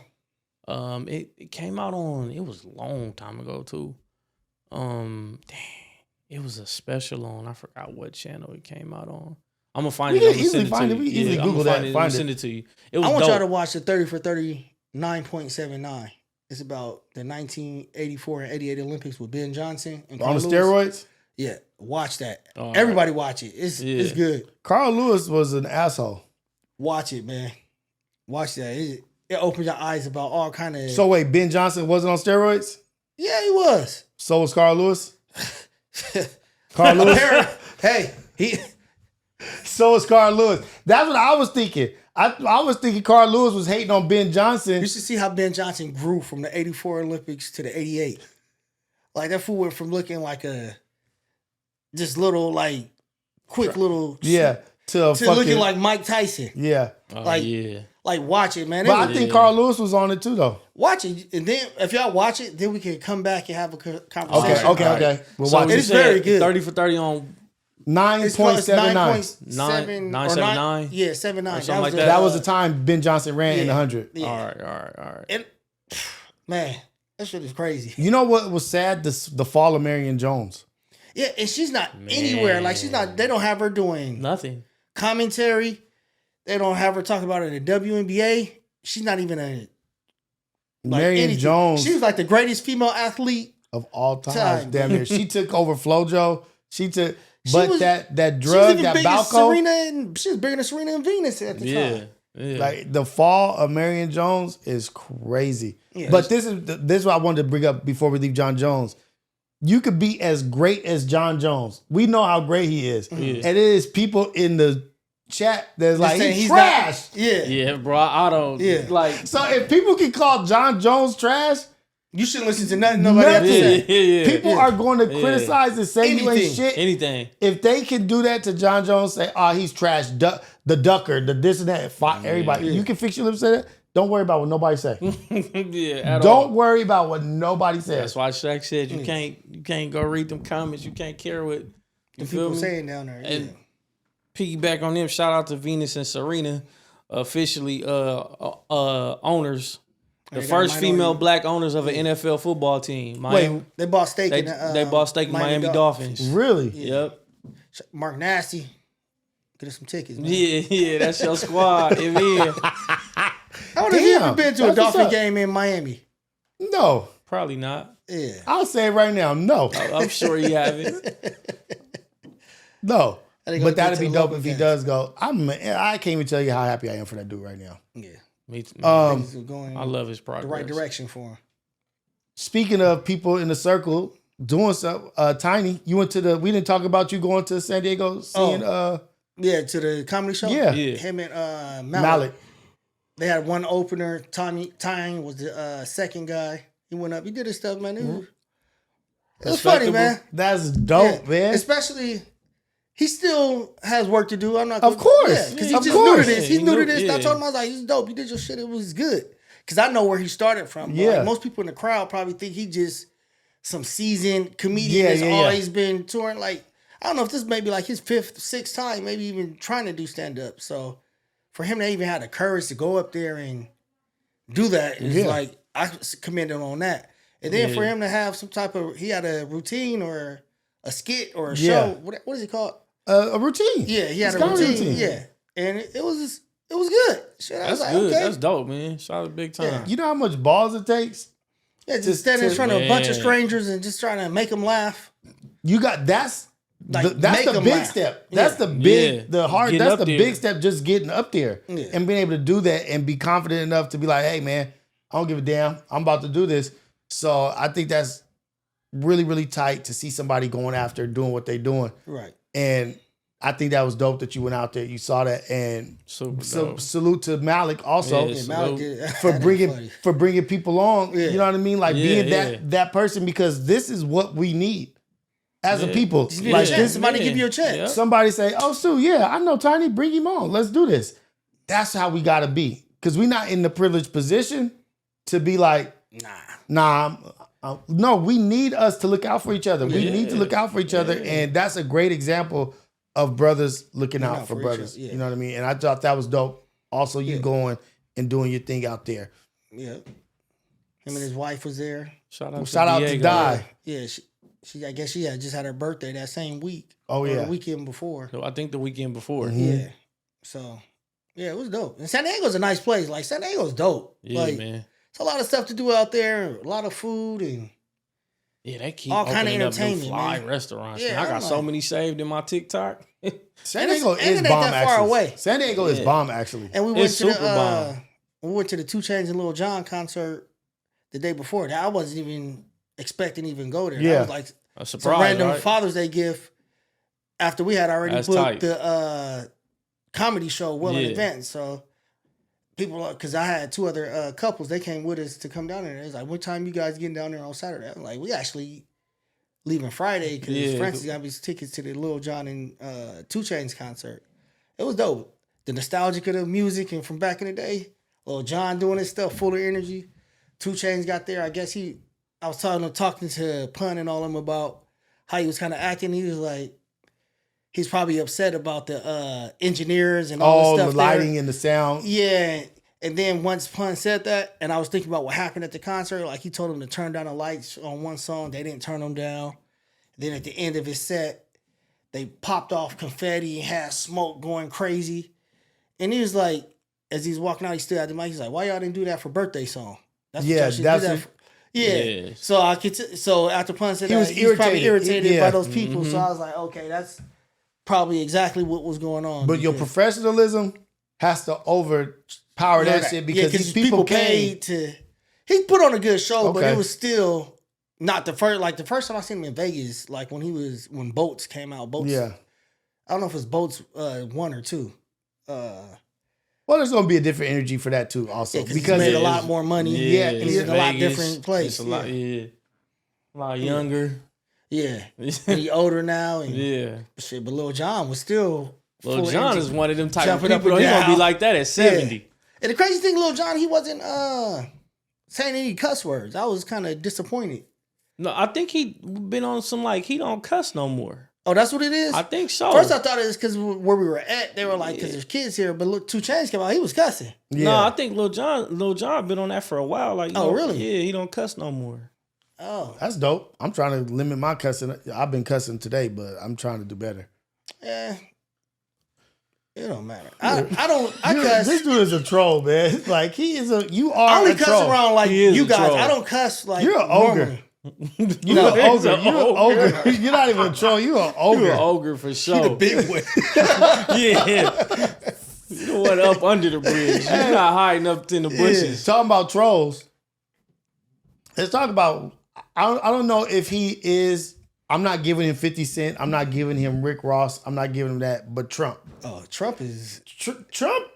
It came out on. It was a long time ago too. Dang, it was a special on. I forgot what channel it came out on. I'm gonna find it. We can easily find it. We easily Google that. Find it. Send it to you. It was I want dope. y'all to watch the 30 for 39.79. It's about the 1984 and 88 Olympics with Ben Johnson and On Carl the Lewis. steroids. Yeah, watch that. All Everybody watch it. It's good. Carl Lewis was an asshole. Watch it, man. Watch that. It opens your eyes about all kind of. So wait, Ben Johnson wasn't on steroids? Yeah, he was. So was Carl Lewis? Carl Lewis? Hey, So was Carl Lewis. That's what I was thinking. I was thinking Carl Lewis was hating on Ben Johnson. You should see how Ben Johnson grew from the 84 Olympics to the 88. Like that fool went from looking like a just little like quick little to looking like Mike Tyson. Yeah. Like watch it, man. But I think Carl Lewis was on it too though. Watch it, and then if y'all watch it, then we can come back and have a conversation. Okay. We'll watch it's very good. 30 for 30 on 9.79. 9.79. Yeah, 79. Something like that. That was the time Ben Johnson ran in 100. Yeah. All right. And man, that shit is crazy. You know what was sad? The fall of Marion Jones. Yeah, and she's not anywhere. Like she's not. They don't have her doing nothing. Commentary. They don't have her talking about it in the WNBA. She's not even a Marion Jones. She was like the greatest female athlete of all time. Damn near. She took over FloJo. That drug, she was that Balco. She was bigger than Serena and Venus at the time. Yeah. Like the fall of Marion Jones is crazy. Yeah, but this is what I wanted to bring up before we leave John Jones. You could be as great as John Jones. We know how great he is. Yeah. And it is people in the chat that's like, he's trash. Yeah, bro. I don't like. So if people can call John Jones trash, you shouldn't listen to nothing nobody else say. People are going to criticize and say you ain't shit. Anything. If they can do that to John Jones, say, he's trash, the ducker, the this and that, everybody. You can fix your lips, say that. Don't worry about what nobody say. Don't worry about what nobody says. That's why Shaq said you can't go read them comments. You can't care what the people saying down there. And piggyback on them. Shout out to Venus and Serena, officially owners. The first female black owners of an NFL football team. Wait, they bought stake in they bought stake in Miami Dolphins. Really? Yep. Mark Nasty. Get us some tickets, man. Yeah, that's your squad. I wonder if you ever been to a Dolphin game in Miami. No. Probably not. Yeah. I'll say it right now, no. I'm sure you haven't. No. But that'd be dope if he does go. I can't even tell you how happy I am for that dude right now. Yeah. Me too. Going I love his progress. The right direction for him. Speaking of people in the circle doing stuff, Tiny, we didn't talk about you going to San Diego seeing to the comedy show. Yeah. Him and Malik. They had one opener. Tiny was the second guy. He went up. He did his stuff, man. It was funny, man. That's dope, man. Especially. He still has work to do. I'm not. Of course, because he's just new to this. He's new to this. I told him I was like, "He's dope. You did your shit. It was good." Because I know where he started from. Like, most people in the crowd probably think he just some seasoned comedian that's always been touring. Like, I don't know if this may be like his 5th, 6th time, maybe even trying to do stand up. So for him to even have the courage to go up there and do that is like I commend him on that. And then for him to have some type of he had a routine or a skit or a show. What is it called? A routine. Yeah, he had a routine. Yeah, and it was good. Shit, That's good. Okay. That's dope, man. Shout out big time. Yeah. You know how much balls it takes? Yeah, just standing in front of a bunch of strangers and just trying to make them laugh. You got that's the big step. That's the big the hard. That's the big step. Just getting up there and being able to do that and be confident enough to be like, hey man, I don't give a damn. I'm about to do this. So I think that's really, really tight to see somebody going after doing what they're doing. Right. And I think that was dope that you went out there. You saw that, and salute to Malik also for bringing people on. You know what I mean? Like being that person, because this is what we need. as a people. Like this, somebody give you a check. Yep. Somebody say, "Oh, Sue, yeah, I know Tiny. Bring him on. Let's do this." That's how we gotta be, because we're not in the privileged position to be like, nah. No, we need us to look out for each other. We need to look out for each other, and that's a great example of brothers looking out for brothers. You know what I mean? And I thought that was dope. Also, you going and doing your thing out there. Yeah. Him and his wife was there. Shout out to Di. Yeah, she I guess she had just had her birthday that same week. Oh, yeah. The weekend before. I think the weekend before. Yeah. So, yeah, it was dope. And San Diego's a nice place. Like, San Diego's dope. Yeah, like, man. It's a lot of stuff to do out there. A lot of food and they keep all kind of opening up entertainment, new fly man. restaurants. Yeah, I got so many saved in my TikTok. San Diego is ain't bomb, that far actually. away. San Diego is bomb, actually. And we went It's to super bomb. We went to the 2 Chainz and Lil Jon concert the day before. That I wasn't even expecting to even go there. Yeah. That was like A some surprise, random right? Father's Day gift after we had already That's booked tight. the comedy show well in advance. So people, because I had 2 other couples, they came with us to come down there. It was like, what time you guys getting down there on Saturday? I'm like, we actually leaving Friday because Francis got me tickets to the Lil Jon and 2 Chainz concert. It was dope. The nostalgic of the music and from back in the day. Lil Jon doing his stuff, full of energy. 2 Chainz got there. I guess I was talking to Pun and all them about how he was kind of acting. He was like, he's probably upset about the engineers and all the stuff. The lighting there. and the sound. Yeah. And then once Pun said that, and I was thinking about what happened at the concert, like he told them to turn down the lights on one song. They didn't turn them down. Then at the end of his set, they popped off confetti and had smoke going crazy. And he was like, as he's walking out, he stood at the mic. He's like, "Why y'all didn't do that for birthday song?" That's what y'all should do that for. Yeah. So I could. So after Pun said that, he was probably irritated by those people. So I was like, okay, that's probably exactly what was going on. But your professionalism has to overpower that shit because these people paid to. He put on a good show, but it was still not the first. Like the first time I seen him in Vegas, like when Boats came out. Boats. Yeah. I don't know if it's Boats 1 or 2. Well, there's gonna be a different energy for that too, also because he made a lot more money. Yeah, and he's in a lot different place. It's a lot, a lot younger. Yeah, and he older now. And shit, but Lil Jon was still. Lil Jon is one of them type of jumping people. He's gonna be like that at 70. Yeah. And the crazy thing, Lil Jon, he wasn't saying any cuss words. I was kind of disappointed. No, I think he been on some like he don't cuss no more. Oh, that's what it is? I think so. First I thought it was because where we were at, they were like, because there's kids here, but look, 2 Chainz came out, he was cussing. Yeah. No, I think Lil Jon been on that for a while. Like, really? Yeah, he don't cuss no more. Oh. That's dope. I'm trying to limit my cussing. I've been cussing today, but I'm trying to do better. Yeah. It don't matter. I cuss. This dude is a troll, man. Like, you are I only a cuss troll. around like you guys. I don't cuss like you're an ogre. Normally. You're an ogre. You're an ogre. You're not even a troll. You're an ogre. You're an ogre for sure. You the big one. Yeah. You the one up under the bridge. You're not hiding up in the bushes. Talking about trolls. Let's talk about. I don't know if he is. I'm not giving him 50 Cent. I'm not giving him Rick Ross. I'm not giving him that. But Trump. Oh, Trump is Trump.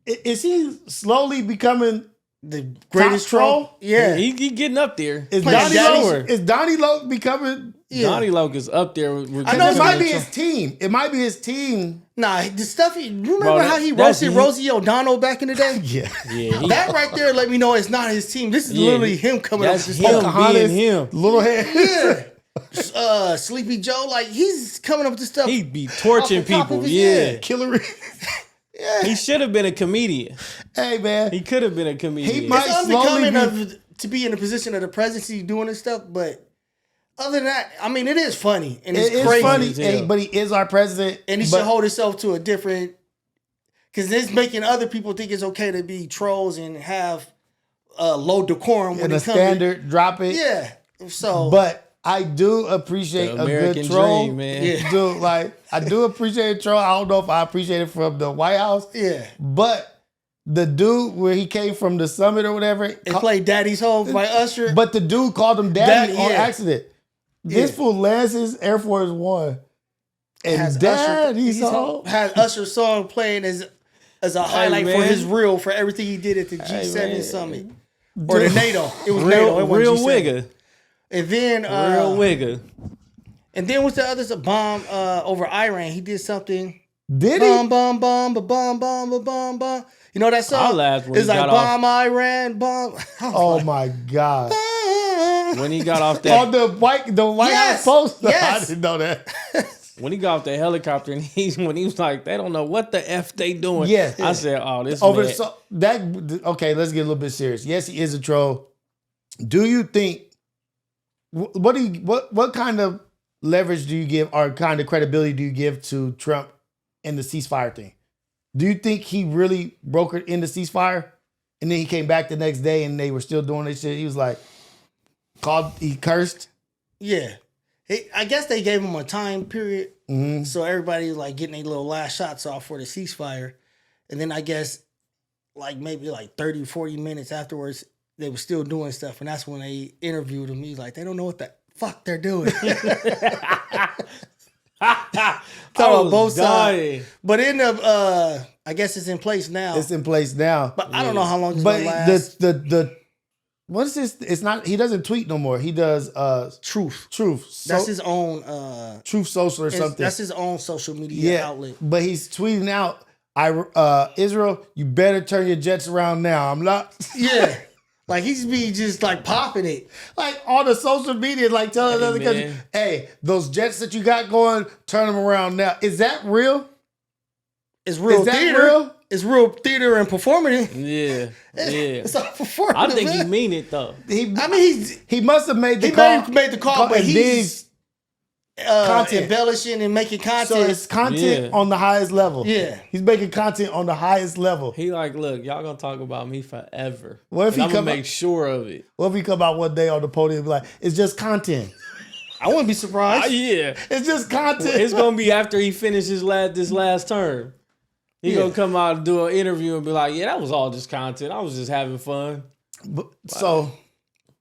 Is he slowly becoming the greatest troll? Yeah, he getting up there. Is Donnie Loke becoming? Yeah. Donnie Loke is up there. I know it might be his team. It might be his team. Nah, the stuff. Remember how he roasted Rosie O'Donnell back in the day? Yeah. That right there let me know it's not his team. This is literally him coming up. That's him being him. Little head. Yeah. Sleepy Joe, like he's coming up with this stuff. He be torching people. Killer. Yeah. He should have been a comedian. Hey, man. He could have been a comedian. He might slowly to be in the position of the presidency doing this stuff, but other than that, I mean, it is funny and it's crazy. Funny, but he is our president, and he should hold himself to a different. Because it's making other people think it's okay to be trolls and have low decorum when the standard. Drop it, yeah. So, but I do appreciate a good troll, man. Yeah. Dude, like I do appreciate a troll. I don't know if I appreciate it from the White House, but the dude where he came from the summit or whatever, it played "Daddy's Home" by Usher. But the dude called him Daddy on accident. This fool Lance's Air Force One, and Daddy's Home has Usher's song playing as a highlight for his reel for everything he did at the G7 summit or the NATO. It was NATO. Real wigger. And then real wigger. And then what's the other bomb over Iran? He did something. Did he? Bomb, bomb, bomb, bomb, bomb, bomb, bomb, bomb. You know that song? I laughed when it's he like got bomb Iran, bomb. Oh my God. When he got off that On the White House poster. Yes. I didn't know that. when he got off the helicopter and when he was like, they don't know what the F they doing. Yeah. I said, oh, this Over man. so that okay, let's get a little bit serious. Yes, he is a troll. Do you think what kind of leverage do you give or kind of credibility do you give to Trump in the ceasefire thing? Do you think he really brokered in the ceasefire and then he came back the next day and they were still doing this shit? He was like, he cursed? Yeah. I guess they gave him a time period. Mm-hmm. So everybody was like getting their little last shots off for the ceasefire. And then I guess maybe 30, 40 minutes afterwards, they were still doing stuff. And that's when they interviewed him. He's like, they don't know what the fuck they're doing. on both sides. But end up, I guess it's in place now. It's in place now. But I don't know how long it's But gonna last. what is this? It's not. He doesn't tweet no more. He does Truth. So, That's his own. Truth Social or something. That's his own social media outlet. But he's tweeting out, Israel, you better turn your jets around now. I'm not. Yeah. Like he's be just like popping it. Like on the social media, like telling other countries, hey, those jets that you got going, turn them around now. Is that real? It's real theater. Real? It's real theater and performing. Yeah. It's all performative. I think he mean it though. He must have made the call. He made the call, but he's content. embellishing and making content. So it's content on the highest level. Yeah. He's making content on the highest level. He like, look, y'all gonna talk about me forever. What if he I'm gonna come make sure of it. What if he come out one day on the podium and be like, it's just content. I wouldn't be surprised. Yeah. It's just content. It's gonna be after he finishes this last term. He gonna come out and do an interview and be like, yeah, that was all just content. I was just having fun. So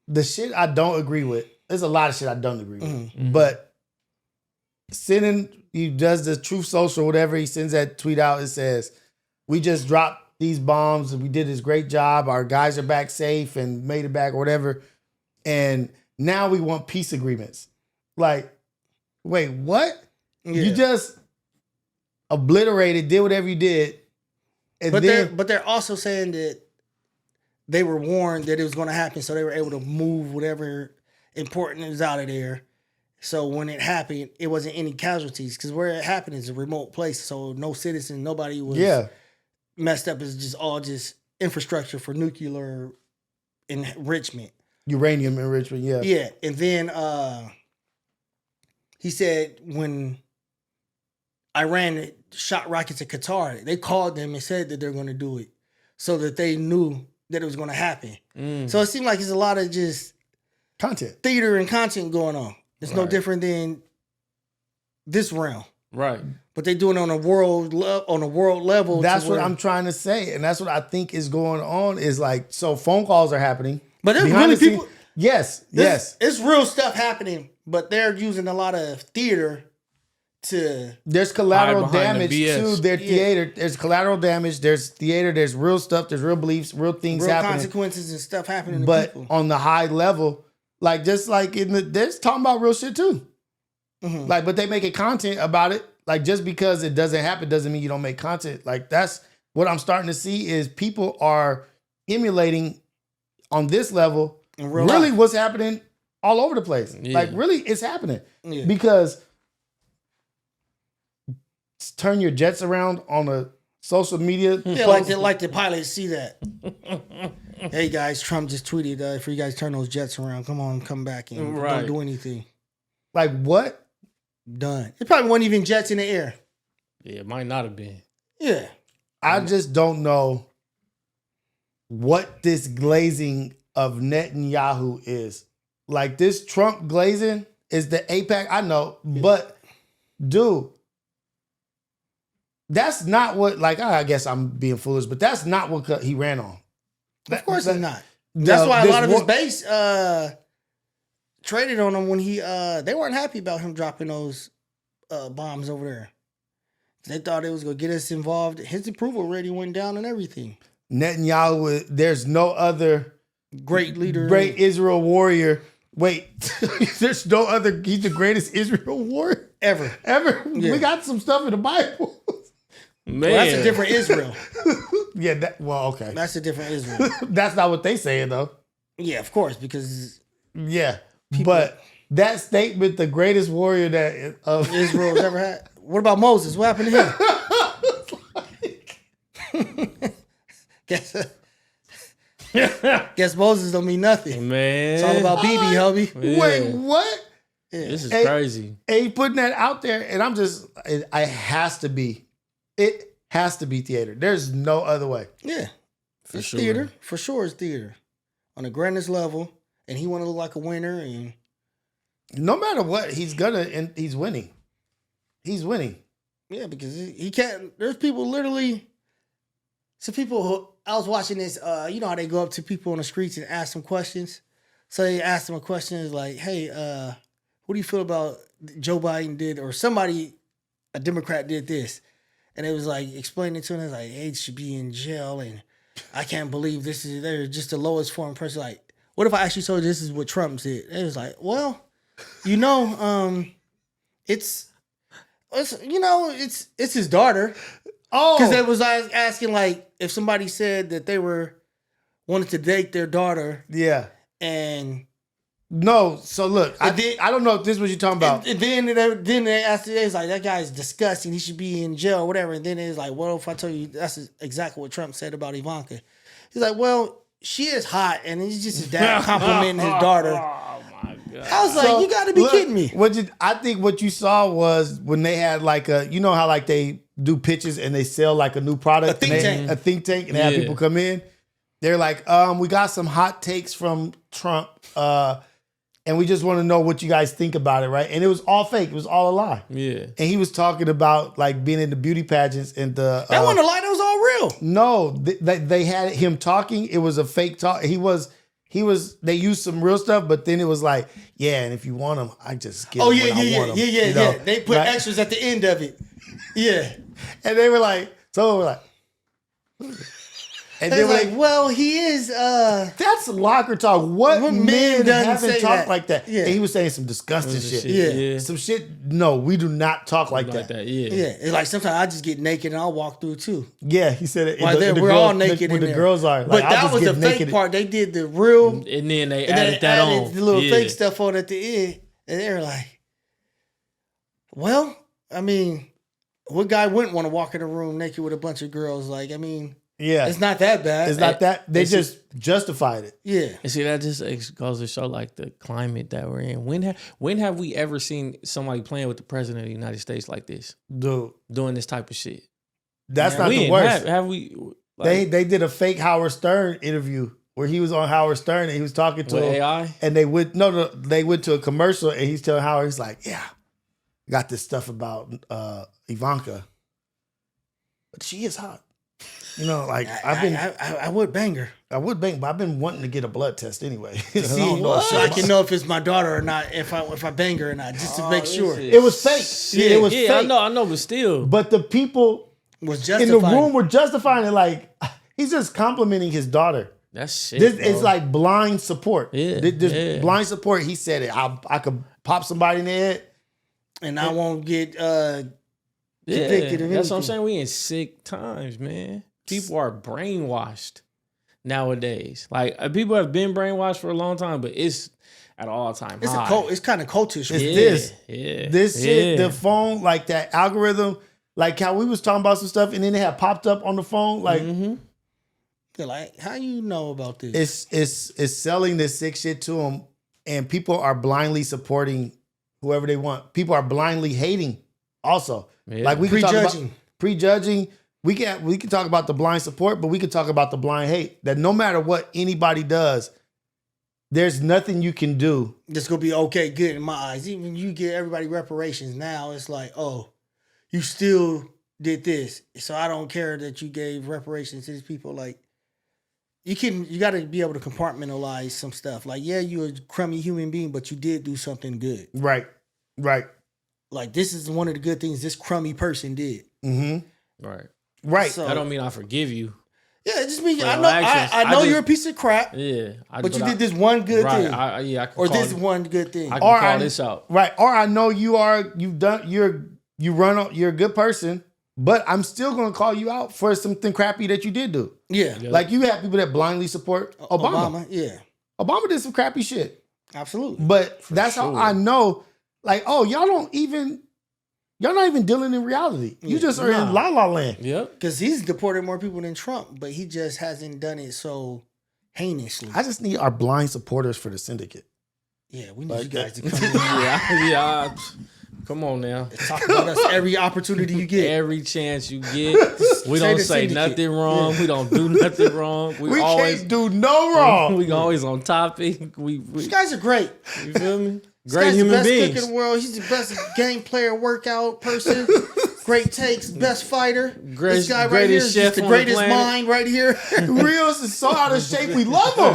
the shit I don't agree with, there's a lot of shit I don't agree with. Mm-hmm. But he does the Truth Social, whatever, he sends that tweet out, it says, we just dropped these bombs and we did this great job. Our guys are back safe and made it back or whatever. And now we want peace agreements. Like, wait, what? Yeah. You just obliterated, did whatever you did. And but they're also saying that they were warned that it was going to happen, so they were able to move whatever important is out of there. So when it happened, it wasn't any casualties because where it happened is a remote place, so no citizen, nobody was messed up. It's just all just infrastructure for nuclear enrichment, uranium enrichment. Yeah, and then he said when Iran shot rockets at Qatar, they called them and said that they're going to do it so that they knew that it was going to happen. So it seemed like there's a lot of just content, theater and content going on. It's no different than this realm. Right. But they do it on a world level. That's what I'm trying to say. And that's what I think is going on is like, so phone calls are happening. But there's really people. Yes. It's real stuff happening, but they're using a lot of theater to. There's collateral damage to their theater. There's collateral damage. There's theater. There's real stuff. There's real beliefs, real things real happening. Consequences and stuff happening to but people. On the high level, like just like they're talking about real shit too. Mm-hmm. Like, but they make content about it. Like just because it doesn't happen doesn't mean you don't make content. Like that's what I'm starting to see is people are emulating on this level really what's happening all over the place. Yeah. Like really it's happening because turn your jets around on a social media. Yeah, like the pilots see that. Hey guys, Trump just tweeted if you guys turn those jets around, come back and don't do anything. Like what? Done. It probably wasn't even jets in the air. Yeah, it might not have been. Yeah. I just don't know what this glazing of Netanyahu is. Like this Trump glazing is the APAC. I know, but dude, that's not what, like, I guess I'm being foolish, but that's not what he ran on. Of course it's not. That's why a lot of his base traded on him when they weren't happy about him dropping those bombs over there. They thought it was going to get us involved. His approval rating went down and everything. Netanyahu, there's no other great leader, great Israel warrior Wait, there's no other. He's the greatest Israel warrior ever. Yeah. We got some stuff in the Bible. Man, Well, that's a different Israel. Yeah. Okay. That's a different Israel. That's not what they saying though. Yeah, of course, because Yeah, but that statement, the greatest warrior that of Israel's ever had. What about Moses? What happened to him? Guess Moses don't mean nothing. man. It's all about BB, hubby. Yeah. Wait, what? This is Hey, crazy. And putting that out there, and I'm just, it has to be theater. There's no other way. Yeah, For it's sure. theater. For sure, it's theater on the grandest level, and he want to look like a winner. And No matter what, he's gonna, and he's winning. He's winning. yeah, because he can't. There's people literally. Some people who I was watching this. You know how they go up to people on the streets and ask them questions. So they asked them a question is like, "Hey, what do you feel about Joe Biden did or somebody, a Democrat did this?" And it was like explaining to them, it's like, "Hey, should be in jail," and I can't believe they're just the lowest form person. Like, what if I actually told you this is what Trump did? It was like, well, it's his daughter. Oh, Because it was asking like if somebody said that they wanted to date their daughter yeah. and No, so look, I then- don't know if this is what you're talking about. and then they asked it was like that guy's disgusting, he should be in jail or whatever. And then it's like, well, if I tell you that's exactly what Trump said about Ivanka. He's like, well, she is hot, and he's just his dad complimenting his daughter. Oh my god. I was like, you got to be look, kidding me. I think what you saw was when they had like you know how like they do pitches and they sell like a new product, A think tank. a think tank, and they have Yeah. people come in. They're like, we got some hot takes from Trump, and we just want to know what you guys think about it, right? And it was all fake. It was all a lie. Yeah. And he was talking about like being in the beauty pageants and the. That wasn't a lie. That was all real. No, they had him talking. It was a fake talk. He was. They used some real stuff, but then it was like, yeah, and if you want them, I just get them when I want them. Yeah. They put extras at the end of it. Yeah. And they were like, so we're like, and They they were were like, well, he is. that's locker talk. What What men man doesn't haven't say talked that? like that? Yeah. And he was saying some disgusting shit. Yeah. Some shit. No, we do not talk like Like that. that. Yeah. Yeah, it's like sometimes I just get naked and I'll walk through too. Yeah, he said it. Like we're all naked when in the there. girls are. Like, But I'll that just was the get fake naked. part. They did the real, and And then they then added they that added on. the little Yeah. fake stuff on at the end. And they were like, well, I mean, what guy wouldn't want to walk in a room naked with a bunch of girls? Like, I mean, Yeah, it's not that bad. it's not that. They it's just justified it. Yeah. And see, that just goes to show like the climate that we're in. When have we ever seen somebody playing with the president of the United States like this, Dude, doing this type of shit? that's Man, not we the ain't worst. have we? Like, They did a fake Howard Stern interview where he was on Howard Stern and he was talking to with him. AI. And they went to a commercial and he's telling Howard, he's like, yeah, got this stuff about Ivanka, but she is hot. You know, like I would bang her. I would bang, but I've been wanting to get a blood test anyway. I See, don't know so I can know if it's my daughter or not, if I bang her or not, just to make sure. It was fake. Yeah, it was Yeah, fake. I know, but still, But the people Was in the justified. room were justifying it. Like he's just complimenting his daughter. that's shit. This bro. is like blind support. Yeah, This yeah. blind support. He said it. I could pop somebody in the head. And I won't get yeah, convicted of that's what I'm anything. saying. We in sick times, man. People are brainwashed nowadays. Like people have been brainwashed for a long time, but it's at all time it's high. a cult. It's kind of cultish. It's Yeah, this. yeah, This shit, yeah. the phone, like that algorithm, like how we was talking about some stuff, and then it had popped up on the phone. Like They're like, how you know about this? it's selling this sick shit to them, and people are blindly supporting whoever they want. People are blindly hating. Also, Yeah. like we can talk about Prejudging. prejudging. We can talk about the blind support, but we can talk about the blind hate. That no matter what anybody does, there's nothing you can do. This gonna be okay, good in my eyes. Even you give everybody reparations now, it's like, oh, you still did this, so I don't care that you gave reparations to these people. Like, you got to be able to compartmentalize some stuff. Like, yeah, you're a crummy human being, but you did do something good. Right. Like, this is one of the good things this crummy person did. Mm-hmm. Right. Right. So That don't mean I forgive you. Yeah, it just means For I your know actions. I know I you're a just- piece of crap, Yeah. but you did this one good thing. I can Or call this one good thing. I can Or call this out. Right. Or I know you're a good person, but I'm still gonna call you out for something crappy that you did do. Yeah. Like you have people that blindly support Obama. Yeah. Obama did some crappy shit. Absolutely. But that's how I know, like, oh, y'all not even dealing in reality. You just are in la la land. Yep. Because he's deported more people than Trump, but he just hasn't done it so heinously. I just need our blind supporters for the syndicate. Yeah, we need you guys to come in Yeah. Come on now. talk about us every opportunity you get. Every chance you get. We don't the say Syndicate. nothing wrong. Yeah. We don't do nothing wrong. We always can't do no wrong. We always on topic. These guys are great. You feel me? This Great guy's human the best beings. cook in the world. He's the best game player, workout person. Great takes, best fighter. This guy right here is just the greatest mind right here. Rios is so out of shape. We love him.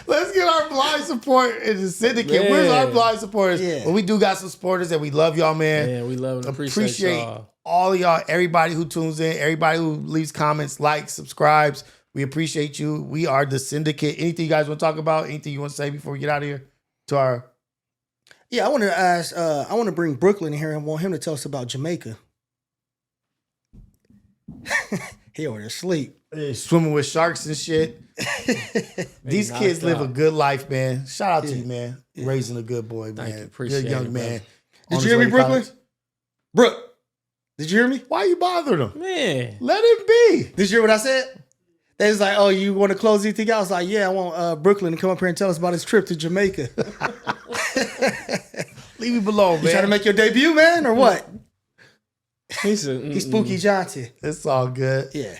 Let's get our blind support in the syndicate. Man. Where's our blind supporters? Yeah. Well, we do got some supporters that we love y'all, man. Yeah, we love and appreciate y'all. all of y'all, everybody who tunes in, everybody who leaves comments, likes, subscribes. We appreciate you. We are the Syndicate. Anything you guys want to talk about? Anything you want to say before we get out of here? Yeah, I want to ask, I want to bring Brooklyn in here and want him to tell us about Jamaica. He over there asleep. Swimming with sharks and shit. These kids live a good life, man. Shout out to you, man. Raising a good boy, man. you. Appreciate You're a young it, man. Did you hear me, Brooklyn? Brooke, did you hear me? Why are you bothering him? Man. Let him be. Did you hear what I said? They was like, oh, you want to close anything out? I was like, yeah, I want Brooklyn to come up here and tell us about his trip to Jamaica. Leave me below, man. You trying to make your debut, man, or what? He's Spooky Johnson. It's all good. Yeah.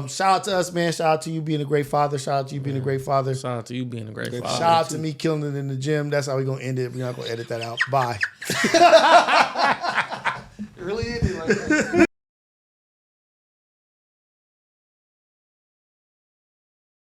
Shout out to us, man. Shout out to you being a great father. Shout out to you being a great father. Shout out to you being a great father. Shout out to me killing it in the gym. That's how we're going to end it. We're not going to edit that out. Bye. It really ended like that.